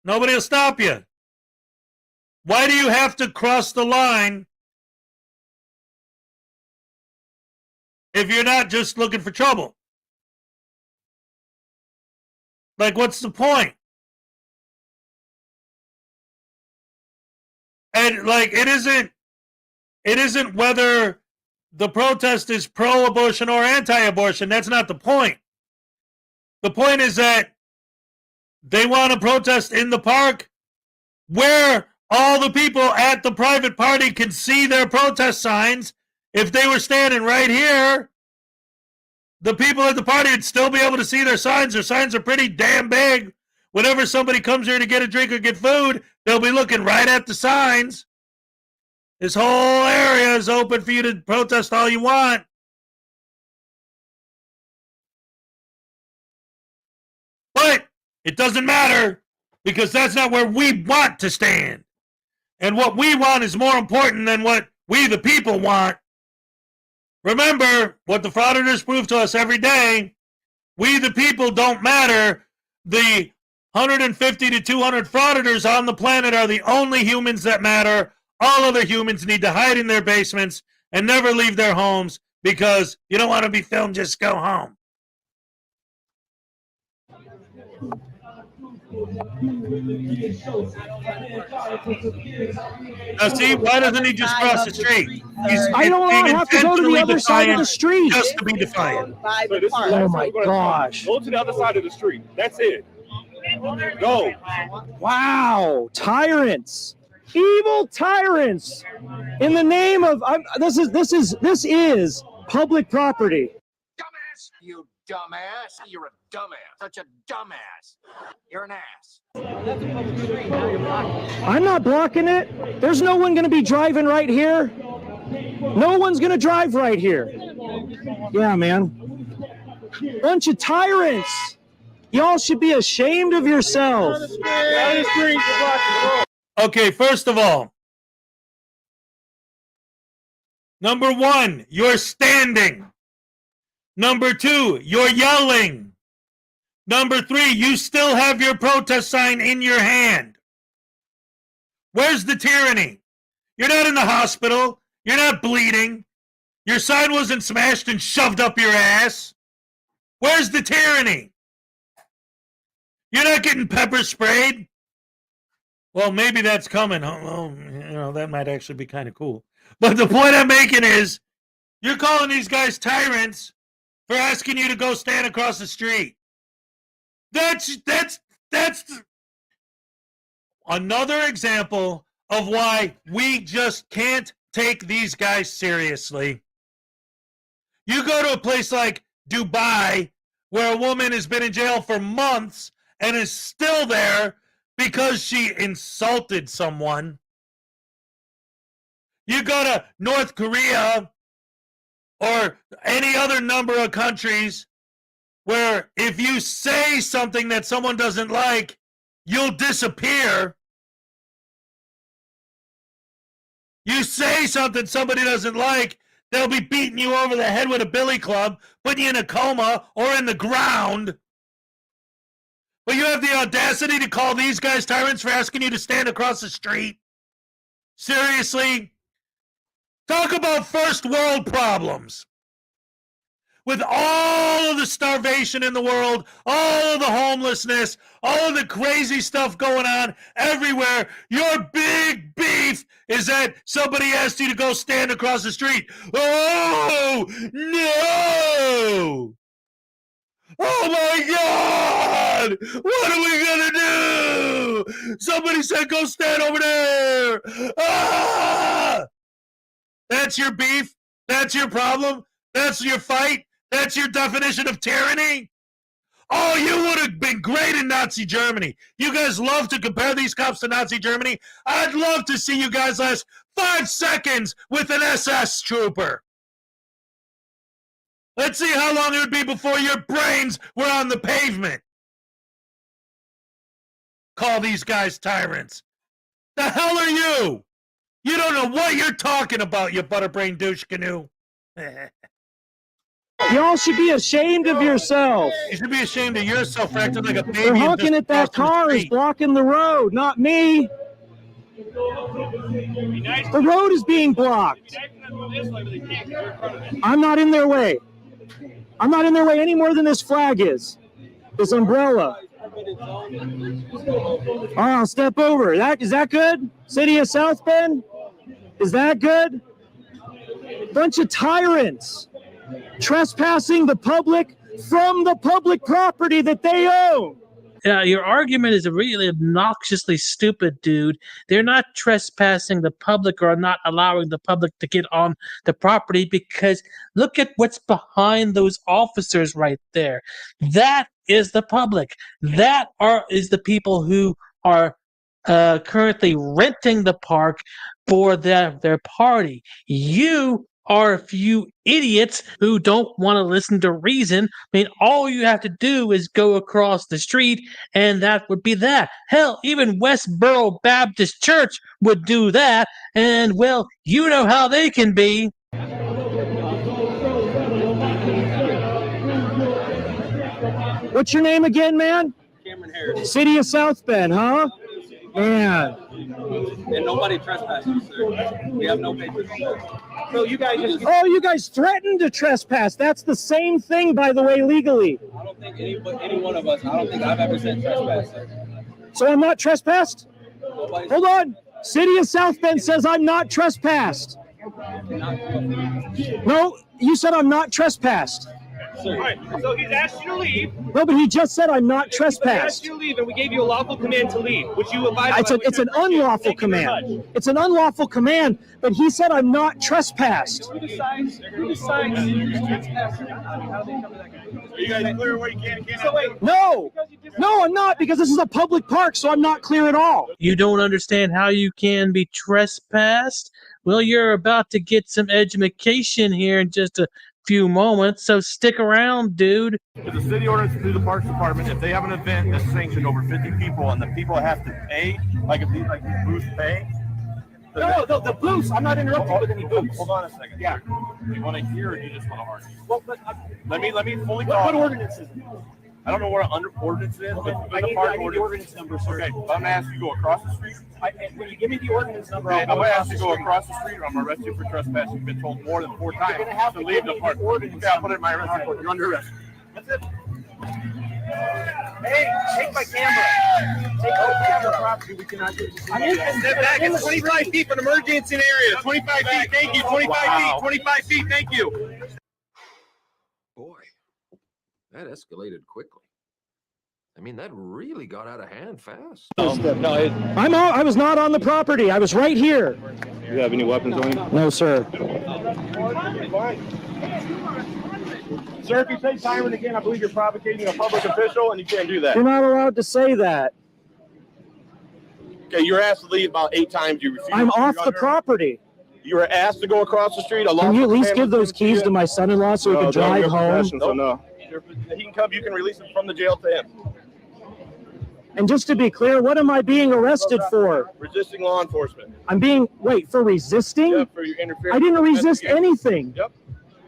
Speaker 1: Nobody will stop you. Why do you have to cross the line if you're not just looking for trouble? Like, what's the point? And like, it isn't whether the protest is pro-abortion or anti-abortion. That's not the point. The point is that they want to protest in the park where all the people at the private party can see their protest signs. If they were standing right here, the people at the party would still be able to see their signs. Their signs are pretty damn big. Whenever somebody comes here to get a drink or get food, they'll be looking right at the signs. This whole area is open for you to protest all you want. But it doesn't matter because that's not where we want to stand. And what we want is more important than what we, the people, want. Remember what the frauditors prove to us every day. We, the people, don't matter. The 150 to 200 frauditors on the planet are the only humans that matter. All other humans need to hide in their basements and never leave their homes because you don't want to be filmed, just go home. Now see, why doesn't he just cross the street?
Speaker 21: I don't have to go to the other side of the street.
Speaker 1: Just to be defiant.
Speaker 21: Oh my gosh.
Speaker 8: Go to the other side of the street. That's it. Go.
Speaker 21: Wow, tyrants. Evil tyrants. In the name of this is public property.
Speaker 14: Dumbass, you dumbass. You're a dumbass. Such a dumbass. You're an ass.
Speaker 21: I'm not blocking it. There's no one going to be driving right here. No one's going to drive right here. Yeah, man. Bunch of tyrants. Y'all should be ashamed of yourselves.
Speaker 1: Okay, first of all, number one, you're standing. Number two, you're yelling. Number three, you still have your protest sign in your hand. Where's the tyranny? You're not in the hospital. You're not bleeding. Your sign wasn't smashed and shoved up your ass. Where's the tyranny? You're not getting pepper sprayed. Well, maybe that's coming. That might actually be kind of cool. But the point I'm making is, you're calling these guys tyrants for asking you to go stand across the street. That's another example of why we just can't take these guys seriously. You go to a place like Dubai, where a woman has been in jail for months and is still there because she insulted someone. You go to North Korea or any other number of countries where if you say something that someone doesn't like, you'll disappear. You say something somebody doesn't like, they'll be beating you over the head with a billy club, putting you in a coma or in the ground. But you have the audacity to call these guys tyrants for asking you to stand across the street? Seriously? Talk about first world problems. With all of the starvation in the world, all of the homelessness, all of the crazy stuff going on everywhere, your big beef is that somebody asked you to go stand across the street. Oh, no! Oh my God! What are we gonna do? Somebody said go stand over there! Ah! That's your beef? That's your problem? That's your fight? That's your definition of tyranny? Oh, you would have been great in Nazi Germany. You guys love to compare these cops to Nazi Germany. I'd love to see you guys last 5 seconds with an SS trooper. Let's see how long it would be before your brains were on the pavement. Call these guys tyrants. The hell are you? You don't know what you're talking about, you butterbrain douche canoe.
Speaker 21: Y'all should be ashamed of yourself.
Speaker 1: You should be ashamed of yourself for acting like a baby.
Speaker 21: They're honking at that car is blocking the road, not me. The road is being blocked. I'm not in their way. I'm not in their way any more than this flag is. This umbrella. All right, I'll step over. Is that good? City of South Bend? Is that good? Bunch of tyrants trespassing the public from the public property that they own.
Speaker 18: your argument is really obnoxiously stupid, dude. They're not trespassing the public or not allowing the public to get on the property because look at what's behind those officers right there. That is the public. That is the people who are currently renting the park for their party. You are a few idiots who don't want to listen to reason. I mean, all you have to do is go across the street, and that would be that. Hell, even Westboro Baptist Church would do that, and well, you know how they can be.
Speaker 21: What's your name again, man?
Speaker 8: Cameron Harris.
Speaker 21: City of South Bend, huh? Man.
Speaker 8: And nobody trespasses, sir. We have no papers. So you guys just...
Speaker 21: Oh, you guys threatened to trespass. That's the same thing, by the way, legally.
Speaker 8: I don't think any one of us, I don't think I've ever said trespass, sir.
Speaker 21: So I'm not trespassed?
Speaker 8: Nobody's...
Speaker 21: Hold on. City of South Bend says I'm not trespassed. No, you said I'm not trespassed.
Speaker 8: All right, so he's asked you to leave.
Speaker 21: No, but he just said I'm not
Speaker 8: He asked
Speaker 21: trespassed.
Speaker 8: you to leave, and we gave you a lawful command to leave, which you abided by.
Speaker 21: It's an unlawful command. It's an unlawful command, but he said I'm not trespassed.
Speaker 8: Who decides trespass or not? How do they come to that conclusion?
Speaker 1: Are you guys clear where you can and cannot?
Speaker 8: So wait,
Speaker 21: No, I'm not, because this is a public park, so I'm not clear at all.
Speaker 18: You don't understand how you can be trespassed? Well, you're about to get some education here in just a few moments, so stick around, dude.
Speaker 5: If the city orders through the Parks Department, if they have an event that's sanctioned over 50 people and the people have to pay, like if these booths pay.
Speaker 21: No, the booths. I'm not interrupting with any booths.
Speaker 5: Hold on a second.
Speaker 21: Yeah.
Speaker 5: Do you want to hear or do you just want to argue?
Speaker 21: Well, but,
Speaker 5: Let me fully
Speaker 21: what
Speaker 5: talk.
Speaker 21: ordinance is it?
Speaker 5: I don't know what an ordinance is, but
Speaker 21: I need the ordinance number, sir.
Speaker 5: Okay, I'm gonna ask you to go across the street.
Speaker 21: When you give me the ordinance number,
Speaker 5: Okay,
Speaker 21: I'll
Speaker 5: I'm
Speaker 21: go
Speaker 5: gonna
Speaker 21: across
Speaker 5: ask you
Speaker 21: the
Speaker 5: to go
Speaker 21: street.
Speaker 5: across the street or I'm gonna arrest you for trespassing. You've been told more than 4 times
Speaker 21: You're gonna have to
Speaker 5: leave
Speaker 21: give
Speaker 5: the
Speaker 21: me
Speaker 5: park.
Speaker 21: the ordinance.
Speaker 5: Okay, I'll put it in my arrest report. You're under arrest. That's it.
Speaker 21: Hey, take my camera. Take my camera. Property. We cannot get.
Speaker 1: Step back. It's 25 feet from emergency area. 25 feet. Thank you. 25 feet. 25 feet. Thank you.
Speaker 22: Boy, that escalated quickly. I mean, that really got out of hand fast.
Speaker 21: I was not on the property. I was right here.
Speaker 5: Do you have any weapons on you?
Speaker 21: No, sir.
Speaker 5: Sir, if you say siren again, I believe you're provocating a public official and you can't do that.
Speaker 21: You're not allowed to say that.
Speaker 5: Okay, you're asked to leave about 8 times. You refuse.
Speaker 21: I'm off the property.
Speaker 5: You were asked to go across the street.
Speaker 21: Can you at least give those keys to my son-in-law so he can drive home?
Speaker 5: So no. He can come. You can release him from the jail to him.
Speaker 21: And just to be clear, what am I being arrested for?
Speaker 5: Resisting law enforcement.
Speaker 21: I'm being, for resisting?
Speaker 5: Yep, for your interference.
Speaker 21: I didn't resist anything.
Speaker 5: Yep.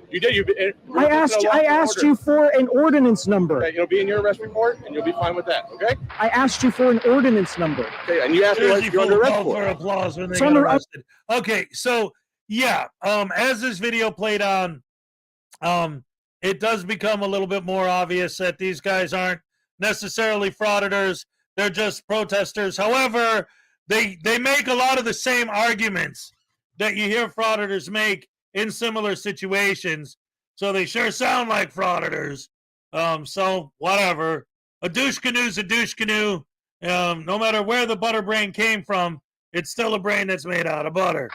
Speaker 5: You did.
Speaker 21: I asked you for an ordinance number.
Speaker 5: Okay, it'll be in your arrest report, and you'll be fine with that. Okay.
Speaker 21: I asked you for an ordinance number.
Speaker 5: Okay, and you asked me what you're under arrest for.
Speaker 1: Applause when they
Speaker 21: So
Speaker 1: get arrested. Okay, so yeah, as this video played on, it does become a little bit more obvious that these guys aren't necessarily frauditors. They're just protesters. However, they make a lot of the same arguments that you hear frauditors make in similar situations. So they sure sound like frauditors. So whatever. A douche canoe's a douche canoe. No matter where the butter brain came from, it's still a brain that's made out of butter.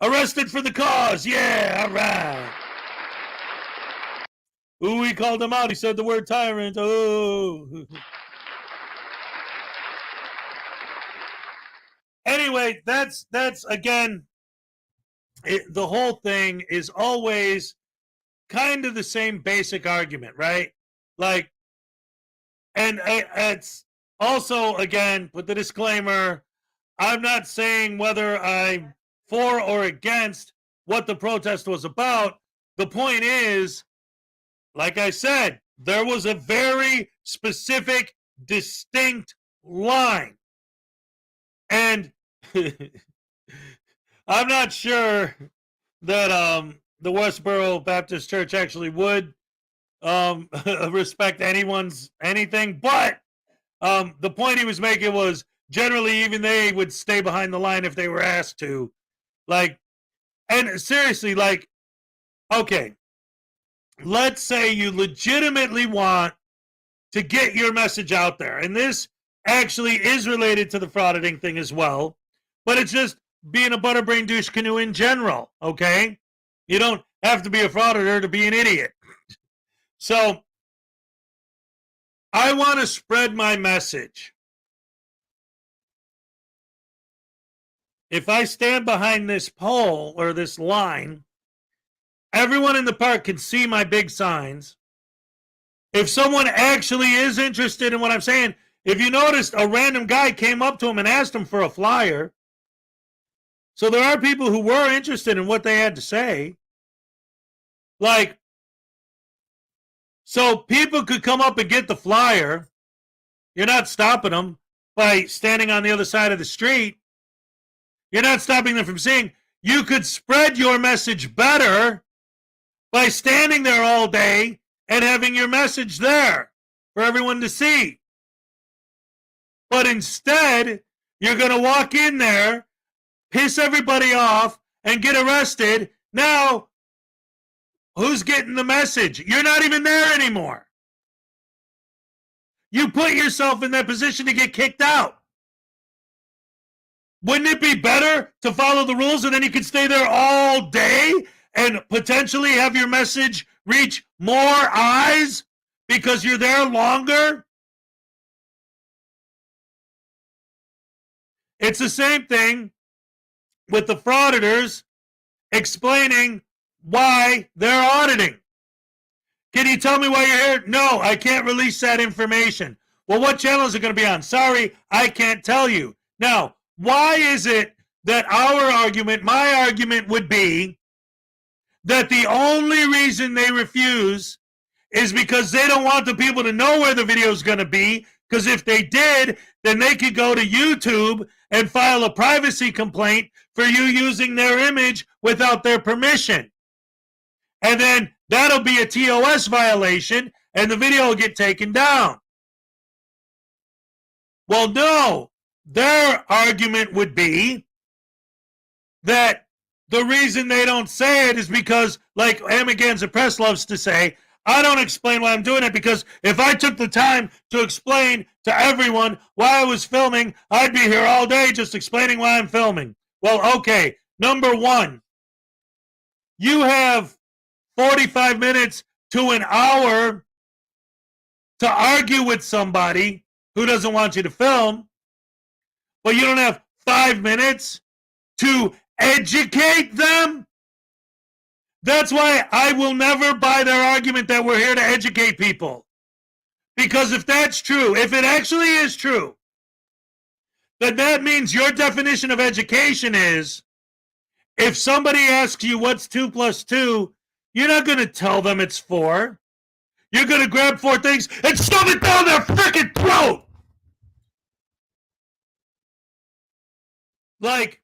Speaker 1: Arrested for the cause. Yeah, all right. Ooh, he called him out. He said the word tyrant. Oh. Anyway, that's again, the whole thing is always kind of the same basic argument, right? Like, and it's also, again, with the disclaimer, I'm not saying whether I'm for or against what the protest was about. The point is, like I said, there was a very specific, distinct line. And I'm not sure that the Westboro Baptist Church actually would respect anyone's anything, but the point he was making was generally even they would stay behind the line if they were asked to. Like, and seriously, like, okay, let's say you legitimately want to get your message out there, and this actually is related to the frauditing thing as well, but it's just being a butterbrain douche canoe in general, okay? You don't have to be a frauditor to be an idiot. So I want to spread my message. If I stand behind this pole or this line, everyone in the park can see my big signs. If someone actually is interested in what I'm saying, if you noticed, a random guy came up to him and asked him for a flyer. So there are people who were interested in what they had to say. Like, so people could come up and get the flyer. You're not stopping them by standing on the other side of the street. You're not stopping them from seeing. You could spread your message better by standing there all day and having your message there for everyone to see. But instead, you're going to walk in there, piss everybody off, and get arrested. Now, who's getting the message? You're not even there anymore. You put yourself in that position to get kicked out. Wouldn't it be better to follow the rules and then you could stay there all day and potentially have your message reach more eyes because you're there longer? It's the same thing with the frauditors explaining why they're auditing. Can you tell me why you're here? No, I can't release that information. Well, what channel is it going to be on? Sorry, I can't tell you. Now, why is it that our argument, my argument would be that the only reason they refuse is because they don't want the people to know where the video is going to be, because if they did, then they could go to YouTube and file a privacy complaint for you using their image without their permission. And then that'll be a TOS violation, and the video will get taken down. Well, no. Their argument would be that the reason they don't say it is because, like Amaganza Press loves to say, I don't explain why I'm doing it because if I took the time to explain to everyone why I was filming, I'd be here all day just explaining why I'm filming. Well, okay. Number one, you have 45 minutes to an hour to argue with somebody who doesn't want you to film, but you don't have 5 minutes to educate them? That's why I will never buy their argument that we're here to educate people. Because if that's true, if it actually is true, then that means your definition of education is if somebody asks you what's 2 plus 2, you're not going to tell them it's 4. You're going to grab 4 things and shove it down their freaking throat. Like,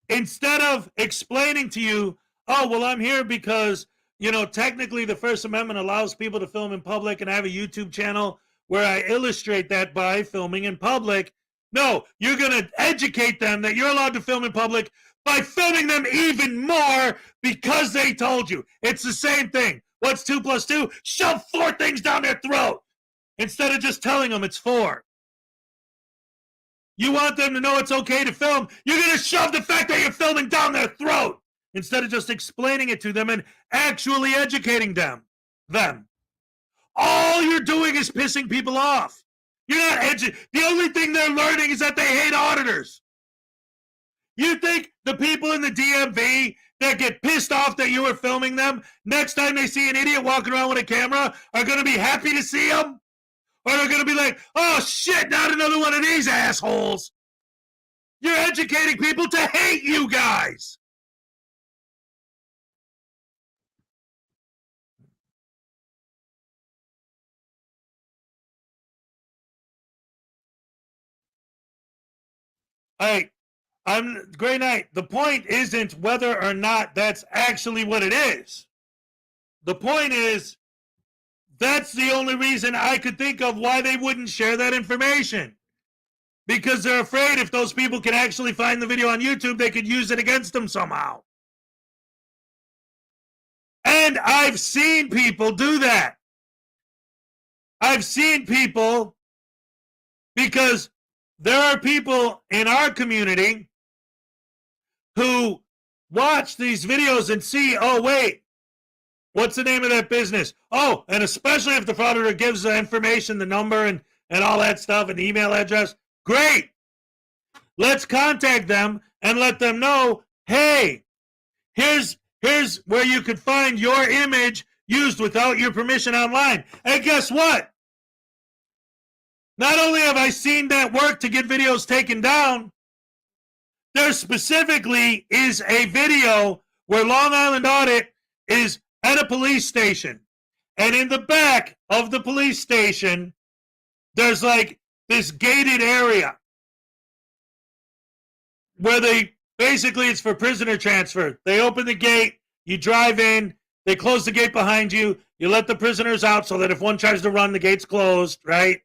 Speaker 1: instead of explaining to you, oh, well, I'm here because, you know, technically the First Amendment allows people to film in public, and I have a YouTube channel where I illustrate that by filming in public. No, you're going to educate them that you're allowed to film in public by filming them even more because they told you. It's the same thing. What's 2 plus 2? Shove 4 things down their throat instead of just telling them it's 4. You want them to know it's okay to film. You're going to shove the fact that you're filming down their throat instead of just explaining it to them and actually educating them. All you're doing is pissing people off. You're not the only thing they're learning is that they hate auditors. You think the people in the DMV that get pissed off that you were filming them, next time they see an idiot walking around with a camera, are going to be happy to see them? Or they're going to be like, oh shit, not another one of these assholes. You're educating people to hate you guys. All right, great night. The point isn't whether or not that's actually what it is. The point is, that's the only reason I could think of why they wouldn't share that information. Because they're afraid if those people can actually find the video on YouTube, they could use it against them somehow. And I've seen people do that. I've seen people, because there are people in our community who watch these videos and see, oh, wait, what's the name of that business? Oh, and especially if the frauditor gives the information, the number and all that stuff, and the email address, great. Let's contact them and let them know, hey, here's where you could find your image used without your permission online. And guess what? Not only have I seen that work to get videos taken down, there specifically is a video where Long Island Audit is at a police station. And in the back of the police station, there's like this gated area where basically it's for prisoner transfer. They open the gate, you drive in, they close the gate behind you, you let the prisoners out so that if one tries to run, the gate's closed, right?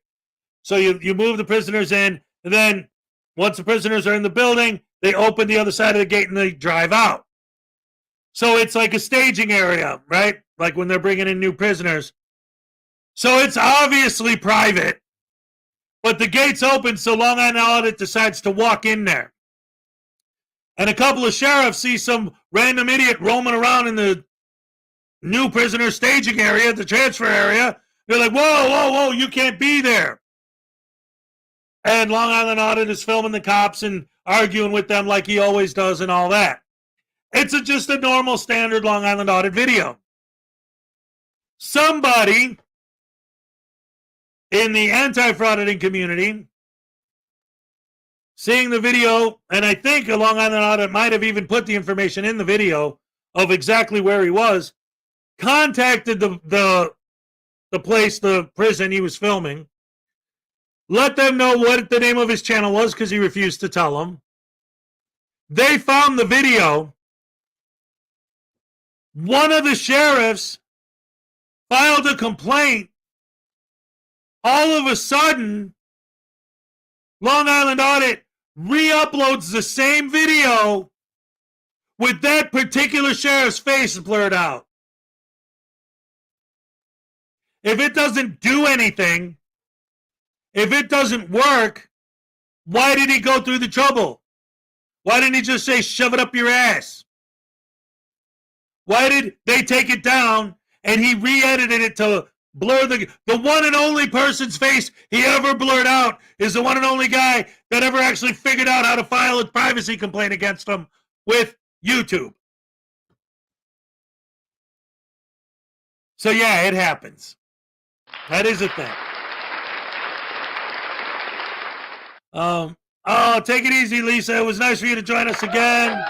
Speaker 1: So you move the prisoners in, and then once the prisoners are in the building, they open the other side of the gate and they drive out. So it's like a staging area, right? Like when they're bringing in new prisoners. So it's obviously private, but the gate's open, so Long Island Audit decides to walk in there. And a couple of sheriffs see some random idiot roaming around in the new prisoner staging area, the transfer area. They're like, whoa, whoa, whoa, you can't be there. And Long Island Audit is filming the cops and arguing with them like he always does and all that. It's just a normal standard Long Island Audit video. Somebody in the anti-frauditing community, seeing the video, and I think a Long Island Audit might have even put the information in the video of exactly where he was, contacted the place, the prison he was filming, let them know what the name of his channel was because he refused to tell them. They found the video. One of the sheriffs filed a complaint. All of a sudden, Long Island Audit re-uploads the same video with that particular sheriff's face blurred out. If it doesn't do anything, if it doesn't work, why did he go through the trouble? Why didn't he just say, shove it up your ass? Why did they take it down and he re-edited it to blur the one and only person's face he ever blurred out is the one and only guy that ever actually figured out how to file a privacy complaint against him with YouTube. So yeah, it happens. That is a thing. Oh, take it easy, Lisa. It was nice for you to join us again.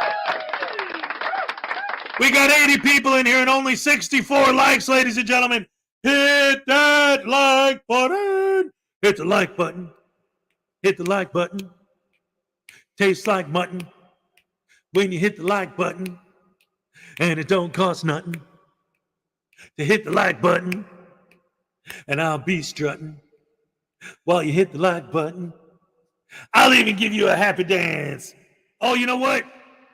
Speaker 1: We got 80 people in here and only 64 likes, ladies and gentlemen. Hit that like button. Hit the like button. Hit the like button. Tastes like mutton when you hit the like button. And it don't cost nothing to hit the like button. And I'll be strutting while you hit the like button. I'll even give you a happy dance. Oh, you know what?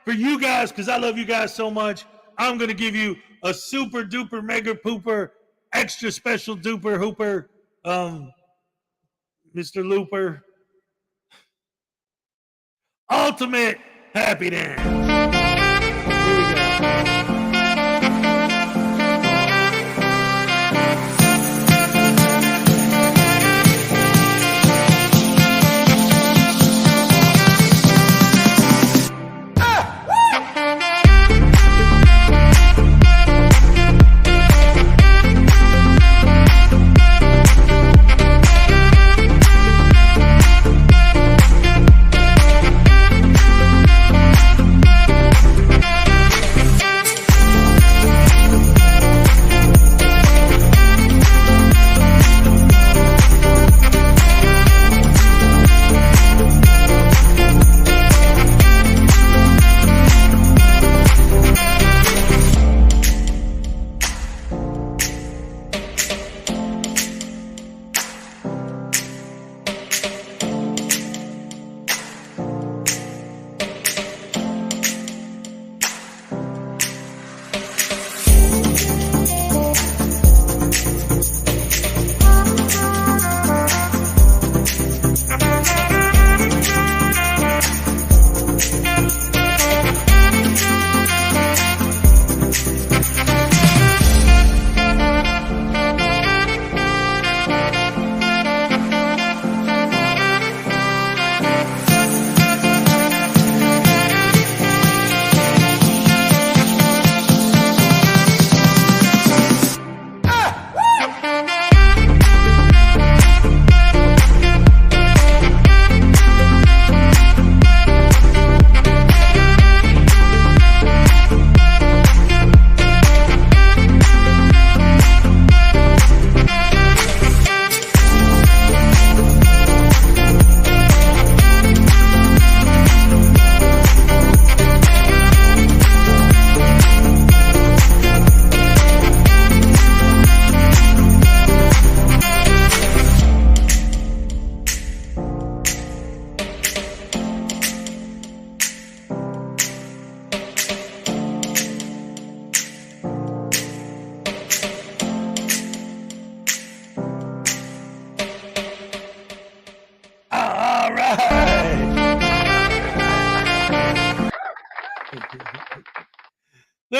Speaker 1: For you guys, because I love you guys so much, I'm going to give you a super duper mega pooper extra special duper hooper Mr. Looper ultimate happy dance. Here we go.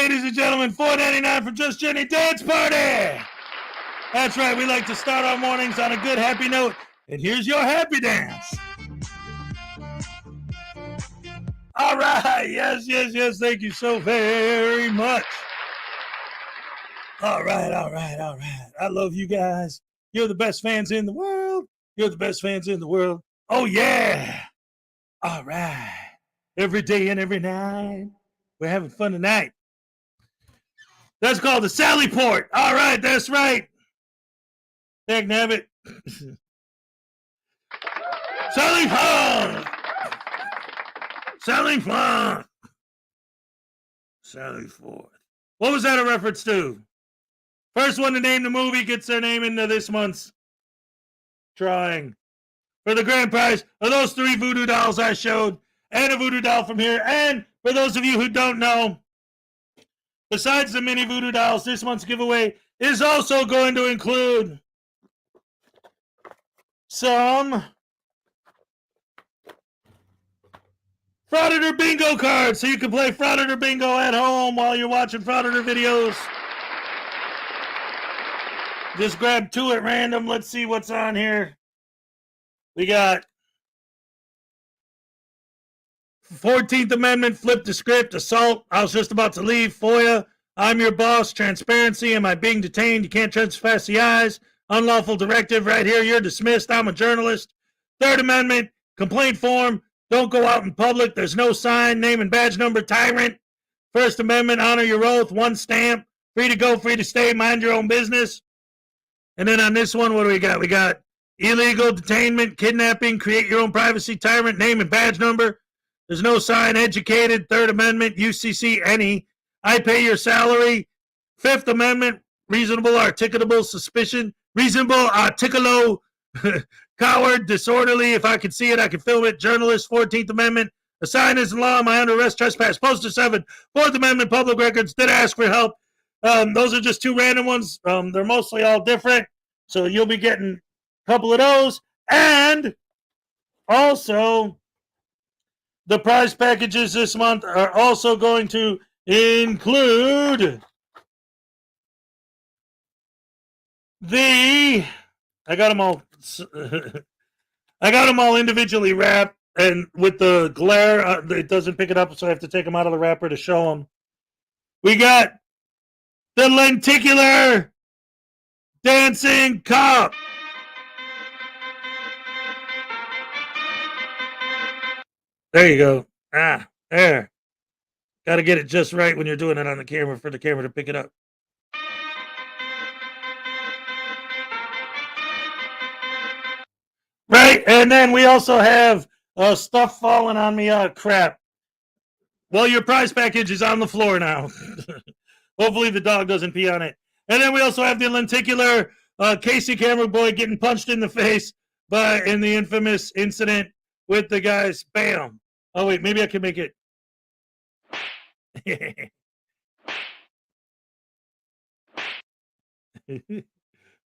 Speaker 1: ladies and gentlemen, $4.99 for Just Jenny Dance Party. That's right. We like to start our mornings on a good, happy note. And here's your happy dance. All right. Yes. Thank you so very much. All right. I love you guys. You're the best fans in the world. Oh, yeah. All right. Every day and every night. We're having fun tonight. That's called the Sally Port. All right. That's right. Dag nabbit. Sally Ford. What was that a reference to? First one to name the movie gets their name into this month's drawing. For the grand prize of those 3 voodoo dolls I showed, and a voodoo doll from here. And for those of you who don't know, besides the mini voodoo dolls, this month's giveaway is also going to include some Frauditor bingo cards, so you can play Frauditor bingo at home while you're watching Frauditor videos. Just grab 2 at random. Let's see what's on here. We got 14th Amendment, flip the script, assault, I was just about to leave, FOIA, I'm your boss, transparency, am I being detained, you can't trespass the eyes, unlawful directive, right here, you're dismissed, I'm a journalist. 3rd Amendment, complaint form, don't go out in public, there's no sign, name and badge number, tyrant. 1st Amendment, honor your oath, 1 stamp, free to go, free to stay, mind your own business. And then on this one, what do we got? We got illegal detainment, kidnapping, create your own privacy, tyrant, name and badge number. There's no sign, educated, 3rd Amendment, UCC, any. I pay your salary. 5th Amendment, reasonable, articulable, suspicion. Reasonable, articulo, coward, disorderly. If I could see it, I could film it. Journalist, 14th Amendment. A sign isn't law, am I under arrest, trespass. Poster 7, 4th Amendment, public records. Did ask for help. Those are just 2 random ones. They're mostly all different. So you'll be getting a couple of those. And also, the prize packages this month are also going to include I got them all individually wrapped, and with the glare, it doesn't pick it up, so I have to take them out of the wrapper to show them. We got the lenticular dancing cop. There you go. There. Got to get it just right when you're doing it on the camera for the camera to pick it up. Right, and then we also have stuff falling on me. Crap. Well, your prize package is on the floor now. Hopefully the dog doesn't pee on it. And then we also have the lenticular Casey Camera Boy getting punched in the face in the infamous incident with the guys. Bam. Oh, wait, maybe I can make it.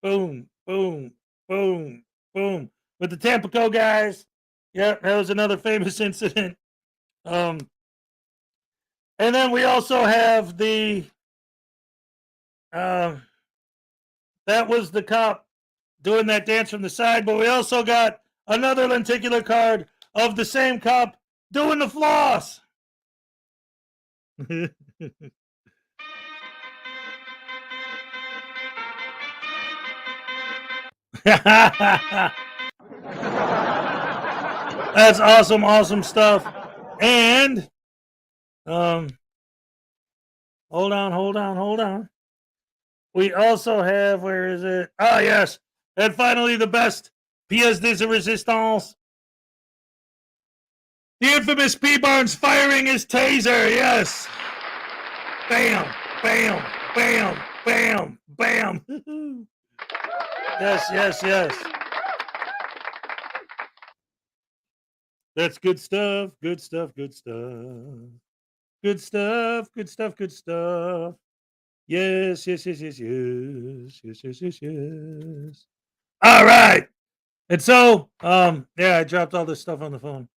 Speaker 1: Boom, boom, boom, boom. With the Tampico guys. Yep, that was another famous incident. And then we also have the that was the cop doing that dance from the side, but we also got another lenticular card of the same cop doing the floss. That's awesome stuff. And hold on. We also have, where is it? Oh, yes. And finally, the best pièce de résistance. The infamous P. Barnes firing his taser. Yes. Bam, bam, bam, bam, bam. Yes. That's good stuff. Good stuff. Yes. All right. And so, I dropped all this stuff on the phone.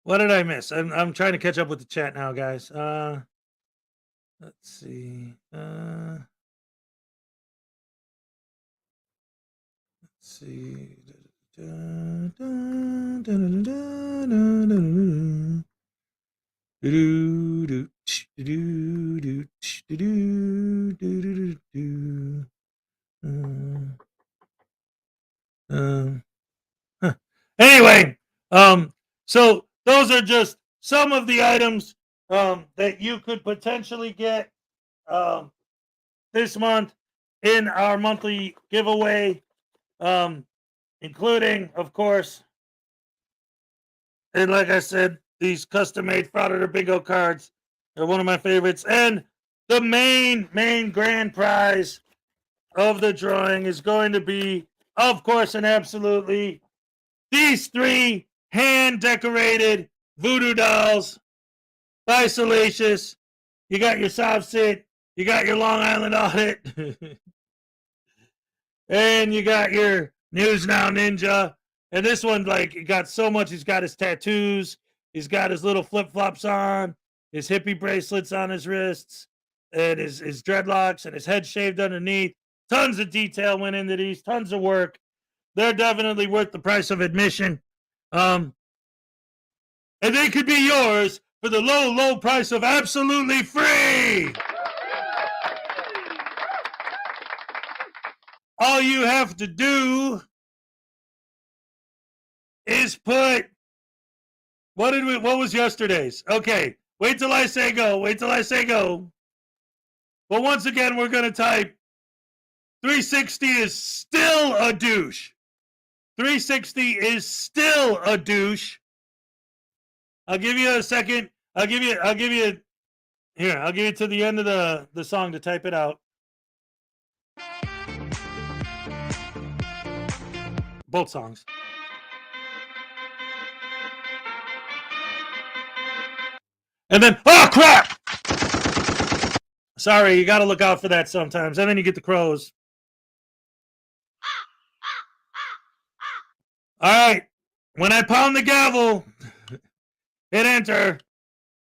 Speaker 1: What did I miss? I'm trying to catch up with the chat now, guys. Let's see. Let's see. Anyway, so those are just some of the items that you could potentially get this month in our monthly giveaway, including, of course, and like I said, these custom-made Frauditor bingo cards are one of my favorites. And the main grand prize of the drawing is going to be, of course, and absolutely, these 3 hand-decorated Voodoo dolls by Salacious. You got your South Sit, you got your Long Island Audit, and you got your News Now Ninja. And this one, like, he got so much. He's got his tattoos. He's got his little flip-flops on, his hippie bracelets on his wrists, and his dreadlocks, and his head shaved underneath. Tons of detail went into these, tons of work. They're definitely worth the price of admission. And they could be yours for the low price of absolutely free. All you have to do is put, what was yesterday's? Okay, wait till I say go. But once again, we're going to type 360 is still a douche. 360 is still a douche. I'll give you a second. I'll give you here. I'll give you to the end of the song to type it out. Both songs. And then, oh crap! Sorry, you got to look out for that sometimes. And then you get the crows. All right. When I pound the gavel, hit enter.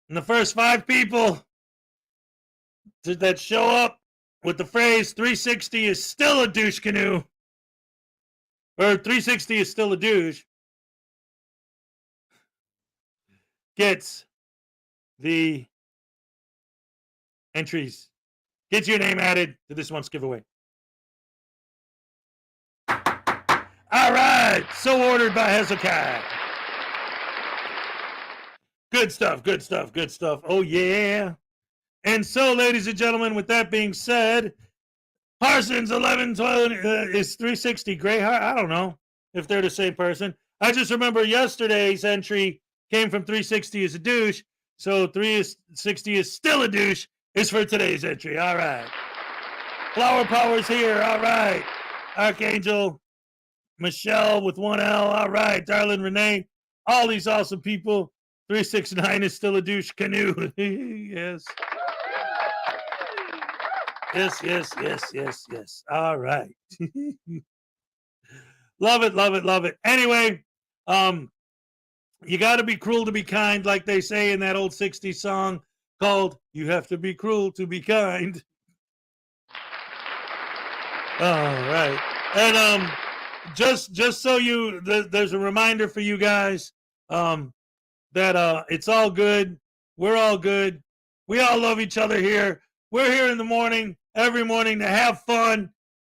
Speaker 1: And the first 5 people that show up with the phrase 360 is still a douche canoe, or 360 is still a douche, gets the entries. Get your name added to this month's giveaway. All right. So ordered by Hezokuai. Good stuff. Oh, yeah. And so, ladies and gentlemen, with that being said, Parsons 1112 is 360 Greyheart. I don't know if they're the same person. I just remember yesterday's entry came from 360 is a douche. So 360 is still a douche is for today's entry. All right. Flower Power's here. All right. Archangel Michelle with 1 L. All right. Darlin Renee. All these awesome people. 369 is still a douche canoe. Yes. Yes. All right. Love it. Anyway, you got to be cruel to be kind, like they say in that old 60s song called You Have to Be Cruel to Be Kind. All right. And just so there's a reminder for you guys that it's all good. We're all good. We all love each other here. We're here in the morning, every morning, to have fun,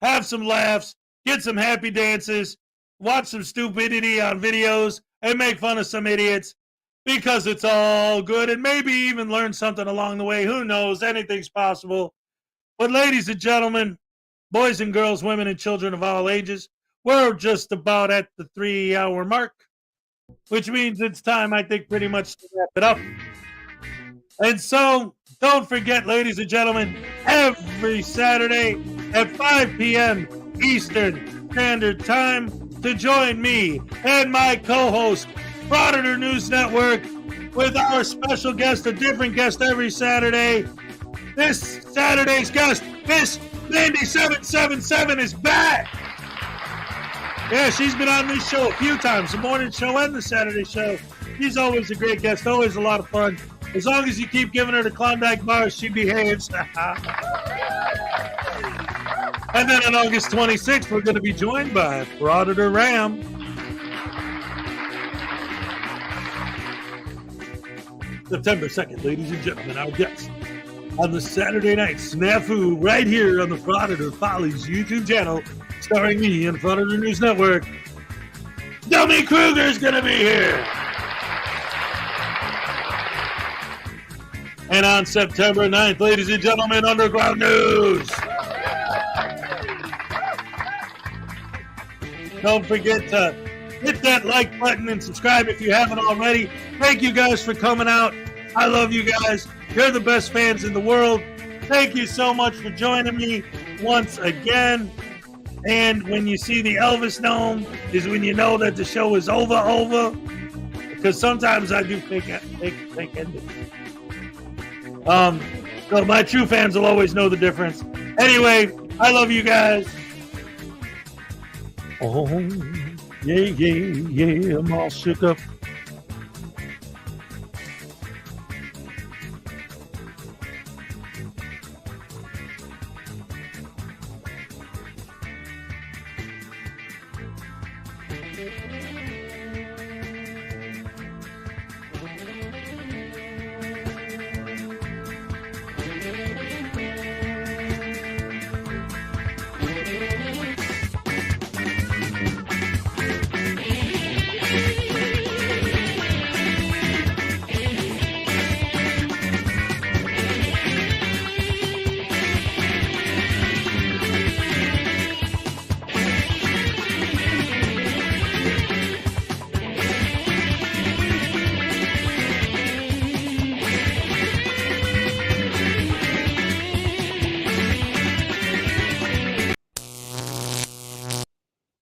Speaker 1: have some laughs, get some happy dances, watch some stupidity on videos, and make fun of some idiots, because it's all good, and maybe even learn something along the way. Who knows? Anything's possible. But ladies and gentlemen, boys and girls, women and children of all ages, we're just about at the 3-hour mark, which means it's time, I think, pretty much to wrap it up. And so, don't forget, ladies and gentlemen, every Saturday at 5 p.m. Eastern Standard Time to join me and my co-host, Frauditor News Network, with our special guest, a different guest every Saturday. This Saturday's guest, Miss Mandy 777, is back. Yeah, she's been on this show a few times, the morning show and the Saturday show. She's always a great guest, always a lot of fun. As long as you keep giving her the Klondike bars, she behaves. And then on August 26th, we're going to be joined by Frauditor Ram. September 2nd, ladies and gentlemen, our guest on the Saturday Night Snafu right here on the Frauditor Follies YouTube channel, starring me and Frauditor News Network. Dummy Kruger's going to be here. And on September 9th, ladies and gentlemen, Underground News. Don't forget to hit that like button and subscribe if you haven't already. Thank you guys for coming out. I love you guys. You're the best fans in the world. Thank you so much for joining me once again. And when you see the Elvis gnome is when you know that the show is over. Because sometimes I do fake endings. So my true fans will always know the difference. Anyway, I love you guys. Oh, yeah, I'm all shook up.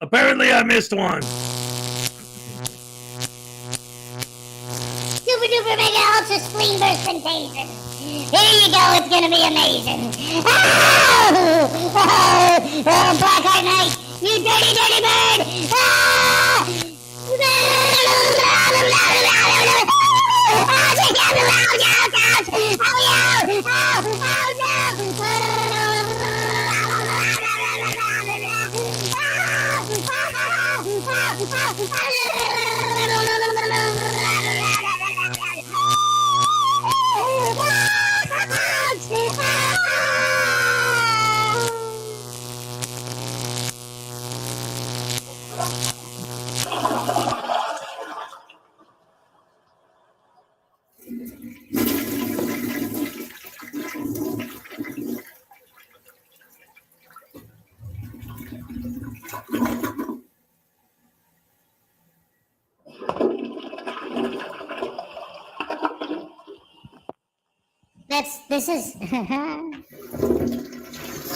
Speaker 1: Apparently, I missed one.
Speaker 2: Super duper mega ultra spleen burst sensation. Here you go, it's gonna be amazing. Oh, Blackheart Knight, you dirty, dirty bird!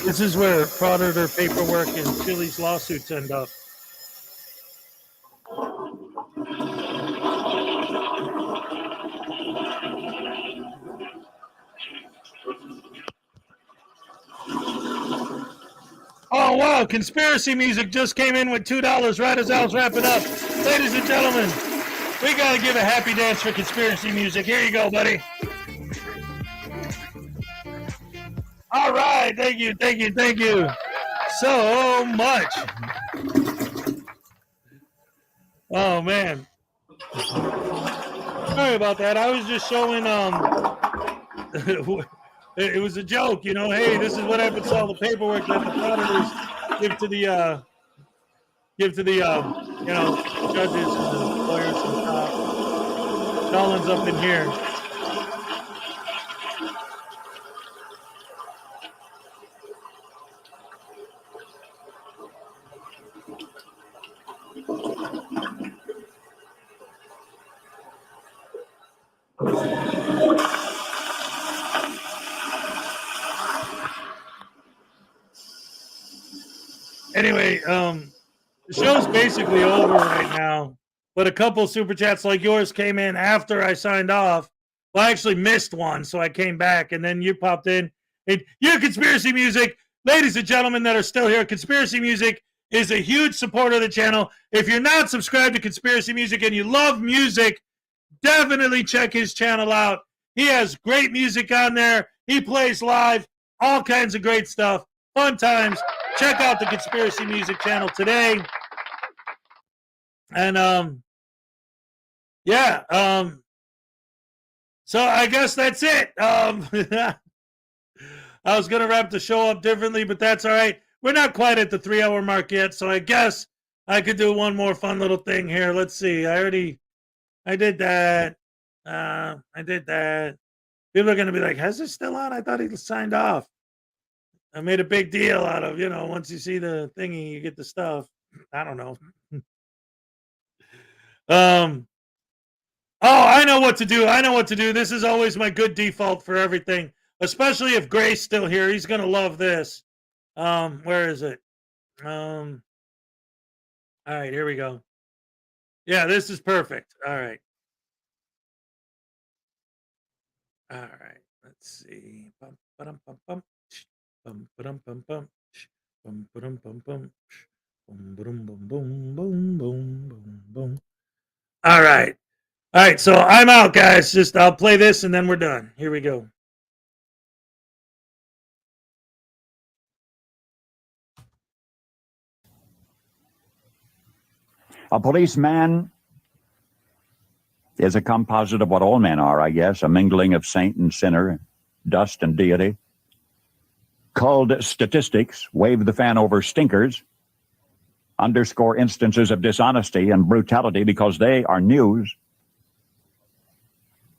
Speaker 1: This is where Frauditor paperwork and Chili's lawsuits end up. Oh, wow. Conspiracy music just came in with $2 right as I was wrapping up. Ladies and gentlemen, we got to give a happy dance for conspiracy music. Here you go, buddy. All right. Thank you so much. Oh, man. Sorry about that. I was just showing, it was a joke, you know. Hey, this is what happens to all the paperwork that the Frauditors give to the judges and the lawyers and stuff. It all ends up in here. Anyway, the show's basically over right now, but a couple super chats like yours came in after I signed off. Well, I actually missed one, so I came back, and then you popped in. And your conspiracy music, ladies and gentlemen that are still here, conspiracy music is a huge supporter of the channel. If you're not subscribed to conspiracy music and you love music, definitely check his channel out. He has great music on there. He plays live, all kinds of great stuff. Fun times. Check out the Conspiracy Music channel today. And so I guess that's it. I was going to wrap the show up differently, but that's all right. We're not quite at the 3-hour mark yet, so I guess I could do one more fun little thing here. Let's see. I did that. I did that. People are going to be like, "Has this still on? I thought he signed off." I made a big deal out of, once you see the thingy, you get the stuff. I don't know. Oh, I know what to do. This is always my good default for everything, especially if Gray's still here. He's going to love this. Where is it? All right, here we go. Yeah, this is perfect. All right. Let's see. Bum, ba-dum, bum, bum. Bum, ba-dum, bum, bum. Bum, ba-dum, bum, bum. Boom, boom, boom, boom, boom, boom, boom, boom. All right. So I'm out, guys. I'll play this and then we're done. Here we go.
Speaker 3: A policeman is a composite of what all men are, I guess, a mingling of saint and sinner, dust and deity. Culled statistics, wave the fan over stinkers, underscore instances of dishonesty and brutality because they are news.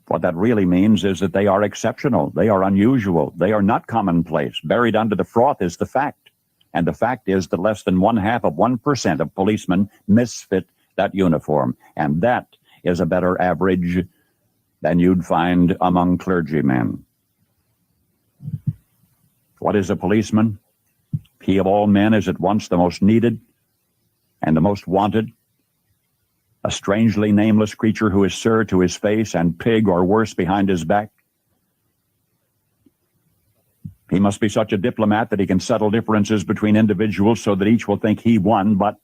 Speaker 3: What that really means is that they are exceptional, they are unusual, they are not commonplace. Buried under the froth is the fact. And the fact is that less than 0.5% of policemen misfit that uniform. And that is a better average than you'd find among clergymen. What is a policeman? He of all men is at once the most needed and the most wanted. A strangely nameless creature who is sir to his face and pig or worse behind his back. He must be such a diplomat that he can settle differences between individuals so that each will think he won, but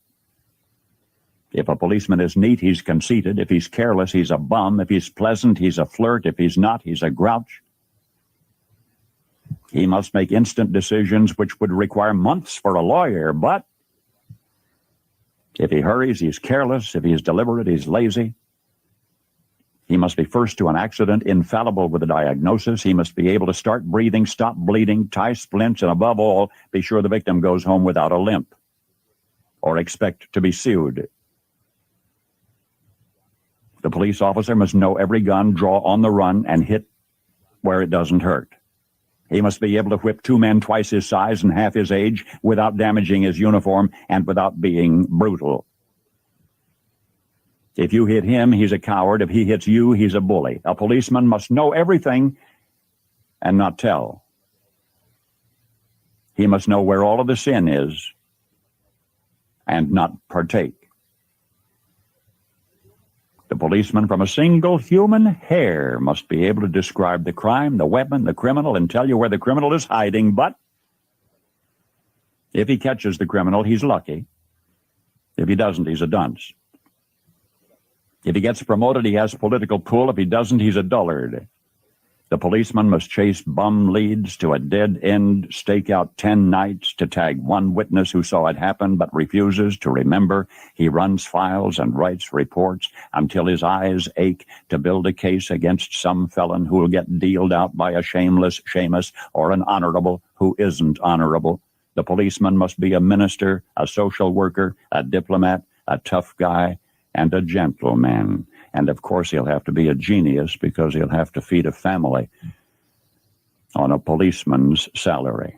Speaker 3: if a policeman is neat, he's conceited. If he's careless, he's a bum. If he's pleasant, he's a flirt. If he's not, he's a grouch. He must make instant decisions which would require months for a lawyer, but if he hurries, he's careless. If he's deliberate, he's lazy. He must be first to an accident, infallible with a diagnosis. He must be able to start breathing, stop bleeding, tie splints, and above all, be sure the victim goes home without a limp or expect to be sued. The police officer must know every gun, draw on the run, and hit where it doesn't hurt. He must be able to whip two men twice his size and half his age without damaging his uniform and without being brutal. If you hit him, he's a coward. If he hits you, he's a bully. A policeman must know everything and not tell. He must know where all of the sin is and not partake. The policeman from a single human hair must be able to describe the crime, the weapon, the criminal, and tell you where the criminal is hiding, but if he catches the criminal, he's lucky. If he doesn't, he's a dunce. If he gets promoted, he has political pull. If he doesn't, he's a dullard. The policeman must chase bum leads to a dead end, stake out 10 nights to tag one witness who saw it happen but refuses to remember. He runs files and writes reports until his eyes ache to build a case against some felon who will get dealed out by a shameless Seamus or an honorable who isn't honorable. The policeman must be a minister, a social worker, a diplomat, a tough guy, and a gentleman. And of course, he'll have to be a genius because he'll have to feed a family on a policeman's salary.